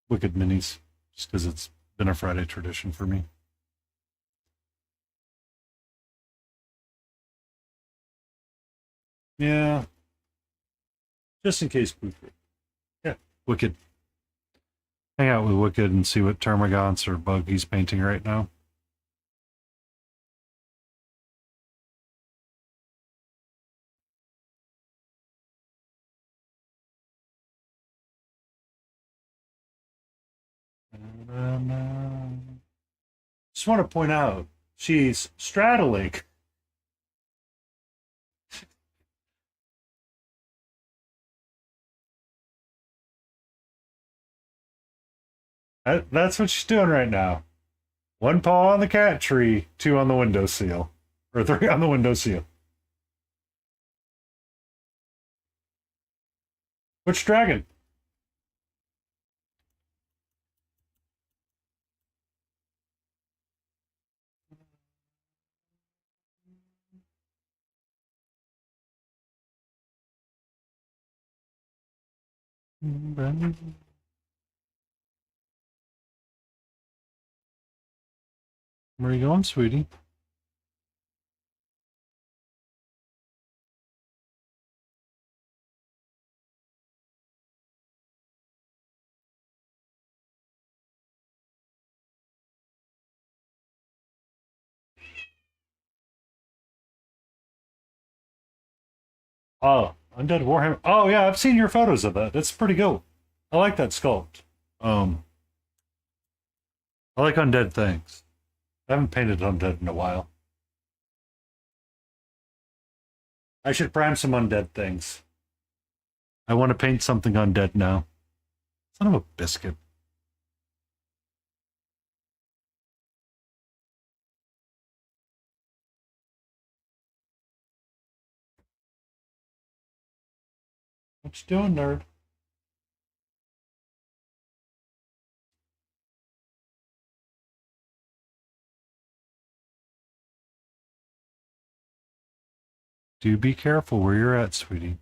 S1: Wicked Minis, just because it's been a Friday tradition for me. Yeah, just in case. Yeah, Wicked. Hang out with Wicked and see what termagants or bug he's painting right now. Just want to point out she's straddling. That's what she's doing right now. One paw on the cat tree, two on the windowsill, or three on the windowsill. Which dragon? Where are you going, sweetie? Oh, Undead Warhammer. Oh yeah, I've seen your photos of that. It's pretty cool. I like that sculpt. Um, I like undead things. I haven't painted undead in a while. I should prime some undead things. I want to paint something undead now. Son of a biscuit. What you doing, nerd? Do be careful where you're at, sweetie.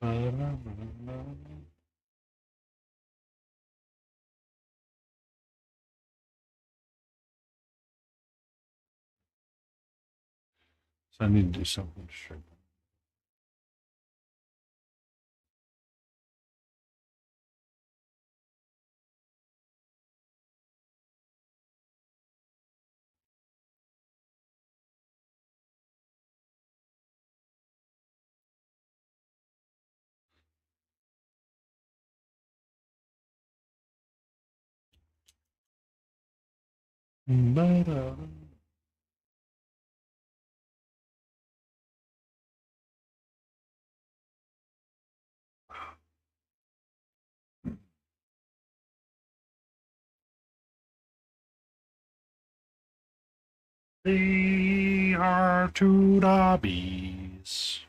S1: So I need to do something to straighten. They are two dobbies.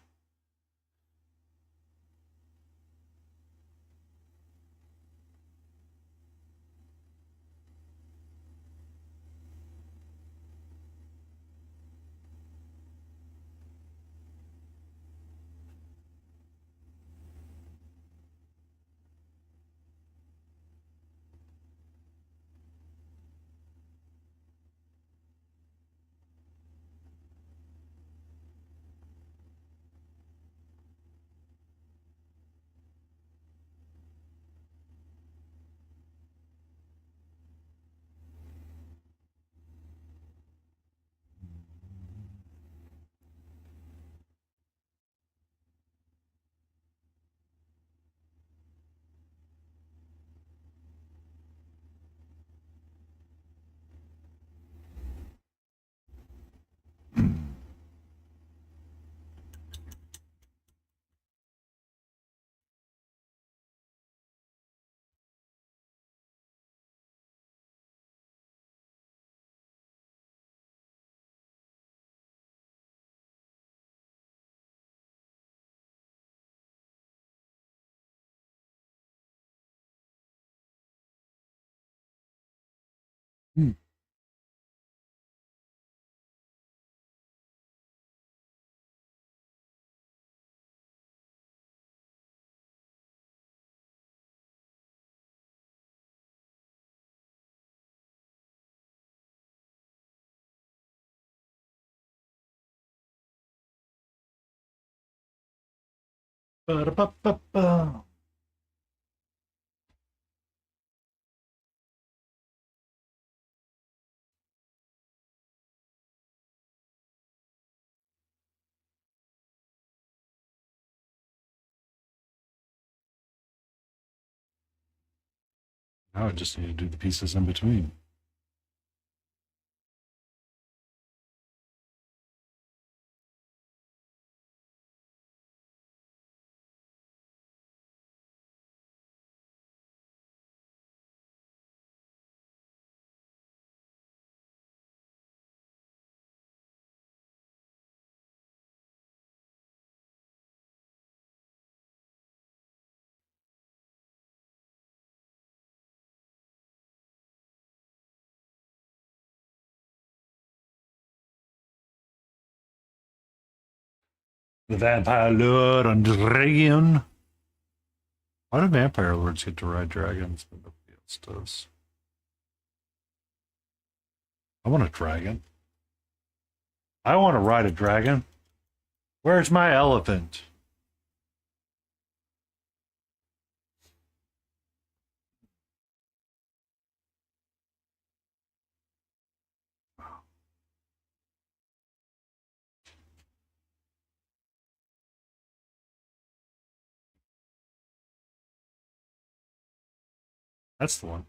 S1: Hmm. Ba-da-ba-ba-ba. Now I just need to do the pieces in between. The Vampire Lord and Dragon. Why do Vampire Lords get to ride dragons, but nobody else does? I want a dragon. I want to ride a dragon. Where's my elephant? That's the one.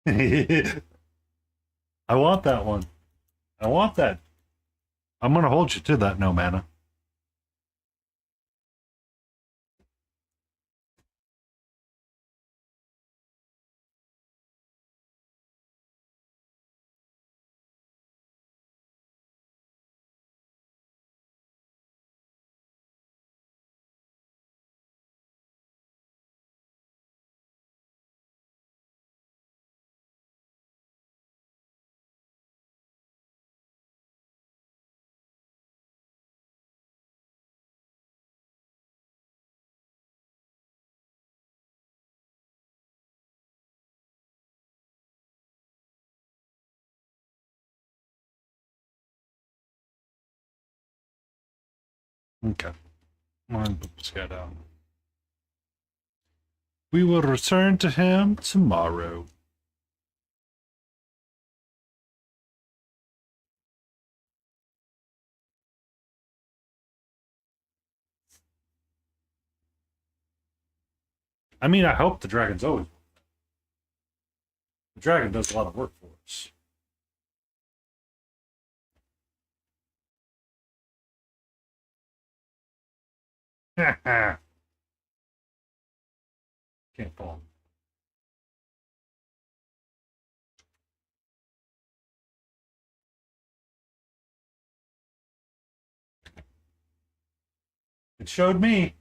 S1: I want that one. I want that. I'm going to hold you to that, no mana. Okay. I'm going to put this guy down. We will return to him tomorrow. I mean, I hope the dragon's always. The dragon does a lot of work for us. Can't fall. It showed me.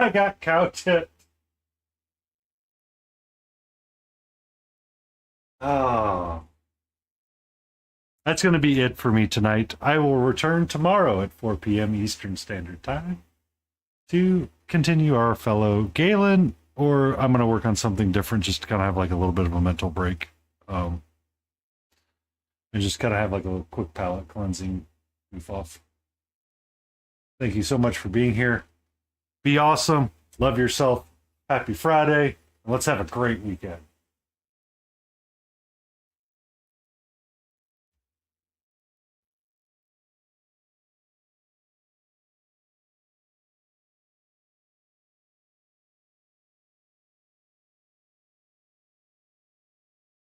S1: I got cow tipped. Oh. That's going to be it for me tonight. I will return tomorrow at 4 p.m. Eastern Standard Time to continue our fellow Galen, or I'm going to work on something different just to kind of have like a little bit of a mental break. And just kind of have like a little quick palate cleansing goof off. Thank you so much for being here. Be awesome. Love yourself. Happy Friday. And let's have a great weekend.